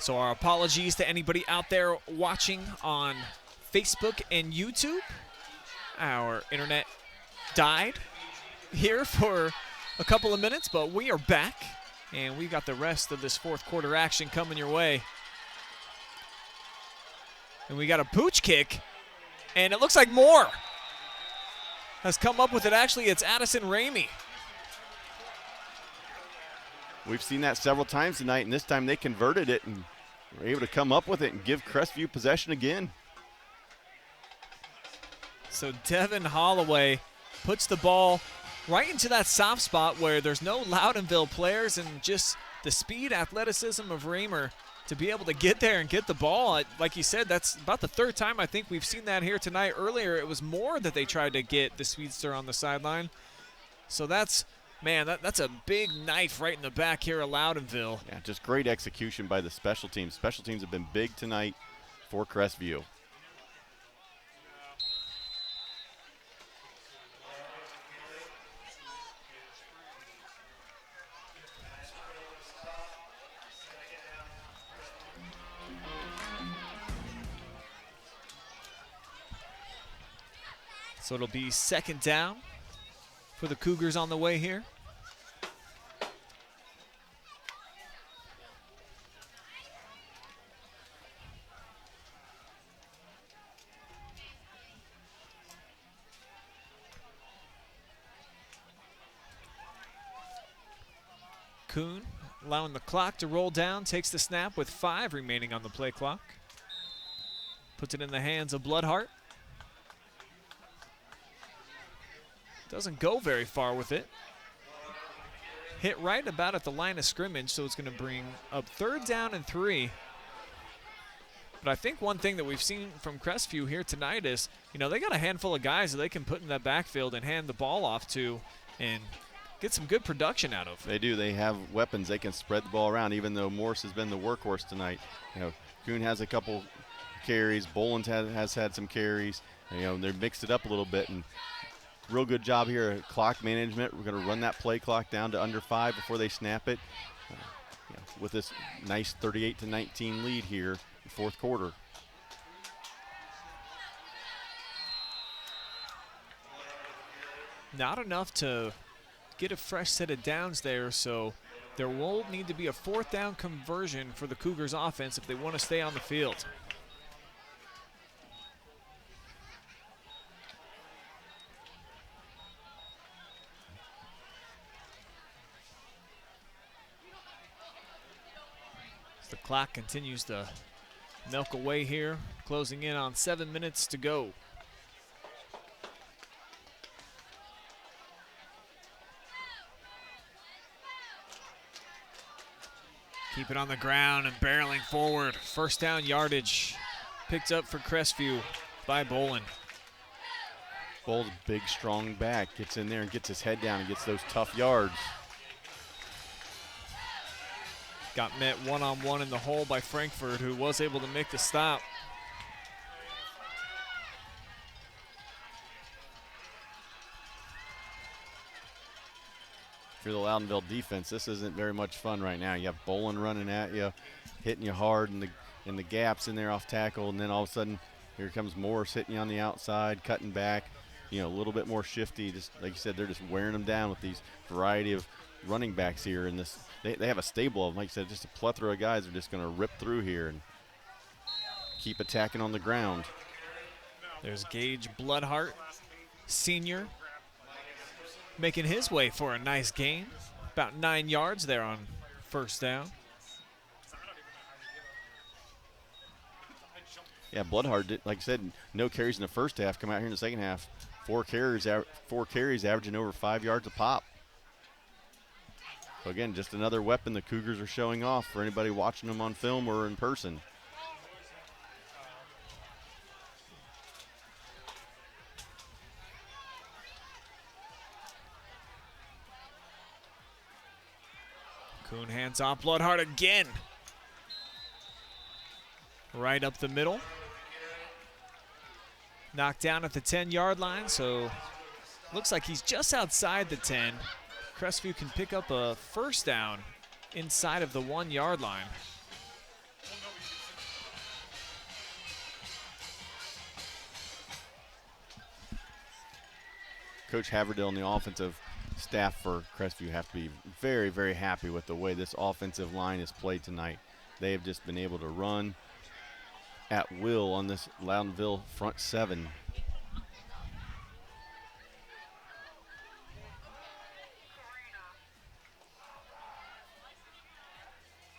So our apologies to anybody out there watching on Facebook and YouTube. Our internet died here for a couple of minutes, but we are back, and we got the rest of this 4th quarter action coming your way. And we got a pooch kick, and it looks like Moore has come up with it. Actually, it's Addison Ramey. We've seen that several times tonight, and this time they converted it and were able to come up with it and give Crestview possession again. So Devin Holloway puts the ball right into that soft spot where there's no Loudonville players, and just the speed, athleticism of Raymer to be able to get there and get the ball. Like you said, that's about the third time I think we've seen that here tonight. Earlier, it was more that they tried to get the speedster on the sideline. So that's, man, that's a big knife right in the back here at Loudonville. Yeah, just great execution by the special teams. Special teams have been big tonight for Crestview. So it'll be second down for the Cougars on the way here. Kuhn allowing the clock to roll down, takes the snap with 5 remaining on the play clock. Puts it in the hands of Bloodhart. Doesn't go very far with it. Hit right about at the line of scrimmage, so it's going to bring up 3rd down and 3. But I think one thing that we've seen from Crestview here tonight is, they got a handful of guys that they can put in that backfield and hand the ball off to and get some good production out of. They do. They have weapons. They can spread the ball around, even though Morse has been the workhorse tonight. Kuhn has a couple carries. Boland has had some carries. They're mixed it up a little bit, and real good job here at clock management. We're going to run that play clock down to under 5 before they snap it. With this nice 38-19 lead here in 4th quarter. Not enough to get a fresh set of downs there, so there will need to be a 4th down conversion for the Cougars offense if they want to stay on the field. The clock continues to milk away here, closing in on 7 minutes to go. Keep it on the ground and barreling forward. 1st down yardage picked up for Crestview by Boland. Boland's big, strong back. Gets in there and gets his head down and gets those tough yards. Got met one-on-one in the hole by Frankfurt, who was able to make the stop. If you're the Loudonville defense, this isn't very much fun right now. You have Boland running at you, hitting you hard in the gaps in there off tackle, and then all of a sudden here comes Morris hitting you on the outside, cutting back, a little bit more shifty. Just like you said, they're just wearing them down with these variety of running backs here in this. They have a stable of them. Like you said, just a plethora of guys are just going to rip through here and keep attacking on the ground. There's Gage Bloodhart, senior, making his way for a nice gain. About 9 yards there on 1st down. Yeah, Bloodhart did, like I said, no carries in the first half. Come out here in the second half, 4 carries, averaging over 5 yards a pop. So again, just another weapon the Cougars are showing off for anybody watching them on film or in person. Kuhn hands off Bloodhart again. Right up the middle. Knocked down at the 10-yard line, so looks like he's just outside the 10. Crestview can pick up a 1st down inside of the 1-yard line. Coach Haverdale and the offensive staff for Crestview have to be very, very happy with the way this offensive line is played tonight. They have just been able to run at will on this Loudonville front 7.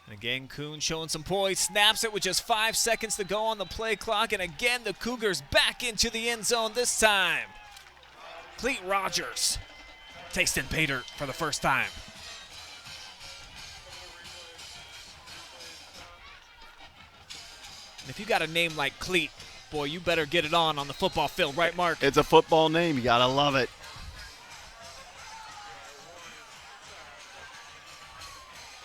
And again, Kuhn showing some poise, snaps it with just 5 seconds to go on the play clock, and again the Cougars back into the end zone this time. Cleet Rogers tasting pay dirt for the first time. If you got a name like Cleat, boy, you better get it on the football field, right, Mark? It's a football name. You got to love it.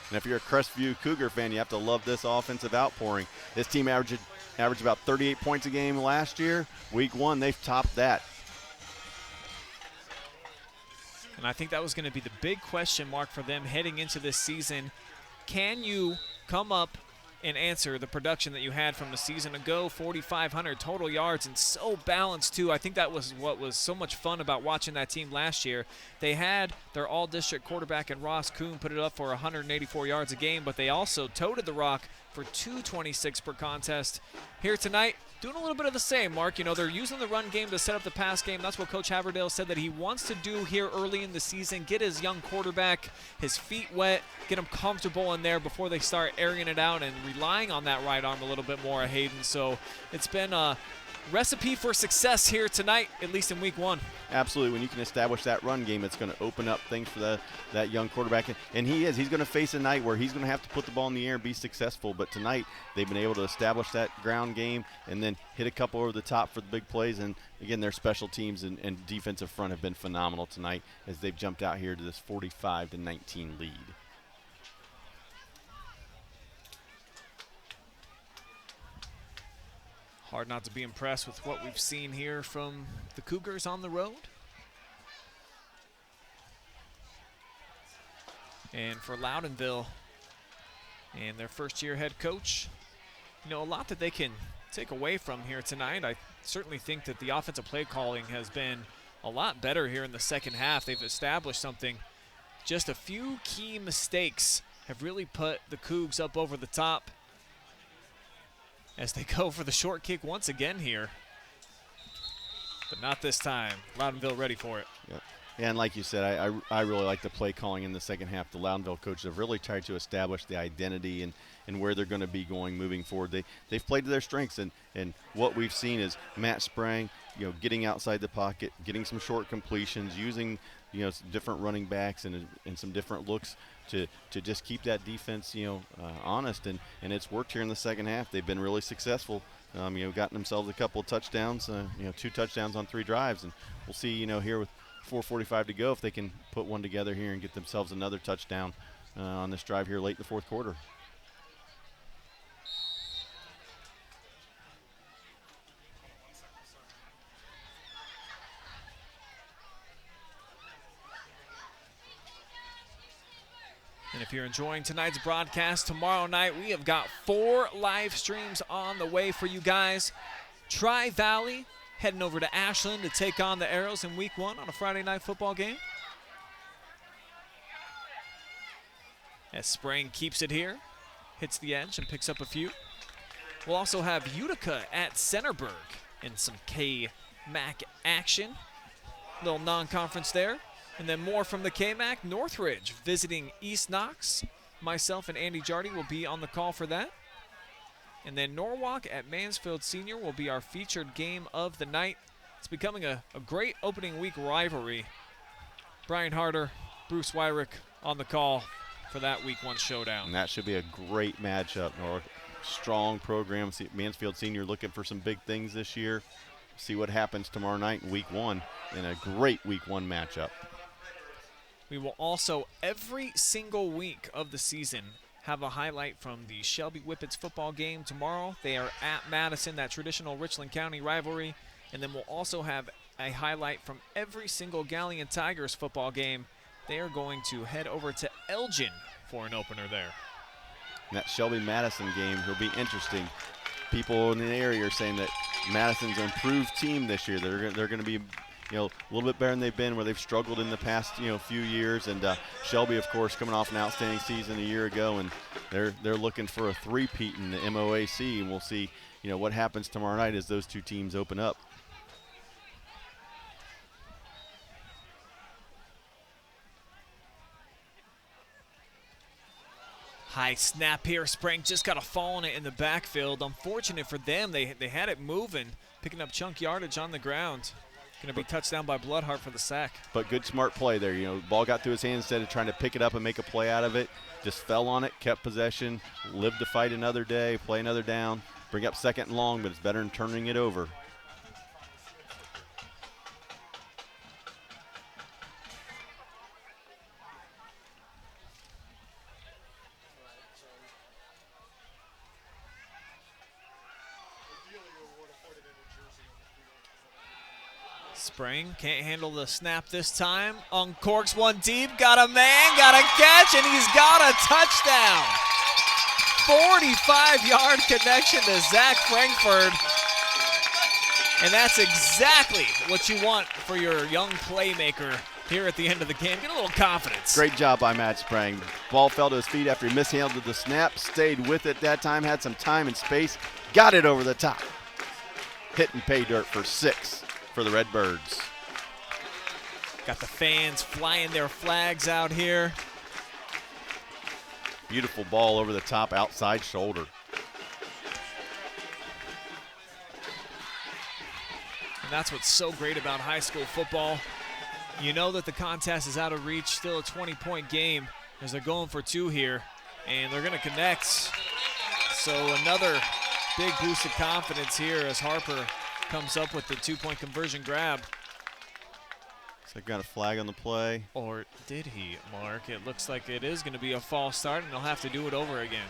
And if you're a Crestview Cougar fan, you have to love this offensive outpouring. This team averaged about 38 points a game last year. Week 1, they've topped that. And I think that was going to be the big question mark for them heading into this season. Can you come up and answer the production that you had from the season ago? 4,500 total yards and so balanced too. I think that was what was so much fun about watching that team last year. They had their all-district quarterback in Ross Kuhn put it up for 184 yards a game, but they also toted the rock for 226 per contest. Here tonight, doing a little bit of the same, Mark. You know, they're using the run game to set up the pass game. That's what Coach Haverdale said that he wants to do here early in the season, get his young quarterback, his feet wet, get him comfortable in there before they start airing it out and relying on that right arm a little bit more, Hayden. So it's been a recipe for success here tonight, at least in week 1. Absolutely. When you can establish that run game, it's going to open up things for that young quarterback. And he's going to face a night where he's going to have to put the ball in the air and be successful. But tonight, they've been able to establish that ground game and then hit a couple over the top for the big plays. And, again, their special teams and defensive front have been phenomenal tonight as they've jumped out here to this 45-19 lead. Hard not to be impressed with what we've seen here from the Cougars on the road. And for Loudonville and their first-year head coach, you know, a lot that they can take away from here tonight. I certainly think that the offensive play calling has been a lot better here in the second half. They've established something. Just a few key mistakes have really put the Cougs up over the top as they go for the short kick once again here. But not this time. Loudonville ready for it. Yep. Yeah, and like you said, I really like the play calling in the second half. The Loudonville coaches have really tried to establish the identity and where they're going to be going moving forward. They've played to their strengths, and what we've seen is Matt Sprang, you know, getting outside the pocket, getting some short completions, using, you know, some different running backs and some different looks to just keep that defense, you know, honest, and it's worked here in the second half. They've been really successful. You know, gotten themselves a couple of touchdowns, you know, 2 touchdowns on 3 drives, and we'll see, you know, here with 4:45 to go if they can put one together here and get themselves another touchdown on this drive here late in the fourth quarter. And if you're enjoying tonight's broadcast, tomorrow night we have got 4 live streams on the way for you guys. Tri-Valley heading over to Ashland to take on the Arrows in week 1 on a Friday night football game. As Sprang keeps it here, hits the edge and picks up a few. We'll also have Utica at Centerburg in some K-MAC action. Little non-conference there. And then more from the K-MAC, Northridge visiting East Knox. Myself and Andy Jardy will be on the call for that. And then Norwalk at Mansfield Senior will be our featured game of the night. It's becoming a great opening week rivalry. Brian Harder, Bruce Wyrick on the call for that week 1 showdown. And that should be a great matchup. Strong program. Mansfield Senior looking for some big things this year. See what happens tomorrow night in week 1 in a great week 1 matchup. We will also, every single week of the season, have a highlight from the Shelby Whippets football game tomorrow. They are at Madison, that traditional Richland County rivalry. And then we'll also have a highlight from every single Galleon Tigers football game. They are going to head over to Elgin for an opener there. And that Shelby-Madison game will be interesting. People in the area are saying that Madison's an improved team this year. They're going to be, you know, a little bit better than they've been, where they've struggled in the past, you know, few years. And Shelby, of course, coming off an outstanding season a year ago, and they're looking for a 3-peat in the MOAC, and we'll see, you know, what happens tomorrow night as those two teams open up. High snap here. Sprang just got a fall on it in the backfield. Unfortunate for them, they had it moving, picking up chunk yardage on the ground. Going to be touchdown by Bloodhart for the sack. But good, smart play there. You know, ball got through his hands instead of trying to pick it up and make a play out of it. Just fell on it, kept possession, lived to fight another day, play another down. bring up second and long, but it's better than turning it over. Spring can't handle the snap this time. Uncorks one deep, got a man, got a catch, and he's got a touchdown. 45-yard connection to Zach Frankfurt. And that's exactly what you want for your young playmaker here at the end of the game. Get a little confidence. Great job by Matt Sprang. Ball fell to his feet after he mishandled the snap, stayed with it that time, had some time and space, got it over the top. Hit and pay dirt for 6 for the Redbirds. Got the fans flying their flags out here. Beautiful ball over the top, outside shoulder. And that's what's so great about high school football. You know that the contest is out of reach, still a 20-point game as they're going for 2 here, and they're going to connect. So another big boost of confidence here as Harper comes up with the 2-point conversion grab. So got a flag on the play. Or did he, Mark? It looks like it is going to be a false start, and they'll have to do it over again.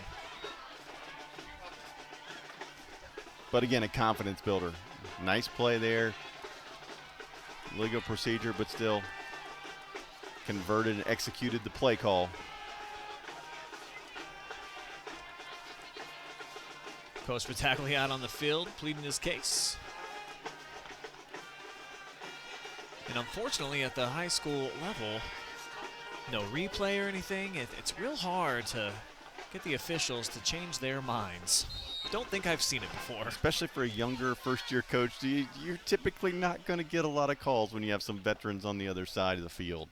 But again, a confidence builder. Nice play there. Legal procedure, but still converted and executed the play call. Coach Battaglia out on the field, pleading his case. And unfortunately, at the high school level, no replay or anything. It's real hard to get the officials to change their minds. Don't think I've seen it before. Especially for a younger first-year coach, you're typically not going to get a lot of calls when you have some veterans on the other side of the field.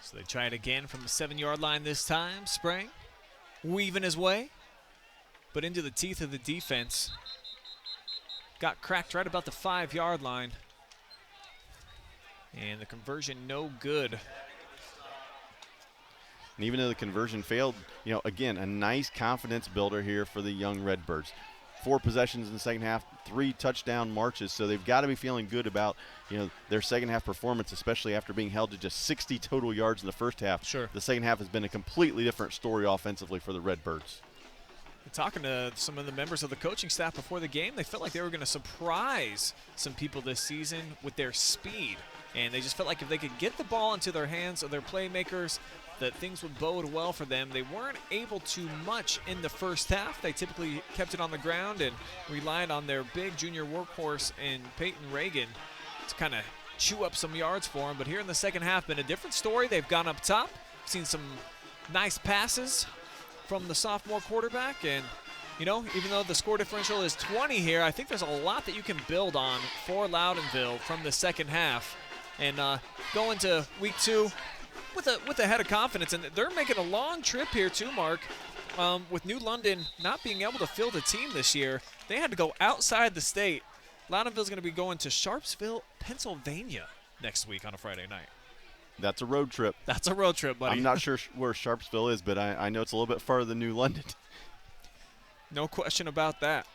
So they try it again from the 7-yard line this time. Sprang weaving his way, but into the teeth of the defense. Got cracked right about the 5-yard line. And the conversion no good. And even though the conversion failed, you know, again, a nice confidence builder here for the young Redbirds. 4 possessions in the second half, 3 touchdown marches, so they've got to be feeling good about, you know, their second half performance, especially after being held to just 60 total yards in the first half. Sure. The second half has been a completely different story offensively for the Redbirds. Talking to some of the members of the coaching staff before the game, they felt like they were going to surprise some people this season with their speed. And they just felt like if they could get the ball into their hands of their playmakers, that things would bode well for them. They weren't able to much in the first half. They typically kept it on the ground and relied on their big junior workhorse in Peyton Reagan to kind of chew up some yards for them. But here in the second half, been a different story. They've gone up top, seen some nice passes from the sophomore quarterback. And, you know, even though the score differential is 20 here, I think there's a lot that you can build on for Loudonville from the second half. And go into week 2 with a head of confidence. And they're making a long trip here too, Mark. With New London not being able to field a team this year, they had to go outside the state. Loudonville's going to be going to Sharpsville, Pennsylvania next week on a Friday night. That's a road trip. That's a road trip, buddy. I'm not sure where Sharpsville is, but I know it's a little bit farther than New London. No question about that.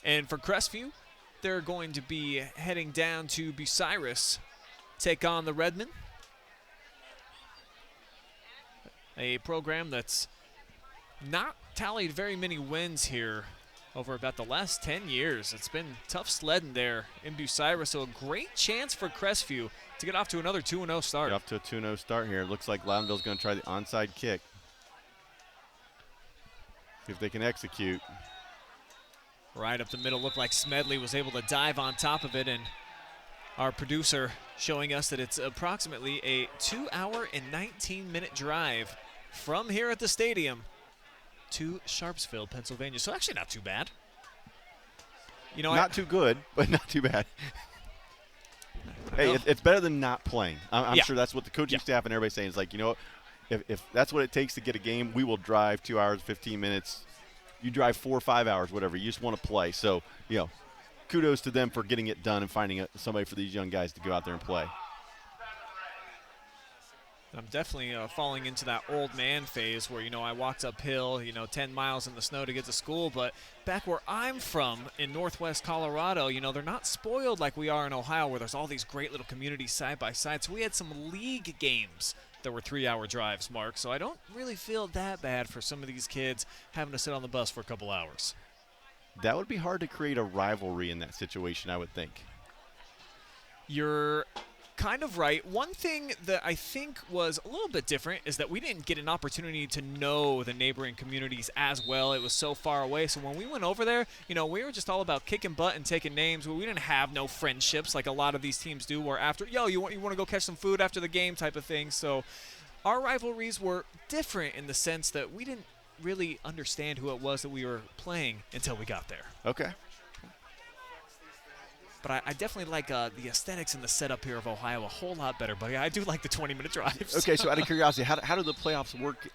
And for Crestview, they're going to be heading down to Bucyrus, take on the Redmen. A program that's not tallied very many wins here over about the last 10 years. It's been tough sledding there in Bucyrus, so a great chance for Crestview to get off to another 2-0 start. Get off to a 2-0 start here. It looks like Loudonville's going to try the onside kick. See if they can execute. Right up the middle, looked like Smedley was able to dive on top of it, and our producer showing us that it's approximately a 2-hour and 19-minute drive from here at the stadium to Sharpsville, Pennsylvania. So actually not too bad. You know, not too good, but not too bad. Hey, it's better than not playing. I'm Yeah. sure that's what the coaching staff and everybody's saying. It's like, you know, if that's what it takes to get a game, we will drive 2 hours, 15 minutes you drive 4 or 5 hours, whatever. You just want to play. So, kudos to them for getting it done and finding somebody for these young guys to go out there and play. I'm definitely falling into that old man phase where, I walked uphill, 10 miles in the snow to get to school. But back where I'm from in northwest Colorado, they're not spoiled like we are in Ohio where there's all these great little communities side by side. So we had some league games that were 3-hour drives, Mark. So I don't really feel that bad for some of these kids having to sit on the bus for a couple hours. That would be hard to create a rivalry in that situation, I would think. You're kind of right. One thing that I think was a little bit different is that we didn't get an opportunity to know the neighboring communities as well. It was so far away. So when we went over there, we were just all about kicking butt and taking names. We didn't have no friendships like a lot of these teams do where after, you want to go catch some food after the game type of thing. So our rivalries were different in the sense that we didn't really understand who it was that we were playing until we got there. Okay. But I definitely like the aesthetics and the setup here of Ohio a whole lot better. But I do like the 20-minute drives. Okay, so out of curiosity, how do the playoffs work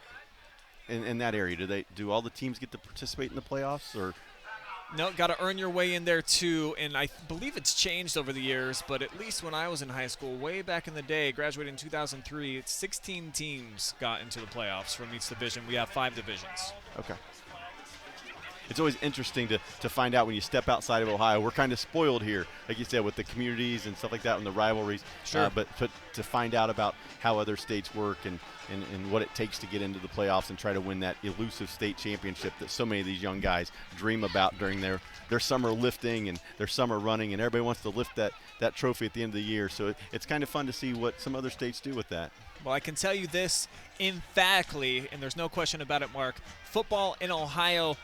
in that area? Do all the teams get to participate in the playoffs, or? No, got to earn your way in there too. And I believe it's changed over the years. But at least when I was in high school, way back in the day, graduated in 2003, 16 teams got into the playoffs from each division. We have 5 divisions. Okay. It's always interesting to find out when you step outside of Ohio. We're kind of spoiled here, like you said, with the communities and stuff like that and the rivalries. Sure. But to find out about how other states work and what it takes to get into the playoffs and try to win that elusive state championship that so many of these young guys dream about during their summer lifting and their summer running, and everybody wants to lift that trophy at the end of the year. So it's kind of fun to see what some other states do with that. Well, I can tell you this emphatically, and there's no question about it, Mark. Football in Ohio,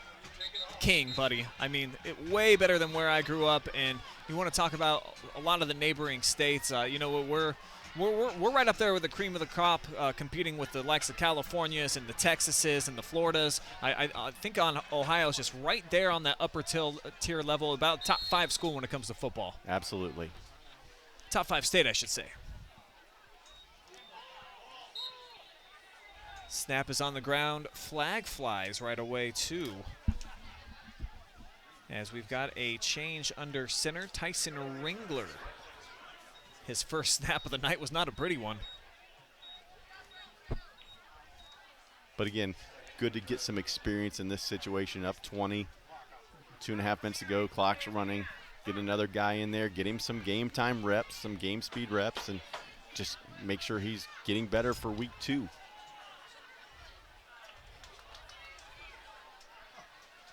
king, buddy. I mean, way better than where I grew up. And you want to talk about a lot of the neighboring states. We're right up there with the cream of the crop, competing with the likes of Californias and the Texases and the Floridas. I think Ohio's just right there on that upper tier level, about top 5 school when it comes to football. Absolutely. Top 5 state, I should say. Snap is on the ground. Flag flies right away, too. As we've got a change under center, Tyson Ringler. His first snap of the night was not a pretty one. But again, good to get some experience in this situation. Up 20, 2.5 minutes to go, clock's running. Get another guy in there, get him some game time reps, some game speed reps, and just make sure he's getting better for week 2.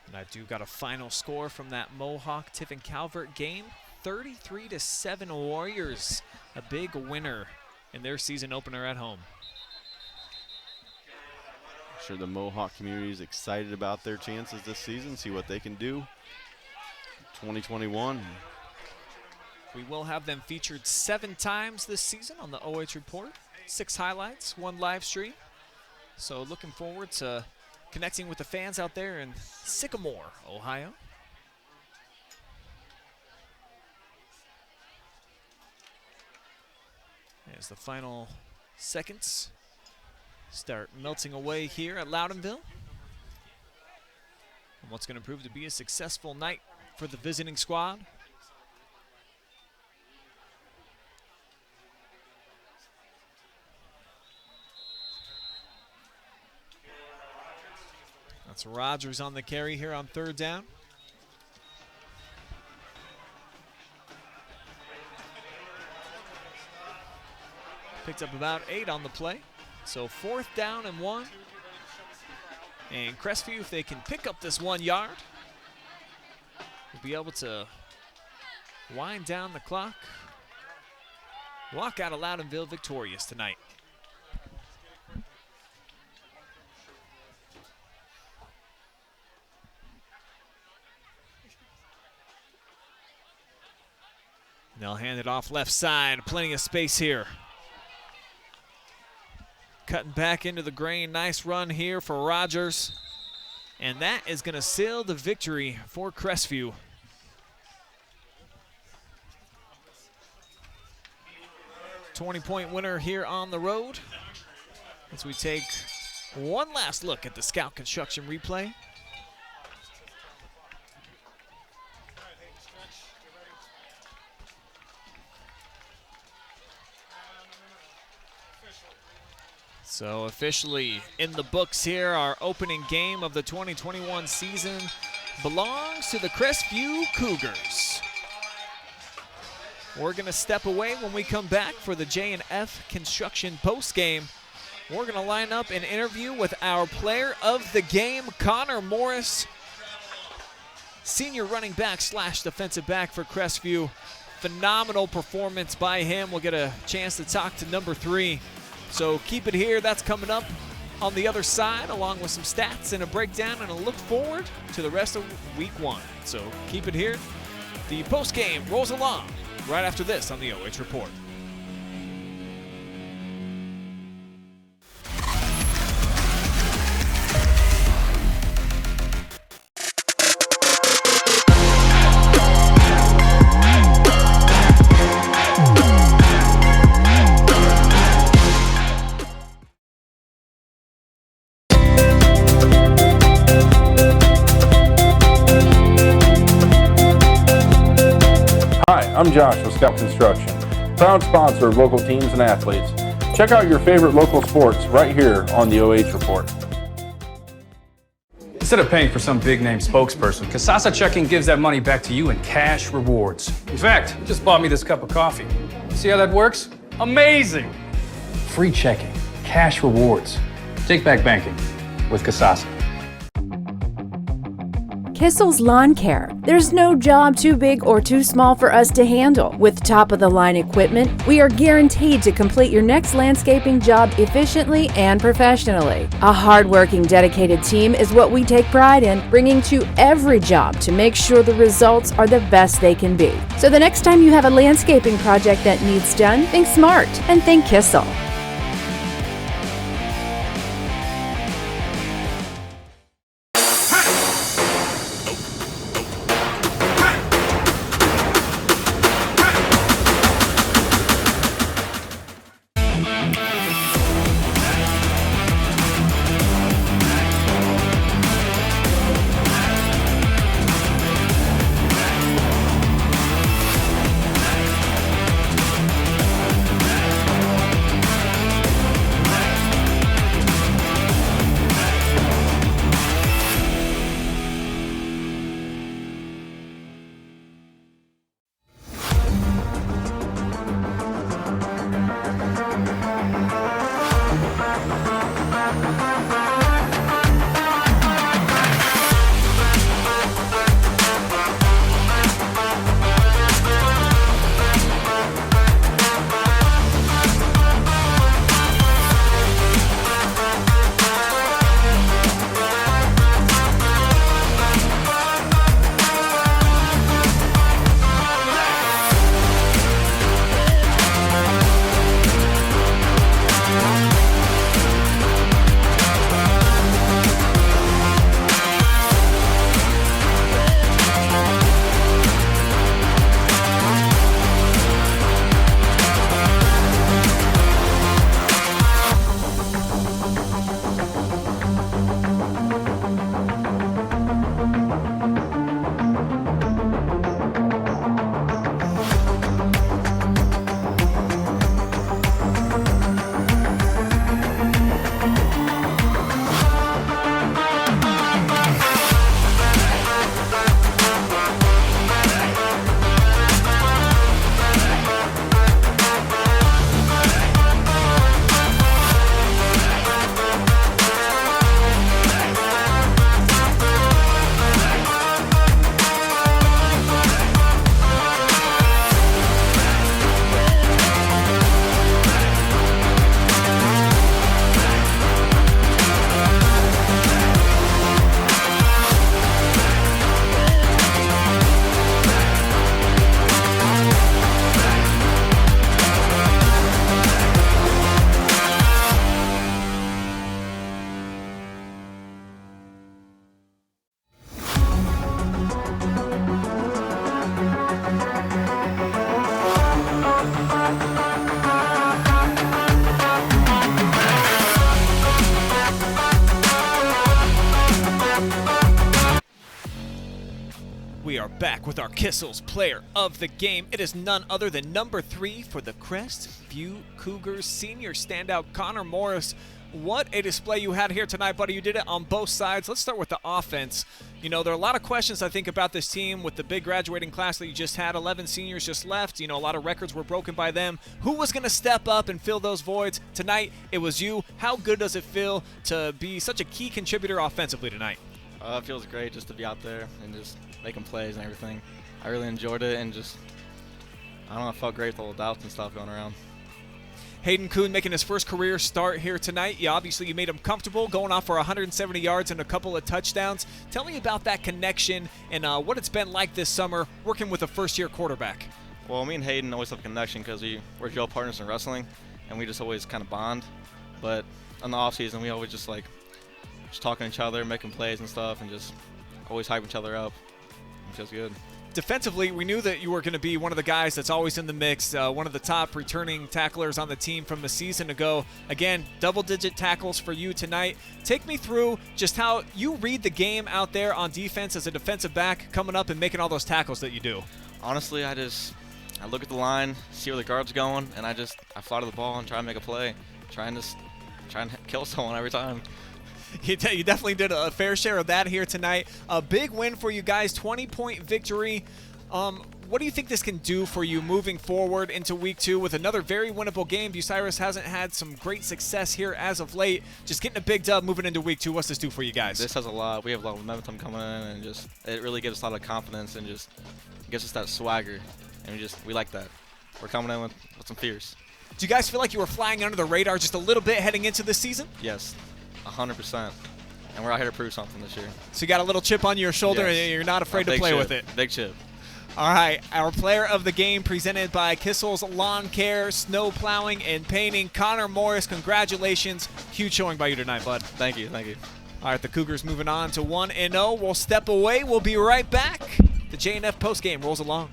And I do got a final score from that Mohawk Tiffin Calvert game. 33-7 Warriors, a big winner in their season opener at home. I'm sure the Mohawk community is excited about their chances this season, see what they can do. 2021. We will have them featured 7 times this season on the OH Report. 6 highlights, 1 live stream. So looking forward to connecting with the fans out there in Sycamore, Ohio. As the final seconds start melting away here at Loudonville. And what's going to prove to be a successful night for the visiting squad. That's Rogers on the carry here on 3rd down. Picked up about 8 on the play. So 4th down and 1. And Crestview, if they can pick up this 1 yard, will be able to wind down the clock. Walk out of Loudonville victorious tonight. They'll hand it off left side. Plenty of space here. Cutting back into the grain. Nice run here for Rogers. And that is going to seal the victory for Crestview. $20-point winner here on the road. As we take one last look at the Scout Construction replay. So officially in the books here, our opening game of the 2021 season belongs to the Crestview Cougars. We're going to step away when we come back for the J&F Construction postgame. We're going to line up an interview with our player of the game, Connor Morris, senior running back / defensive back for Crestview. Phenomenal performance by him. We'll get a chance to talk to number 3. So keep it here. That's coming up on the other side, along with some stats and a breakdown and a look forward to the rest of week 1. So keep it here. The postgame rolls along right after this on the OH Report. Hi, I'm Josh with Scout Construction, proud sponsor of local teams and athletes. Check out your favorite local sports right here on the OH Report. Instead of paying for some big-name spokesperson, Kissel Checking gives that money back to you in cash rewards. In fact, you just bought me this cup of coffee. See how that works? Amazing! Free checking, cash rewards. Take back banking with Kissel. Kissel's Lawncare. There's no job too big or too small for us to handle. With top-of-the-line equipment, we are guaranteed to complete your next landscaping job efficiently and professionally. A hard-working, dedicated team is what we take pride in, bringing to every job to make sure the results are the best they can be. So the next time you have a landscaping project that needs done, think smart and think Kissel. back with our Kissel's player of the game. It is none other than number 3 for the Crestview Cougars, senior standout Connor Morris. What a display you had here tonight, buddy. You did it on both sides. Let's start with the offense. You know, there are a lot of questions, I think, about this team with the big graduating class that you just had. 11 seniors just left. You know, a lot of records were broken by them. Who was going to step up and fill those voids? Tonight, it was you. How good does it feel to be such a key contributor offensively tonight? It feels great just to be out there and just making plays and everything. I really enjoyed it and just, I don't know, I felt great with all the doubts and stuff going around. Hayden Kuhn making his first career start here tonight. Yeah, obviously you made him comfortable, going off for 170 yards and a couple of touchdowns. Tell me about that connection and what it's been like this summer working with a first-year quarterback. Well, me and Hayden always have a connection because we're dual partners in wrestling, and we just always kind of bond. But in the off-season, we always just talking to each other, making plays and stuff, and just always hype each other up. It feels good. Defensively, we knew that you were going to be one of the guys that's always in the mix, one of the top returning tacklers on the team from a season ago. Again, double-digit tackles for you tonight. Take me through just how you read the game out there on defense as a defensive back, coming up and making all those tackles that you do. Honestly, I look at the line, see where the guard's going, and I fly to the ball and try to make a play, try and kill someone every time. You definitely did a fair share of that here tonight. A big win for you guys, 20-point victory. What do you think this can do for you moving forward into week 2 with another very winnable game? Bucyrus hasn't had some great success here as of late. Just getting a big dub moving into week 2. What's this do for you guys? This has a lot. We have a lot of momentum coming in, and it really gives us a lot of confidence and just gives us that swagger. And we like that. We're coming in with some fierce. Do you guys feel like you were flying under the radar just a little bit heading into this season? Yes. 100%. And we're out here to prove something this year. So you got a little chip on your shoulder, yes. And you're not afraid to play with it. Big chip. All right, our player of the game presented by Kissel's Lawncare, Snow Plowing and Painting. Connor Morris, congratulations. Huge showing by you tonight, bud. Thank you, thank you. All right, the Cougars moving on to 1-0. We'll step away. We'll be right back. The J&F postgame rolls along.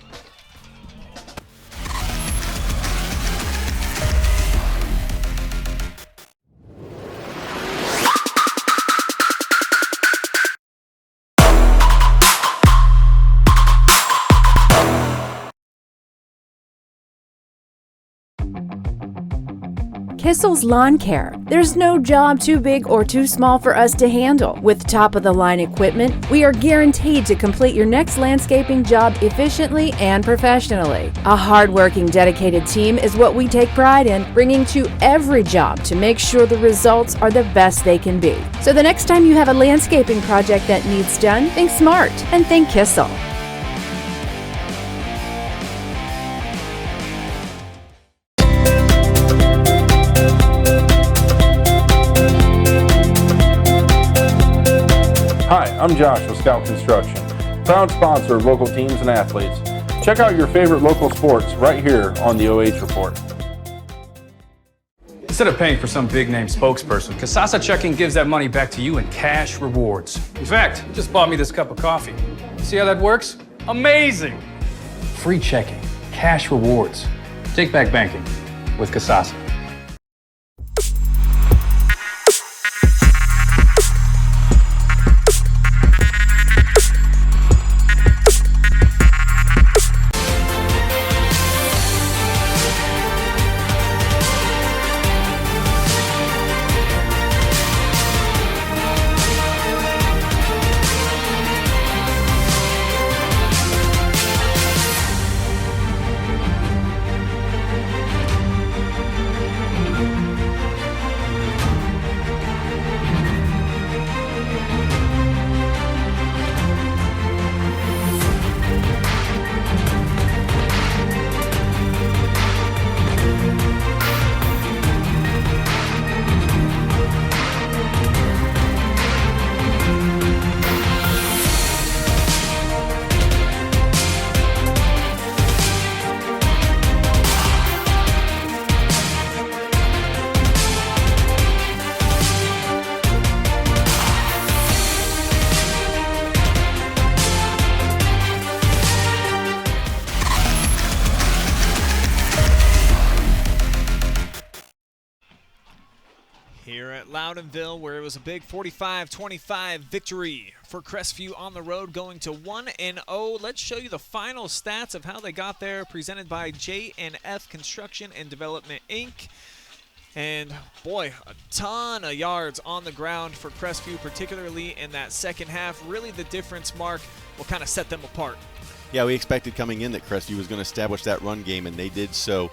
Kissel's Lawncare. There's no job too big or too small for us to handle. With top-of-the-line equipment, we are guaranteed to complete your next landscaping job efficiently and professionally. A hard-working, dedicated team is what we take pride in, bringing to every job to make sure the results are the best they can be. So the next time you have a landscaping project that needs done, think smart and think Kissel. Hi, I'm Josh with Scout Construction, proud sponsor of local teams and athletes. Check out your favorite local sports right here on the OH Report. Instead of paying for some big-name spokesperson, Kasasa Checking gives that money back to you in cash rewards. In fact, you just bought me this cup of coffee. See how that works? Amazing! Free checking, cash rewards. Take back banking with Kasasa. Here at Loudonville, where it was a big 45-25 victory for Crestview on the road, going to 1-0. Let's show you the final stats of how they got there, presented by J&F Construction and Development, Inc. And boy, a ton of yards on the ground for Crestview, particularly in that second half. Really the difference, Mark, will kind of set them apart. Yeah, we expected coming in that Crestview was going to establish that run game, and they did so.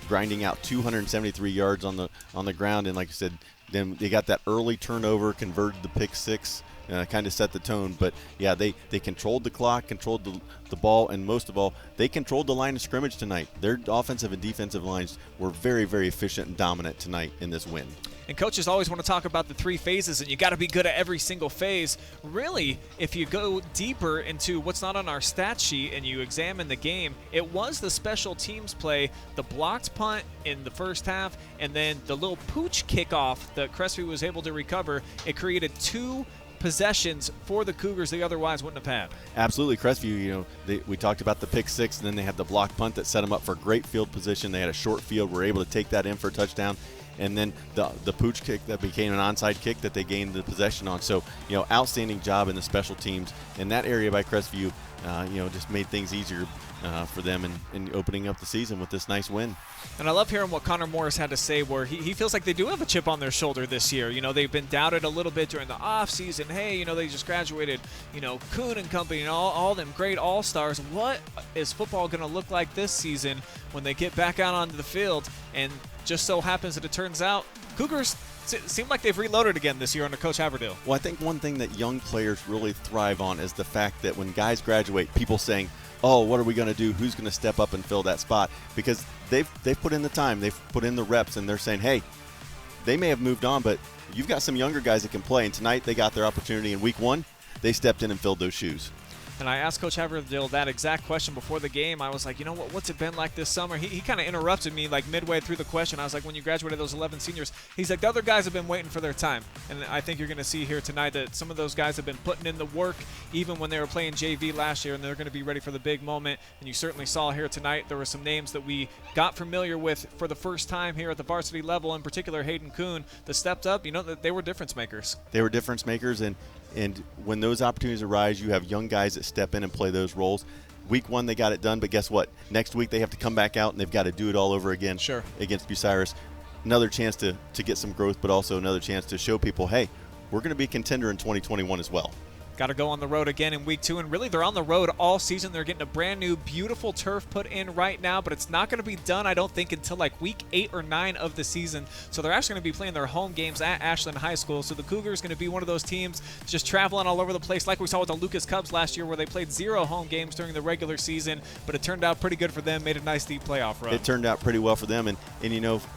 Grinding out 273 yards on the ground, and like I said, then they got that early turnover, converted the pick six, kind of set the tone. But yeah, they controlled the clock, controlled the ball, and most of all, they controlled the line of scrimmage tonight. Their offensive and defensive lines were very, very efficient and dominant tonight in this win. And coaches always want to talk about the three phases, and you got to be good at every single phase. Really, if you go deeper into what's not on our stat sheet and you examine the game, it was the special teams play, the blocked punt in the first half, and then the little pooch kickoff that Crestview was able to recover. It created two possessions for the Cougars they otherwise wouldn't have had. Absolutely. Crestview, we talked about the pick six, and then they had the block punt that set them up for great field position. They had a short field, were able to take that in for a touchdown. And then the pooch kick that became an onside kick that they gained the possession on. So, outstanding job in the special teams in that area by Crestview. Just made things easier for them in opening up the season with this nice win. And I love hearing what Connor Morris had to say, where he feels like they do have a chip on their shoulder this year. They've been doubted a little bit during the offseason. Hey, they just graduated, Kuhn and company and all them great all-stars. What is football going to look like this season when they get back out onto the field? And just so happens that it turns out Cougars seem like they've reloaded again this year under Coach Haverdale. Well, I think one thing that young players really thrive on is the fact that when guys graduate, people saying, oh, what are we going to do? Who's going to step up and fill that spot? Because they've put in the time, they've put in the reps, and they're saying, hey, they may have moved on, but you've got some younger guys that can play. And tonight they got their opportunity in week one. They stepped in and filled those shoes. And I asked Coach Haverdale that exact question before the game. I was like, what's it been like this summer? He kind of interrupted me like midway through the question. I was like, when you graduated those 11 seniors, he's like, the other guys have been waiting for their time. And I think you're going to see here tonight that some of those guys have been putting in the work even when they were playing JV last year, and they're going to be ready for the big moment. And you certainly saw here tonight there were some names that we got familiar with for the first time here at the varsity level, in particular Hayden Kuhn, that stepped up. That they were difference makers. They were difference makers, and when those opportunities arise, you have young guys that step in and play those roles. Week one, they got it done, but guess what? Next week, they have to come back out, and they've got to do it all over again. Sure. Against Bucyrus. Another chance to get some growth, but also another chance to show people, hey, we're going to be a contender in 2021 as well. Got to go on the road again in week 2, and really they're on the road all season. They're getting a brand new, beautiful turf put in right now, but it's not going to be done, I don't think, until like week 8 or 9 of the season. So they're actually going to be playing their home games at Ashland High School. So the Cougars going to be one of those teams just traveling all over the place, like we saw with the Lucas Cubs last year, where they played 0 home games during the regular season, but it turned out pretty good for them, made a nice deep playoff run. It turned out pretty well for them, and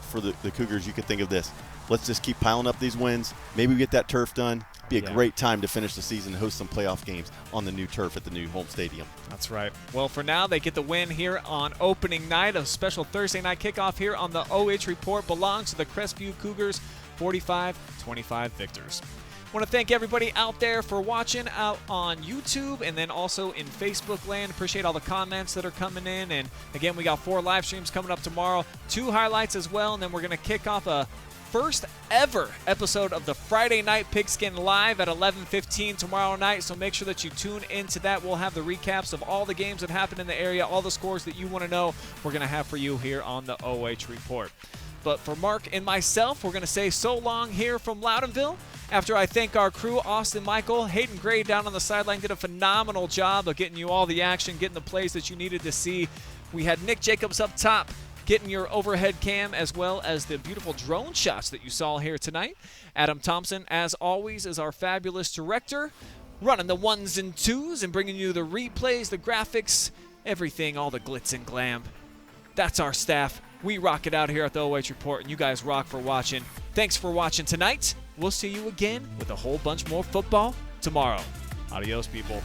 for the Cougars, you could think of this. Let's just keep piling up these wins. Maybe we get that turf done. Be a great time to finish the season and host some playoff games on the new turf at the new home stadium. That's right. Well, for now, they get the win here on opening night. A special Thursday night kickoff here on the OH Report belongs to the Crestview Cougars, 45-25 victors. I want to thank everybody out there for watching out on YouTube and then also in Facebook land. Appreciate all the comments that are coming in. And again, we got 4 live streams coming up tomorrow, 2 highlights as well, and then we're going to kick off a first ever episode of the Friday Night Pigskin Live at 11:15 tomorrow night, so make sure that you tune into that. We'll have the recaps of all the games that happened in the area, all the scores that you want to know, we're going to have for you here on the OH Report. But for Mark and myself, we're going to say so long here from Loudonville. After I thank our crew, Austin Michael, Hayden Gray down on the sideline did a phenomenal job of getting you all the action, getting the plays that you needed to see. We had Nick Jacobs up top, getting your overhead cam as well as the beautiful drone shots that you saw here tonight. Adam Thompson, as always, is our fabulous director, running the 1s and 2s and bringing you the replays, the graphics, everything, all the glitz and glam. That's our staff. We rock it out here at the OH Report, and you guys rock for watching. Thanks for watching tonight. We'll see you again with a whole bunch more football tomorrow. Adios, people.